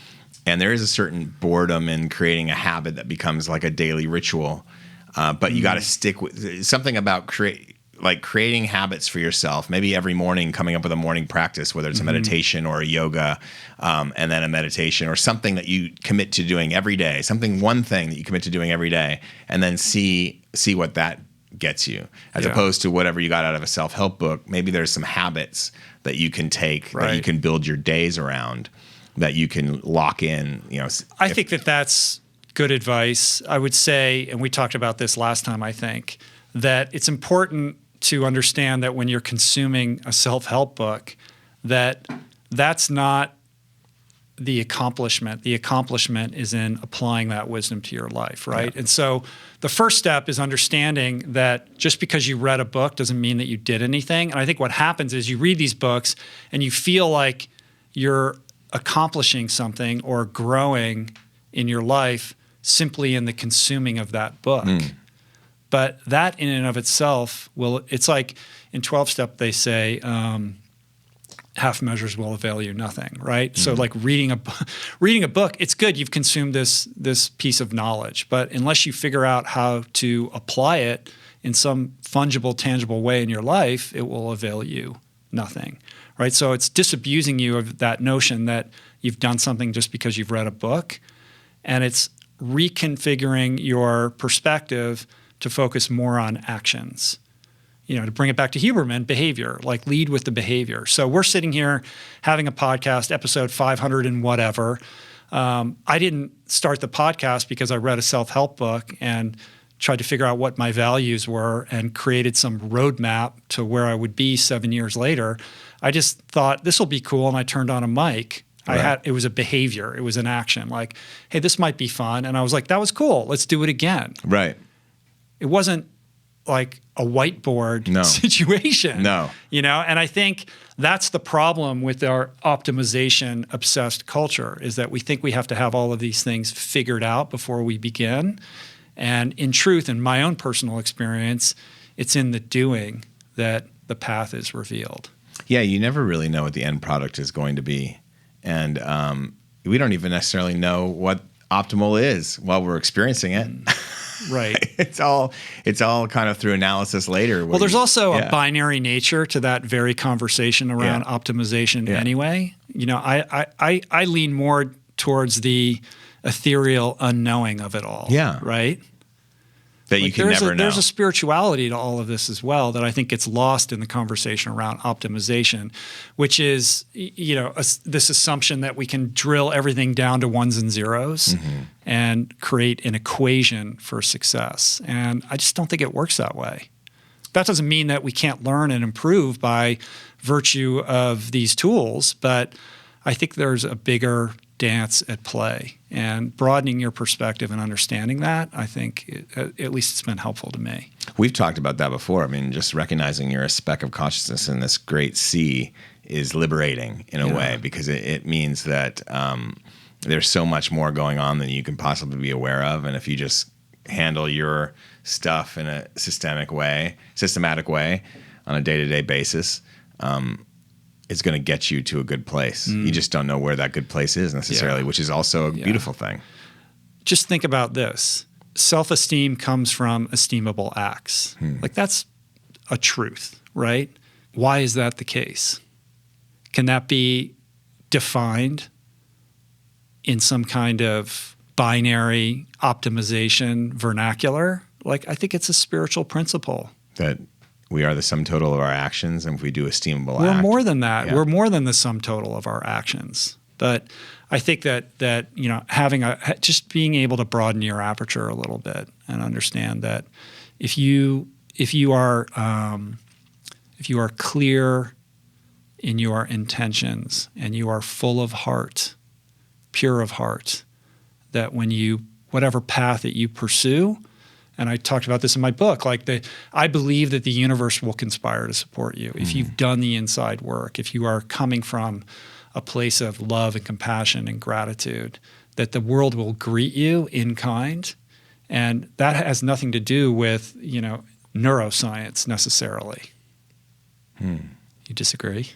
And there is a certain boredom in creating a habit that becomes like a daily ritual. But you got to stick with something about creating habits for yourself. Maybe every morning coming up with a morning practice, whether it's a meditation or a yoga, and then a meditation or something that you commit to doing every day, one thing that you commit to doing every day, and then see what that gets you, as opposed to whatever you got out of a self-help book. Maybe there's some habits that you can take, that you can build your days around, that you can lock in. You know, I think that's good advice. I would say, and we talked about this last time, I think, that it's important to understand that when you're consuming a self-help book, that's not the accomplishment. The accomplishment is in applying that wisdom to your life, right? Yeah. And so the first step is understanding that just because you read a book doesn't mean that you did anything. And I think what happens is you read these books and you feel like you're accomplishing something or growing in your life simply in the consuming of that book. But that in and of itself it's like in 12-step they say, half measures will avail you nothing, right? So like reading a book, it's good. You've consumed this piece of knowledge, but unless you figure out how to apply it in some fungible, tangible way in your life, it will avail you nothing, right? So it's disabusing you of that notion that you've done something just because you've read a book, and it's reconfiguring your perspective to focus more on actions. You know, to bring it back to Huberman, behavior, like lead with the behavior. So we're sitting here having a podcast, episode 500 and whatever. I didn't start the podcast because I read a self-help book and tried to figure out what my values were and created some roadmap to where I would be 7 years later. I just thought this will be cool, and I turned on a mic. Right. It was a behavior. It was an action. Like, hey, this might be fun. And I was like, that was cool. Let's do it again. Right. It wasn't like a whiteboard situation. No. You know, and I think that's the problem with our optimization obsessed culture, is that we think we have to have all of these things figured out before we begin. And in truth, in my own personal experience, it's in the doing that the path is revealed. Yeah, you never really know what the end product is going to be. And we don't even necessarily know what optimal is while we're experiencing it. Right. It's all kind of through analysis later. Well, there's also a binary nature to that very conversation around optimization anyway. You know, I lean more towards the ethereal unknowing of it all. Yeah. Right? That you can never know. There's a spirituality to all of this as well that I think gets lost in the conversation around optimization, which is, this assumption that we can drill everything down to ones and zeros and create an equation for success. And I just don't think it works that way. That doesn't mean that we can't learn and improve by virtue of these tools, but I think there's a bigger dance at play, and broadening your perspective and understanding that, I think at least it's been helpful to me. We've talked about that before. I mean, just recognizing you're a speck of consciousness in this great sea is liberating in a way, because it means that there's so much more going on than you can possibly be aware of. And if you just handle your stuff in a systematic way on a day-to-day basis, it's going to get you to a good place. You just don't know where that good place is necessarily, which is also a beautiful thing. Just think about this. Self-esteem comes from esteemable acts. Like, that's a truth, right? Why is that the case? Can that be defined in some kind of binary optimization vernacular? Like, I think it's a spiritual principle. That we are the sum total of our actions, and if we do esteemable We're act, more than that. Yeah. We're more than the sum total of our actions. But I think that having just being able to broaden your aperture a little bit and understand that if you are clear in your intentions and you are full of heart, pure of heart, that whatever path that you pursue. And I talked about this in my book, I believe that the universe will conspire to support you. If you've done the inside work, if you are coming from a place of love and compassion and gratitude, that the world will greet you in kind. And that has nothing to do with, neuroscience necessarily. You disagree?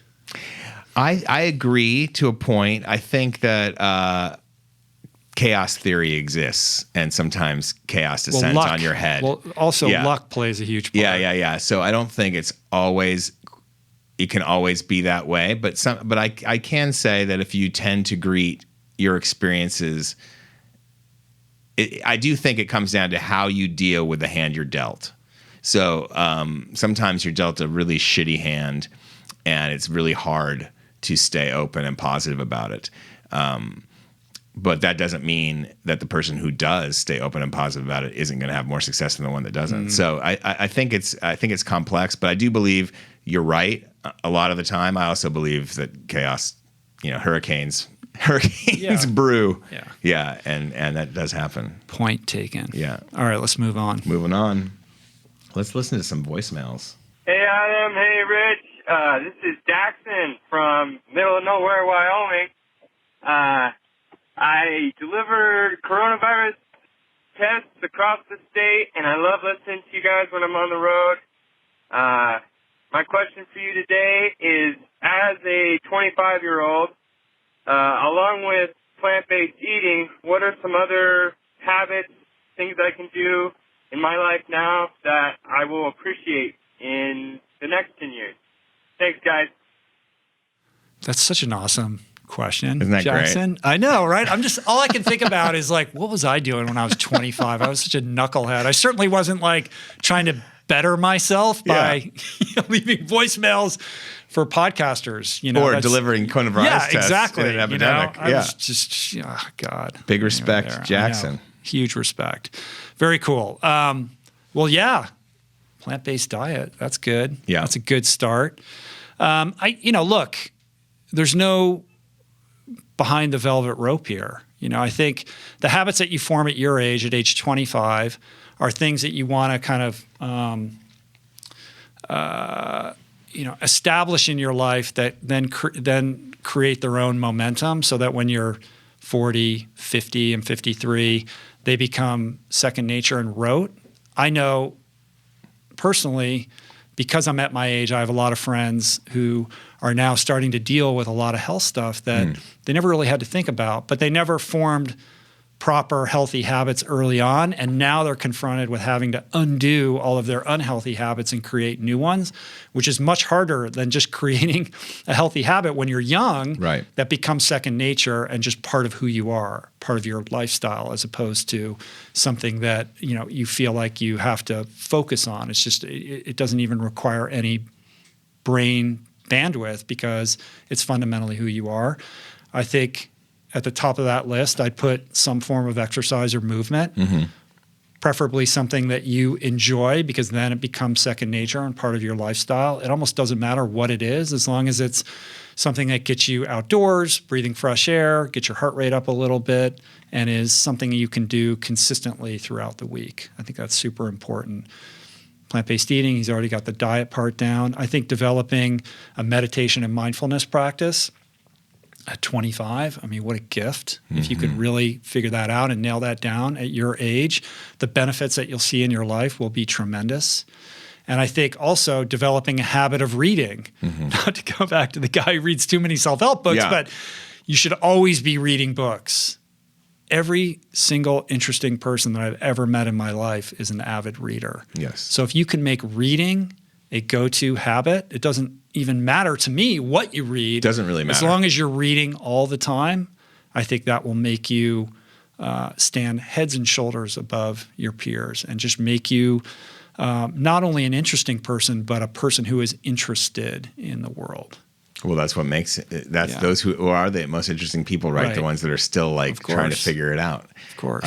I agree to a point. I think that chaos theory exists, and sometimes chaos descends on your head. Well, also luck plays a huge part. Yeah. So I don't think it can always be that way, but I can say that if you tend to greet your experiences, I do think it comes down to how you deal with the hand you're dealt. So sometimes you're dealt a really shitty hand, and it's really hard to stay open and positive about it. But that doesn't mean that the person who does stay open and positive about it isn't going to have more success than the one that doesn't. So I think it's complex, but I do believe you're right a lot of the time. I also believe that chaos, hurricanes brew. Yeah, and that does happen. Point taken. Yeah. All right, let's move on. Moving on. Let's listen to some voicemails. Hey, Adam. Hey, Rich. This is Daxon from middle of nowhere, Wyoming. I delivered coronavirus tests across the state, and I love listening to you guys when I'm on the road. My question for you today is, as a 25-year-old, along with plant-based eating, what are some other habits, things I can do in my life now that I will appreciate in the next 10 years? Thanks, guys. That's such an awesome question. Isn't that Jackson? great? I know, right? all I can think about is what was I doing when I was 25? I was such a knucklehead. I certainly wasn't trying to better myself by leaving voicemails for podcasters, or delivering coronavirus tests in an epidemic. I was just, God. Big respect, Jackson. Huge respect. Very cool. Plant-based diet. That's good. Yeah, that's a good start. Look, there's no behind the velvet rope here. I think the habits that you form at your age, at age 25, are things that you want to kind of, establish in your life that then create their own momentum, so that when you're 40, 50, and 53, they become second nature and rote. I know personally, because I'm at my age, I have a lot of friends who are now starting to deal with a lot of health stuff that they never really had to think about, but they never formed proper healthy habits early on, and now they're confronted with having to undo all of their unhealthy habits and create new ones, which is much harder than just creating a healthy habit when you're young. Right. That becomes second nature and just part of who you are, part of your lifestyle, as opposed to something that you feel like you have to focus on. It's just it doesn't even require any brain bandwidth because it's fundamentally who you are. I think at the top of that list, I'd put some form of exercise or movement, preferably something that you enjoy, because then it becomes second nature and part of your lifestyle. It almost doesn't matter what it is, as long as it's something that gets you outdoors, breathing fresh air, get your heart rate up a little bit, and is something you can do consistently throughout the week. I think that's super important. Plant-based eating, he's already got the diet part down. I think developing a meditation and mindfulness practice at 25, I mean, what a gift. If you could really figure that out and nail that down at your age, the benefits that you'll see in your life will be tremendous. And I think also developing a habit of reading, not to go back to the guy who reads too many self-help books, but you should always be reading books. Every single interesting person that I've ever met in my life is an avid reader. Yes. So if you can make reading a go-to habit, it doesn't even matter to me what you read. Doesn't really matter. As long as you're reading all the time, I think that will make you stand heads and shoulders above your peers and just make you not only an interesting person, but a person who is interested in the world. Well, that's what makes it. That's those who are the most interesting people, right? The ones that are still like trying to figure it out. Of course.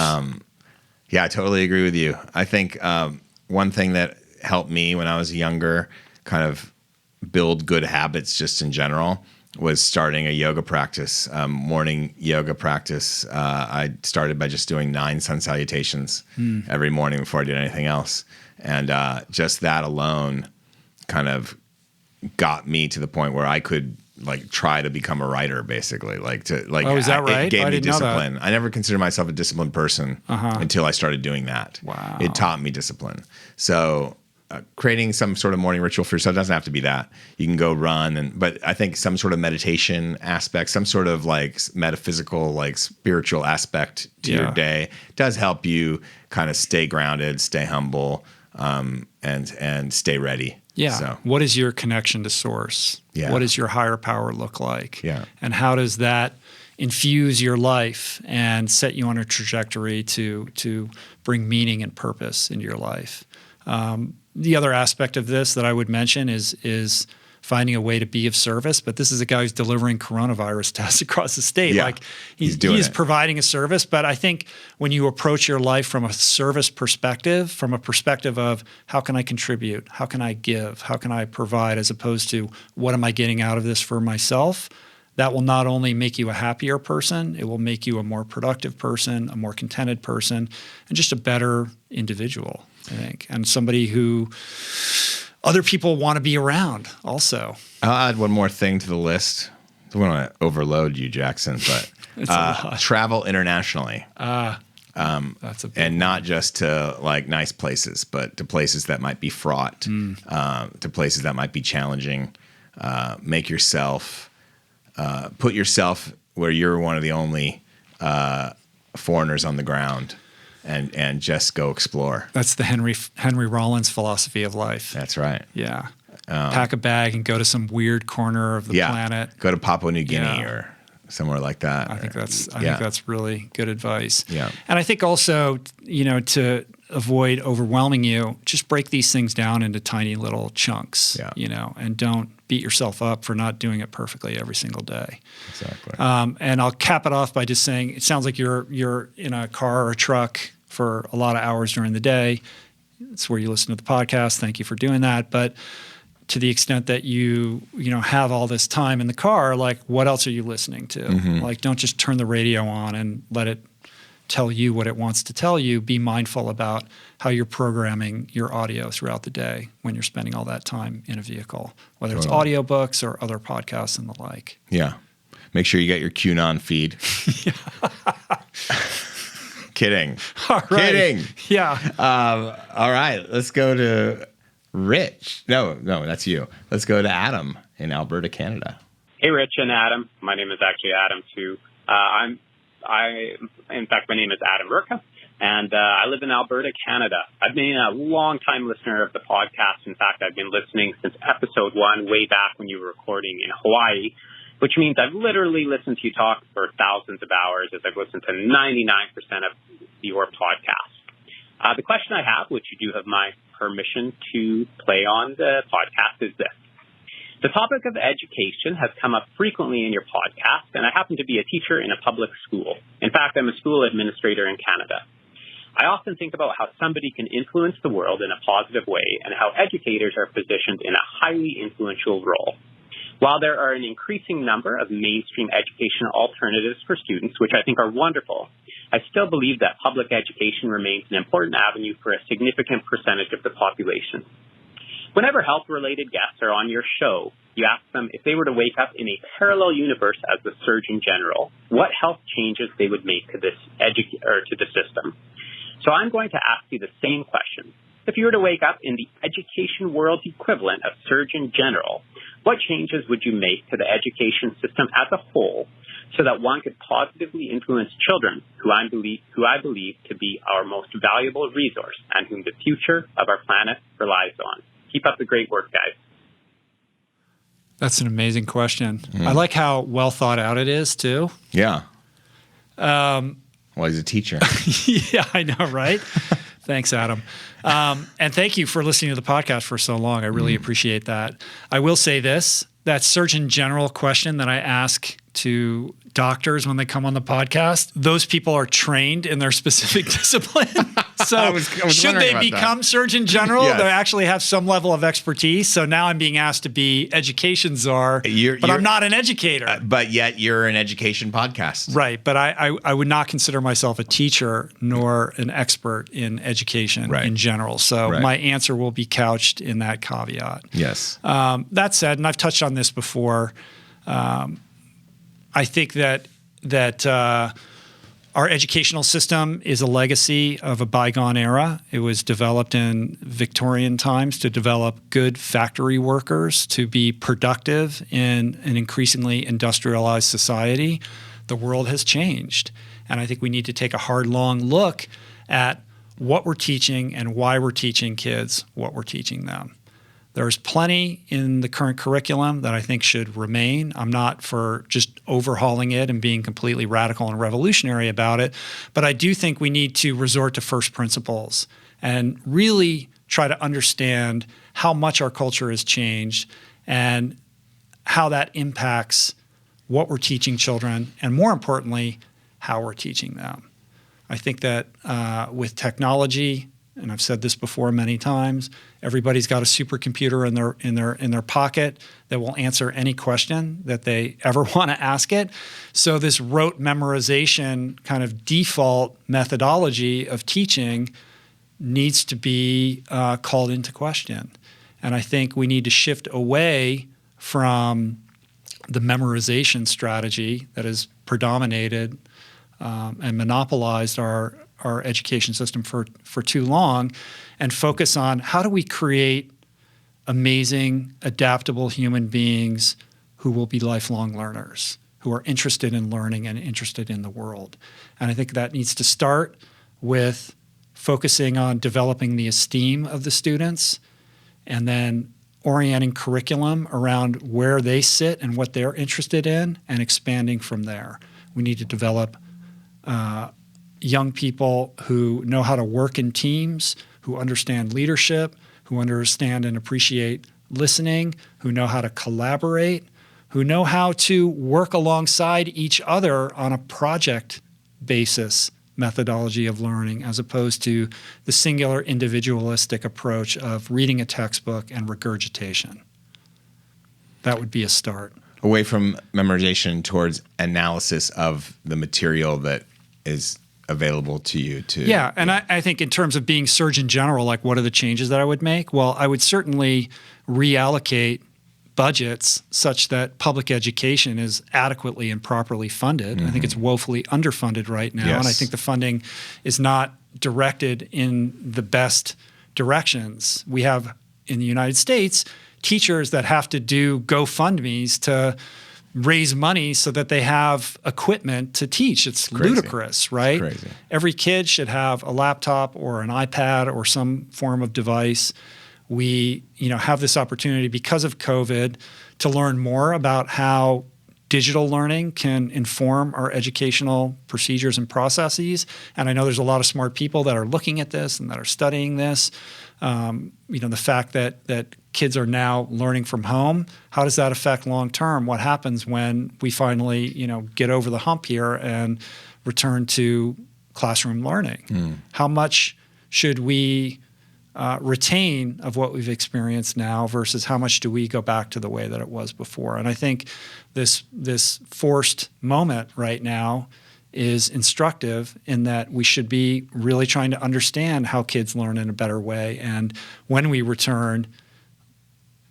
Yeah, I totally agree with you. I think one thing that helped me when I was younger, kind of build good habits just in general, was starting a yoga practice, morning yoga practice. I started by just doing 9 sun salutations every morning before I did anything else. And just that alone kind of got me to the point where I could like try to become a writer, basically. Oh, is that right? It gave I me didn't know discipline. that. I never considered myself a disciplined person until I started doing that. Wow. It taught me discipline. So creating some sort of morning ritual for yourself doesn't have to be that. You can go run, but I think some sort of meditation aspect, some sort of like metaphysical, like spiritual aspect to your day does help you kind of stay grounded, stay humble, and stay ready. Yeah. So. What is your connection to source? Yeah. What does your higher power look like? Yeah. And how does that infuse your life and set you on a trajectory to bring meaning and purpose into your life? The other aspect of this that I would mention is finding a way to be of service. But this is a guy who's delivering coronavirus tests across the state. Yeah, like he's providing a service. But I think when you approach your life from a service perspective, from a perspective of how can I contribute, how can I give, how can I provide, as opposed to what am I getting out of this for myself, that will not only make you a happier person, it will make you a more productive person, a more contented person, and just a better individual, I think, and somebody who other people want to be around also. I'll add one more thing to the list. I don't want to overload you, Jackson, but travel internationally. That's a big and not just to like nice places, but to places that might be fraught, to places that might be challenging. Make yourself, put yourself where you're one of the only foreigners on the ground. And just go explore. That's the Henry Rollins philosophy of life. That's right. Yeah. Pack a bag and go to some weird corner of the planet. Go to Papua New Guinea or somewhere like that. I think that's really good advice. Yeah. And I think also, to avoid overwhelming you, just break these things down into tiny little chunks. Yeah. And don't beat yourself up for not doing it perfectly every single day. Exactly. And I'll cap it off by just saying, it sounds like you're in a car or a truck for a lot of hours during the day. It's where you listen to the podcast. Thank you for doing that. But to the extent that you have all this time in the car, like what else are you listening to? Like don't just turn the radio on and let it tell you what it wants to tell you. Be mindful about how you're programming your audio throughout the day when you're spending all that time in a vehicle, whether it's audiobooks or other podcasts and the like. Yeah. Make sure you get your QAnon feed. Kidding. All right. Kidding. Yeah. All right. Let's go to Rich. No, that's you. Let's go to Adam in Alberta, Canada. Hey, Rich and Adam. My name is actually Adam, too. I'm In fact, my name is Adam Skolnick, and I live in Alberta, Canada. I've been a long-time listener of the podcast. In fact, I've been listening since episode 1, way back when you were recording in Hawaii, which means I've literally listened to you talk for thousands of hours, as I've listened to 99% of your podcasts. The question I have, which you do have my permission to play on the podcast, is this. The topic of education has come up frequently in your podcast, and I happen to be a teacher in a public school. In fact, I'm a school administrator in Canada. I often think about how somebody can influence the world in a positive way and how educators are positioned in a highly influential role. While there are an increasing number of mainstream education alternatives for students, which I think are wonderful, I still believe that public education remains an important avenue for a significant percentage of the population. Whenever health-related guests are on your show, you ask them if they were to wake up in a parallel universe as the Surgeon General, what health changes they would make to this to the system. So I'm going to ask you the same question. If you were to wake up in the education world equivalent of Surgeon General, what changes would you make to the education system as a whole so that one could positively influence children who I believe to be our most valuable resource and whom the future of our planet relies on? Keep up the great work, guys. That's an amazing question. I like how well thought out it is, too. Yeah. Well, he's a teacher. Yeah, I know, right? Thanks, Adam. And thank you for listening to the podcast for so long. I really appreciate that. I will say this, that Surgeon General question that I ask to doctors when they come on the podcast, those people are trained in their specific discipline. So I was should they become Surgeon General, Yes. they actually have some level of expertise. So now I'm being asked to be education czar, but I'm not an educator. But yet you're an education podcast. Right. But I would not consider myself a teacher nor an expert in education in general. So my answer will be couched in that caveat. Yes. That said, and I've touched on this before, I think that our educational system is a legacy of a bygone era. It was developed in Victorian times to develop good factory workers to be productive in an increasingly industrialized society. The world has changed. And I think we need to take a hard, long look at what we're teaching and why we're teaching kids what we're teaching them. There's plenty in the current curriculum that I think should remain. I'm not for just overhauling it and being completely radical and revolutionary about it, but I do think we need to resort to first principles and really try to understand how much our culture has changed and how that impacts what we're teaching children and, more importantly, how we're teaching them. I think that with technology, and I've said this before many times, everybody's got a supercomputer in their pocket that will answer any question that they ever want to ask it. So this rote memorization kind of default methodology of teaching needs to be called into question. And I think we need to shift away from the memorization strategy that has predominated and monopolized our education system for too long, and focus on how do we create amazing, adaptable human beings who will be lifelong learners, who are interested in learning and interested in the world. And I think that needs to start with focusing on developing the esteem of the students and then orienting curriculum around where they sit and what they're interested in and expanding from there. We need to develop young people who know how to work in teams, who understand leadership, who understand and appreciate listening, who know how to collaborate, who know how to work alongside each other on a project basis methodology of learning, as opposed to the singular individualistic approach of reading a textbook and regurgitation. That would be a start. Away from memorization towards analysis of the material that is available to you to. Yeah, and I think in terms of being Surgeon General, like what are the changes that I would make? Well, I would certainly reallocate budgets such that public education is adequately and properly funded. Mm-hmm. I think it's woefully underfunded right now, and I think the funding is not directed in the best directions. We have in the United States teachers that have to do GoFundMes to raise money so that they have equipment to teach. It's ludicrous, right? It's crazy. Every kid should have a laptop or an iPad or some form of device. We, have this opportunity because of COVID to learn more about how digital learning can inform our educational procedures and processes. And I know there's a lot of smart people that are looking at this and that are studying this. The fact that kids are now learning from home, how does that affect long term? What happens when we finally, get over the hump here and return to classroom learning? How much should we retain of what we've experienced now versus how much do we go back to the way that it was before? And I think this forced moment right now is instructive in that we should be really trying to understand how kids learn in a better way. And when we return,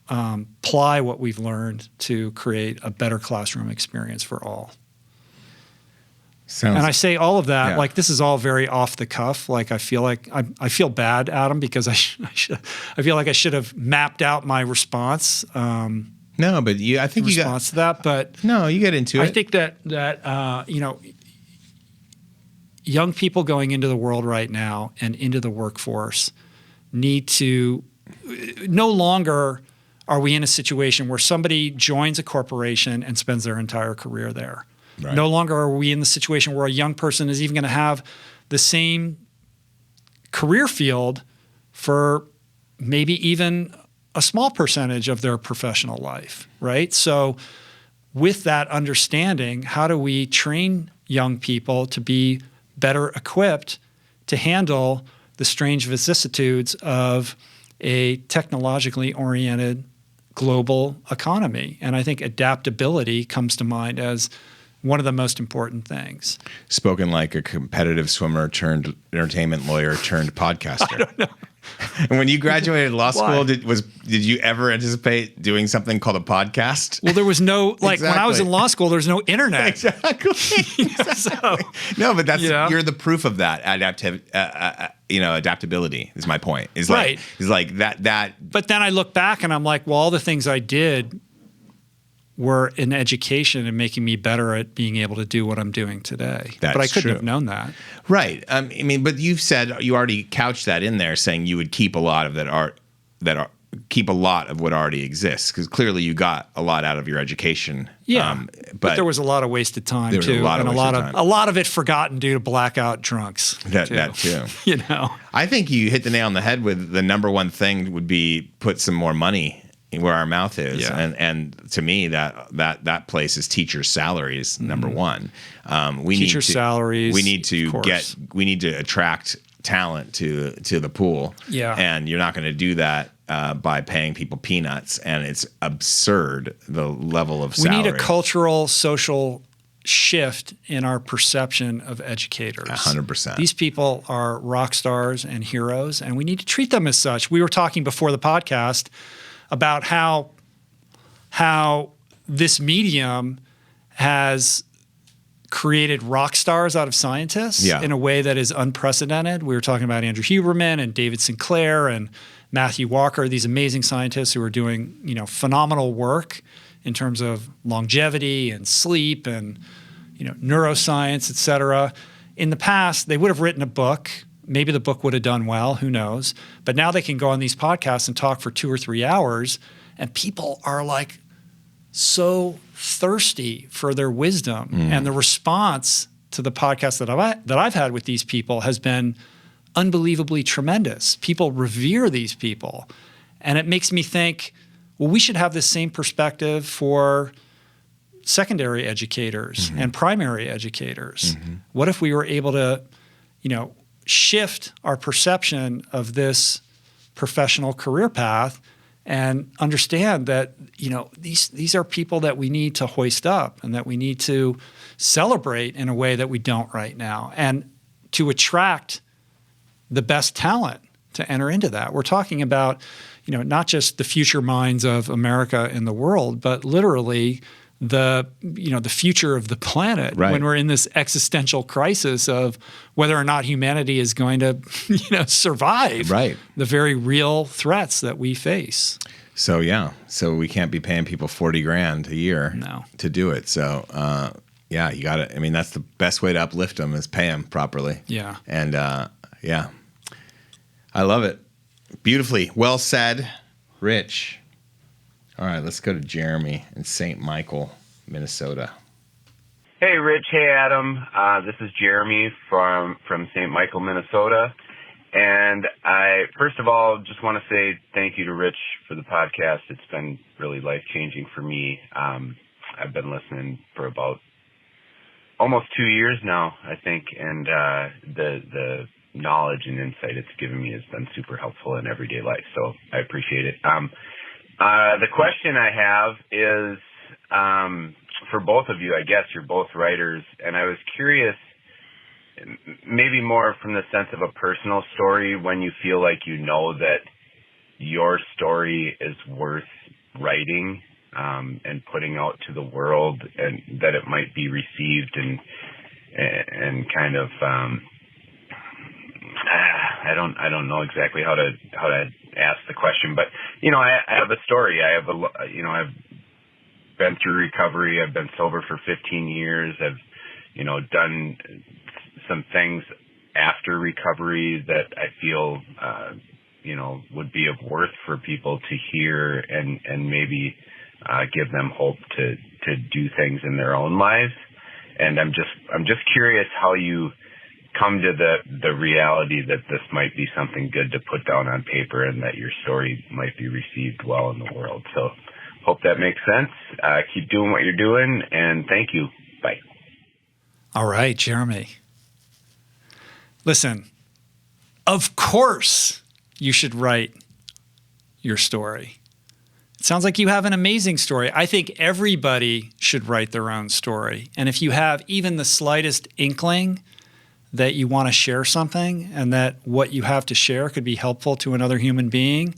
apply what we've learned to create a better classroom experience for all. And I say all of that like this is all very off the cuff. Like I feel bad, Adam, because I feel like I should have mapped out my response. No, but I think you got to that. But no, you get into it. I think that young people going into the world right now and into the workforce need to no longer are we in a situation where somebody joins a corporation and spends their entire career there. Right. No longer are we in the situation where a young person is even going to have the same career field for maybe even a small percentage of their professional life, right? So with that understanding, how do we train young people to be better equipped to handle the strange vicissitudes of a technologically oriented global economy? And I think adaptability comes to mind as one of the most important things. Spoken like a competitive swimmer turned entertainment lawyer turned podcaster. I don't know. And when you graduated law school, did you ever anticipate doing something called a podcast? Well, there was no when I was in law school, there was no internet. Exactly. So, no, but that's you're the proof of that adaptability is my point. Is like right. Is like that. But then I look back and I'm like, well, all the things I did were in education and making me better at being able to do what I'm doing today. That's but I couldn't true. have known that. Right. But you've said you already couched that in there, saying you would keep a lot of keep a lot of what already exists, because clearly you got a lot out of your education. Yeah. But there was a lot of wasted time there too, was a lot of wasted time. A lot of it forgotten due to blackout drunks. That too. I think you hit the nail on the head with the number one thing would be put some more money where our mouth is, and to me that place is teachers' salaries. Number one, salaries. We need to attract talent to the pool. Yeah, and you're not going to do that by paying people peanuts, and it's absurd the level of salary. We need a cultural, social shift in our perception of educators. 100%. These people are rock stars and heroes, and we need to treat them as such. We were talking before the podcast about how this medium has created rock stars out of scientists in a way that is unprecedented. We were talking about Andrew Huberman and David Sinclair and Matthew Walker, these amazing scientists who are doing, phenomenal work in terms of longevity and sleep and, neuroscience, et cetera. In the past, they would have written a book. Maybe the book would have done well, who knows? But now they can go on these podcasts and talk for 2 or 3 hours, and people are like so thirsty for their wisdom. And the response to the podcast that I've had with these people has been unbelievably tremendous. People revere these people. And it makes me think, well, we should have the same perspective for secondary educators and primary educators. What if we were able to, shift our perception of this professional career path and understand that, these are people that we need to hoist up and that we need to celebrate in a way that we don't right now, and to attract the best talent to enter into that. We're talking about, not just the future minds of America and the world, but literally the future of the planet, when we're in this existential crisis of whether or not humanity is going to survive the very real threats that we face. So we can't be paying people $40,000 a year to do it. So you got to. I mean, that's the best way to uplift them is pay them properly. Yeah, and I love it. Beautifully well said, Rich. All right, let's go to Jeremy in St. Michael, Minnesota. Hey, Rich. Hey, Adam. This is Jeremy from St. Michael, Minnesota. And I, first of all, just want to say thank you to Rich for the podcast. It's been really life-changing for me. I've been listening for about almost 2 years now, I think, and the knowledge and insight it's given me has been super helpful in everyday life, so I appreciate it. The question I have is for both of you. I guess you're both writers, and I was curious, maybe more from the sense of a personal story, when you feel like you know that your story is worth writing and putting out to the world, and that it might be received and kind of I don't know exactly how to ask the question, but I have a story. I've been through recovery. I've been sober for 15 years. I've done some things after recovery that I feel would be of worth for people to hear and maybe give them hope to do things in their own lives. And I'm just curious how you come to the reality that this might be something good to put down on paper and that your story might be received well in the world. So hope that makes sense. Keep doing what you're doing, and thank you. Bye. All right, Jeremy. Listen, of course you should write your story. It sounds like you have an amazing story. I think everybody should write their own story. And if you have even the slightest inkling that you want to share something and that what you have to share could be helpful to another human being,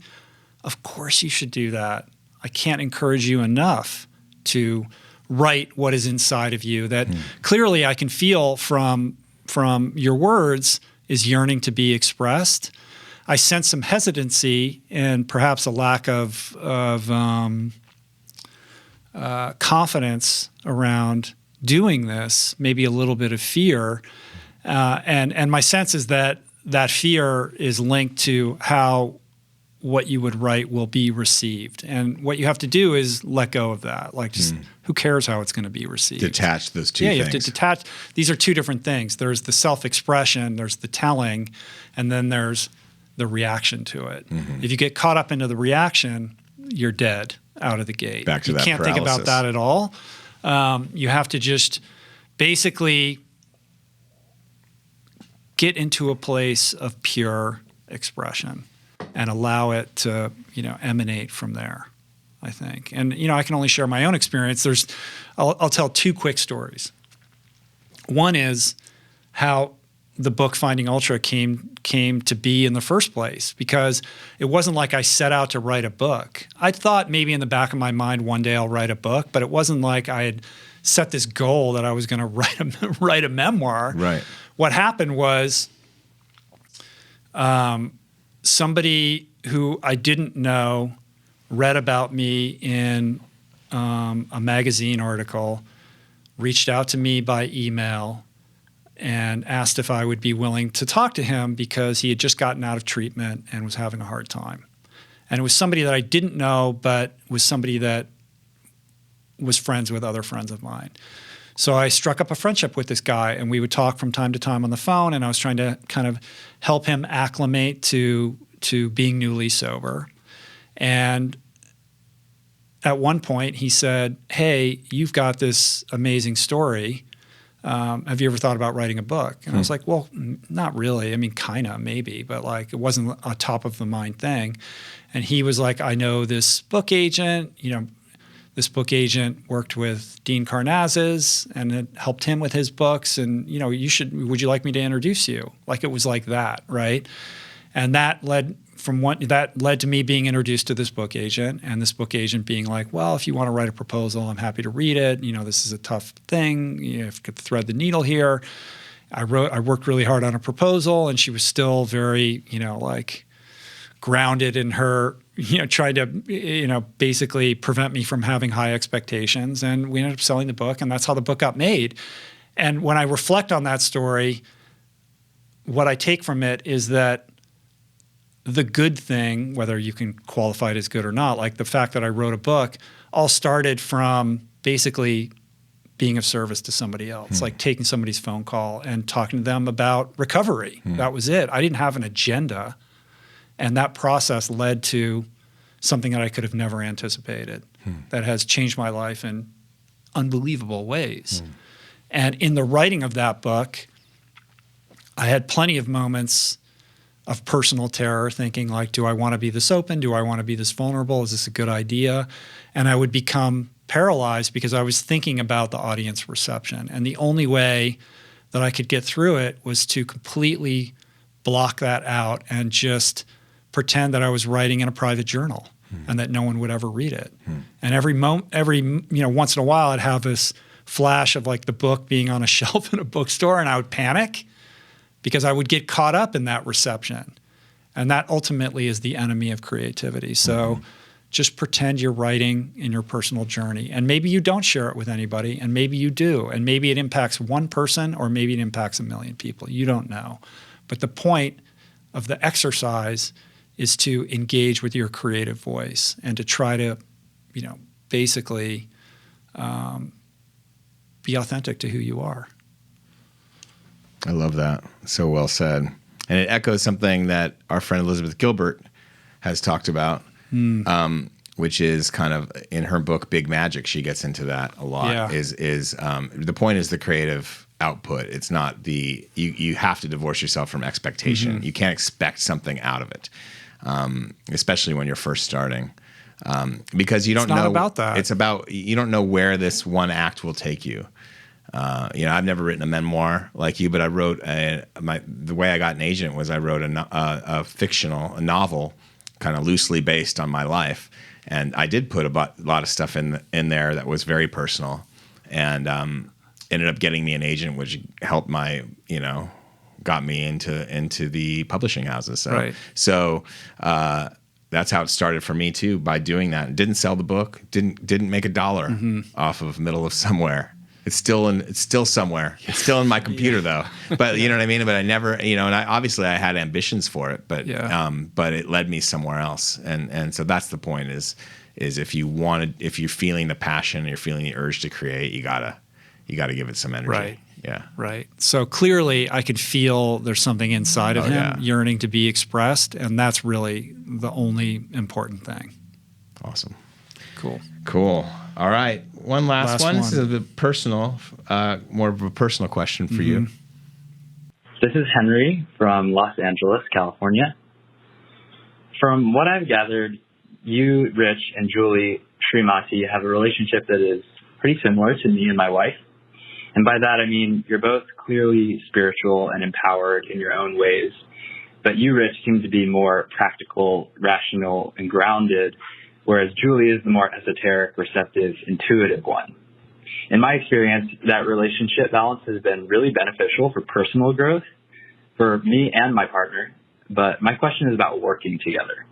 of course you should do that. I can't encourage you enough to write what is inside of you that clearly I can feel from your words is yearning to be expressed. I sense some hesitancy and perhaps a lack of confidence around doing this, maybe a little bit of fear. And my sense is that fear is linked to how what you would write will be received. And what you have to do is let go of that. Like, just who cares how it's going to be received? Detach those two things. Yeah, you have to detach. These are two different things. There's the self-expression, there's the telling, and then there's the reaction to it. If you get caught up into the reaction, you're dead out of the gate. Back to you that can't paralysis. think about that at all. You have to just basically get into a place of pure expression and allow it to, emanate from there, I think. And, I can only share my own experience. I'll tell two quick stories. One is how the book Finding Ultra came to be in the first place, because it wasn't like I set out to write a book. I thought maybe in the back of my mind one day I'll write a book, but it wasn't like I had set this goal that I was going to write a memoir. Right. What happened was somebody who I didn't know read about me in a magazine article, reached out to me by email, and asked if I would be willing to talk to him because he had just gotten out of treatment and was having a hard time. And it was somebody that I didn't know, but was somebody that was friends with other friends of mine. So I struck up a friendship with this guy, and we would talk from time to time on the phone, and I was trying to kind of help him acclimate to being newly sober. And at one point he said, "Hey, you've got this amazing story. Have you ever thought about writing a book?" And I was like, "Well, not really. I mean, kind of, maybe, but like it wasn't a top of the mind thing." And he was like, "I know this book agent, this book agent worked with Dean Karnazes and it helped him with his books. And, would you like me to introduce you?" Like, it was like that, right? And that led that led to me being introduced to this book agent, and this book agent being like, well, if you want to write a proposal, I'm happy to read it. This is a tough thing. You have to thread the needle here. I worked really hard on a proposal, and she was still very, grounded in her, trying to, basically prevent me from having high expectations. And we ended up selling the book, and that's how the book got made. And when I reflect on that story, what I take from it is that the good thing, whether you can qualify it as good or not, like the fact that I wrote a book, all started from basically being of service to somebody else, like taking somebody's phone call and talking to them about recovery. That was it. I didn't have an agenda. And that process led to something that I could have never anticipated that has changed my life in unbelievable ways. And in the writing of that book, I had plenty of moments of personal terror, thinking like, do I want to be this open? Do I want to be this vulnerable? Is this a good idea? And I would become paralyzed because I was thinking about the audience reception. And the only way that I could get through it was to completely block that out and just pretend that I was writing in a private journal and that no one would ever read it. And every once in a while I'd have this flash of like the book being on a shelf in a bookstore, and I would panic because I would get caught up in that reception. And that ultimately is the enemy of creativity. So just pretend you're writing in your personal journey. And maybe you don't share it with anybody, and maybe you do. And maybe it impacts one person, or maybe it impacts 1 million people. You don't know. But the point of the exercise is to engage with your creative voice and to try to, basically be authentic to who you are. I love that. So well said. And it echoes something that our friend Elizabeth Gilbert has talked about, which is kind of in her book, Big Magic. She gets into that a lot. Yeah. Is the point is the creative output. It's not you have to divorce yourself from expectation. You can't expect something out of it, especially when you're first starting. Because you don't know. It's not about that. It's about, you don't know where this one act will take you. I've never written a memoir like you, but I wrote the way I got an agent was I wrote a novel kind of loosely based on my life. And I did put a lot of stuff in there that was very personal, and ended up getting me an agent, which helped got me into the publishing houses. So that's how it started for me too, by doing that. Didn't sell the book, didn't make $1 off of Middle of Somewhere. It's still somewhere. It's still in my computer though. But you know what I mean? But I never, and obviously I had ambitions for it, but it led me somewhere else. And so that's the point is if you're feeling the passion, you're feeling the urge to create, you gotta give it some energy. Right. Yeah. Right. So clearly I could feel there's something inside of him yearning to be expressed. And that's really the only important thing. Awesome. Cool. All right. One last one. This is a bit personal, more of a personal question for you. This is Henry from Los Angeles, California. From what I've gathered, you, Rich, and Julie Srimati have a relationship that is pretty similar to me and my wife. And by that, I mean, you're both clearly spiritual and empowered in your own ways. But you, Rich, seem to be more practical, rational, and grounded, whereas Julie is the more esoteric, receptive, intuitive one. In my experience, that relationship balance has been really beneficial for personal growth for me and my partner. But my question is about working together.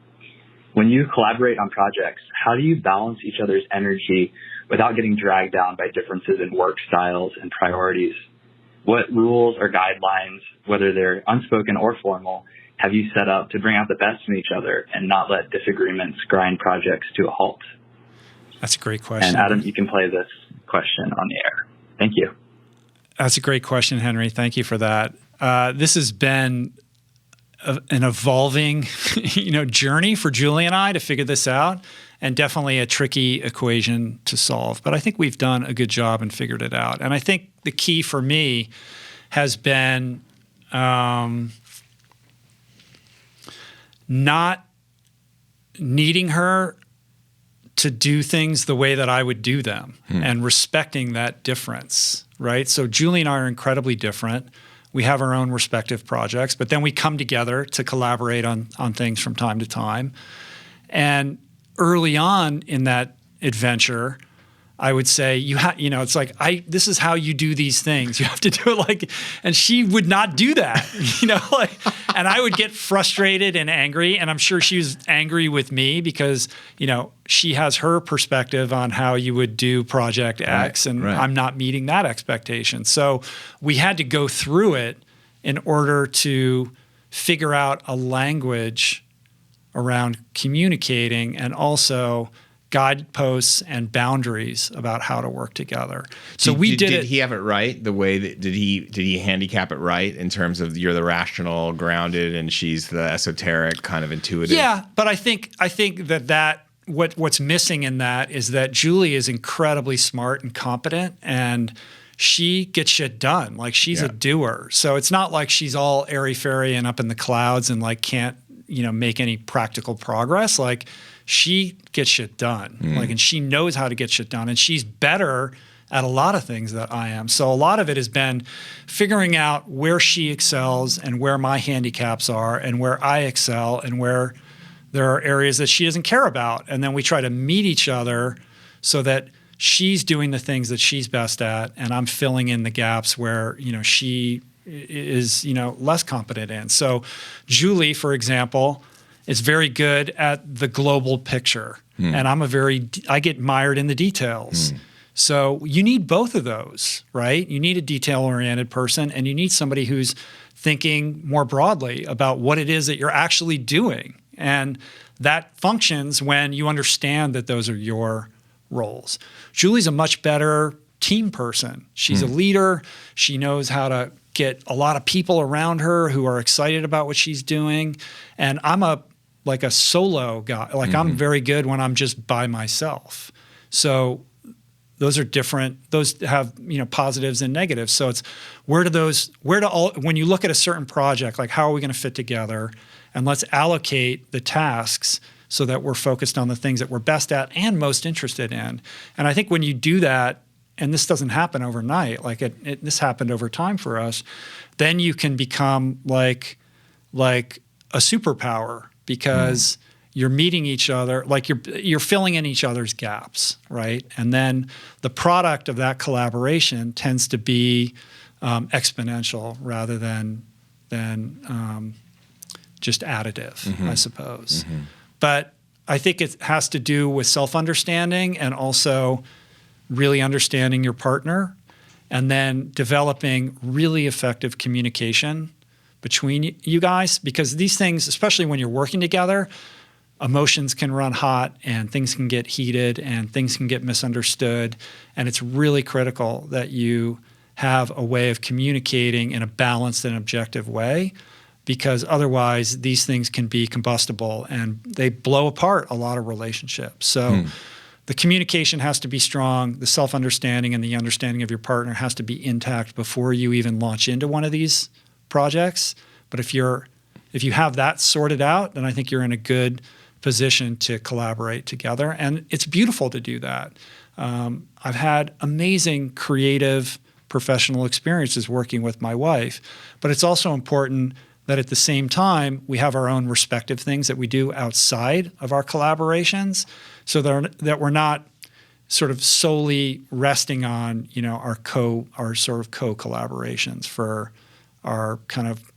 When you collaborate on projects, how do you balance each other's energy without getting dragged down by differences in work styles and priorities? What rules or guidelines, whether they're unspoken or formal, have you set up to bring out the best in each other and not let disagreements grind projects to a halt? That's a great question. And Adam, you can play this question on the air. Thank you. That's a great question, Henry. Thank you for that. This has been an evolving, journey for Julie and I to figure this out, and definitely a tricky equation to solve. But I think we've done a good job and figured it out. And I think the key for me has been not needing her to do things the way that I would do them and respecting that difference, right? So Julie and I are incredibly different. We have our own respective projects, but then we come together to collaborate on things from time to time. And early on in that adventure, I would say it's like this is how you do these things. You have to do it and she would not do that, and I would get frustrated and angry, and I'm sure she was angry with me because, she has her perspective on how you would do project X, and I'm not meeting that expectation. So we had to go through it in order to figure out a language around communicating and also guideposts and boundaries about how to work together. So did he have it right? The way that did he handicap it right in terms of you're the rational, grounded, and she's the esoteric, kind of intuitive? Yeah, but I think that what's missing in that is that Julie is incredibly smart and competent, and she gets shit done. Like, she's a doer. So it's not like she's all airy-fairy and up in the clouds and can't make any practical progress. Like, she gets shit done, and she knows how to get shit done, and she's better at a lot of things that I am. So a lot of it has been figuring out where she excels and where my handicaps are and where I excel and where there are areas that she doesn't care about. And then we try to meet each other so that she's doing the things that she's best at, and I'm filling in the gaps where, she is, less competent in. So Julie, for example, is very good at the global picture. And I get mired in the details. So you need both of those, right? You need a detail-oriented person, and you need somebody who's thinking more broadly about what it is that you're actually doing. And that functions when you understand that those are your roles. Julie's a much better team person. She's a leader. She knows how to get a lot of people around her who are excited about what she's doing. And I'm a solo guy. I'm very good when I'm just by myself. So those are different. Those have, positives and negatives. So it's when you look at a certain project, how are we going to fit together? And let's allocate the tasks so that we're focused on the things that we're best at and most interested in. And I think when you do that, and this doesn't happen overnight, this happened over time for us, then you can become like a superpower, because you're meeting each other, you're filling in each other's gaps, right? And then the product of that collaboration tends to be exponential rather than just additive, I suppose. But I think it has to do with self-understanding and also really understanding your partner, and then developing really effective communication between you guys, because these things, especially when you're working together, emotions can run hot and things can get heated and things can get misunderstood. And it's really critical that you have a way of communicating in a balanced and objective way, because otherwise these things can be combustible and they blow apart a lot of relationships. So the communication has to be strong, the self-understanding and the understanding of your partner has to be intact before you even launch into one of these projects. But if you have that sorted out, then I think you're in a good position to collaborate together. And it's beautiful to do that. I've had amazing creative professional experiences working with my wife, but it's also important that at the same time we have our own respective things that we do outside of our collaborations, so that we're not sort of solely resting on our sort of co-collaborations for our kind of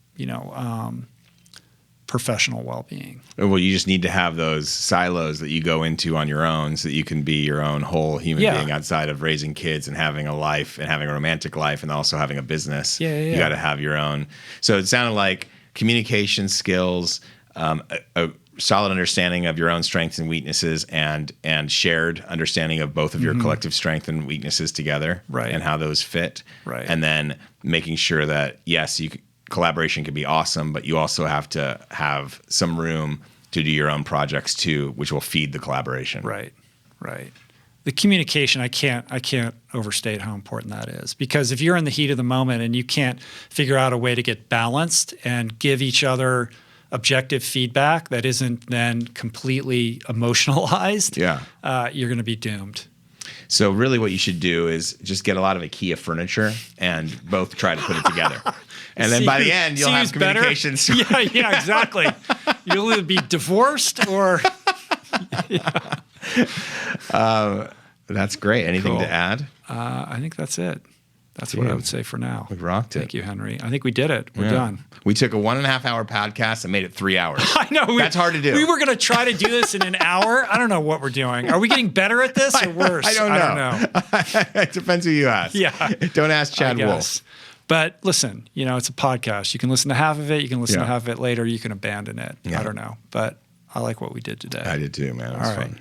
professional well-being. Well, you just need to have those silos that you go into on your own so that you can be your own whole human being outside of raising kids and having a life and having a romantic life and also having a business. You got to have your own. So it sounded like communication skills, a solid understanding of your own strengths and weaknesses, and shared understanding of both of your collective strengths and weaknesses together, and how those fit. And then making sure that, yes, collaboration can be awesome, but you also have to have some room to do your own projects too, which will feed the collaboration. Right. The communication, I can't overstate how important that is, because if you're in the heat of the moment and you can't figure out a way to get balanced and give each other objective feedback that isn't then completely emotionalized, you're going to be doomed. So really what you should do is just get a lot of IKEA furniture and both try to put it together. And then by the end, you'll have communications. Yeah, exactly. You'll either be divorced or... That's great. Anything to add? I think that's it. That's what I would say for now. We rocked it. Thank you, Henry. I think we did it. We're done. We took a 1.5 hour podcast and made it 3 hours. I know. That's hard to do. We were going to try to do this in an hour. I don't know what we're doing. Are we getting better at this or worse? I don't know. It depends who you ask. Yeah. Don't ask Chad Wolf. But listen, it's a podcast. You can listen to half of it. You can listen to half of it later. You can abandon it. Yeah. I don't know. But I like what we did today. I did too, man. It was fun.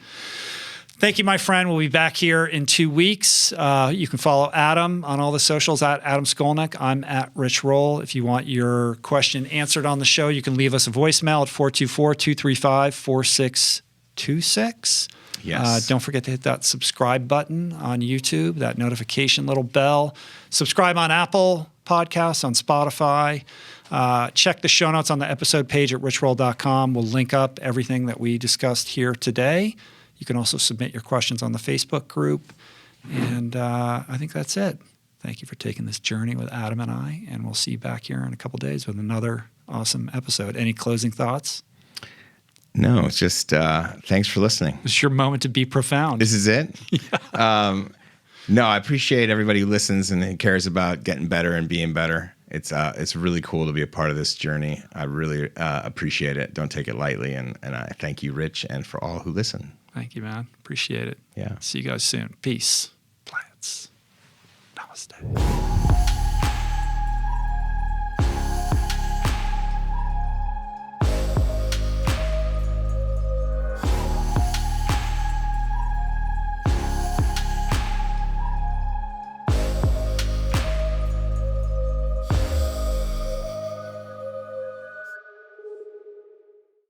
Thank you, my friend. We'll be back here in 2 weeks. You can follow Adam on all the socials at Adam Skolnick. I'm at Rich Roll. If you want your question answered on the show, you can leave us a voicemail at 424-235-4626. Yes. Don't forget to hit that subscribe button on YouTube, that notification little bell. Subscribe on Apple Podcasts, on Spotify. Check the show notes on the episode page at richroll.com. We'll link up everything that we discussed here today. You can also submit your questions on the Facebook group. And I think that's it. Thank you for taking this journey with Adam and I. And we'll see you back here in a couple days with another awesome episode. Any closing thoughts? No, it's just thanks for listening. It's your moment to be profound. This is it? Yeah. No, I appreciate everybody who listens and cares about getting better and being better. It's really cool to be a part of this journey. I really appreciate it. Don't take it lightly. And I thank you, Rich, and for all who listen. Thank you, man. Appreciate it. Yeah. See you guys soon. Peace. Plants. Namaste.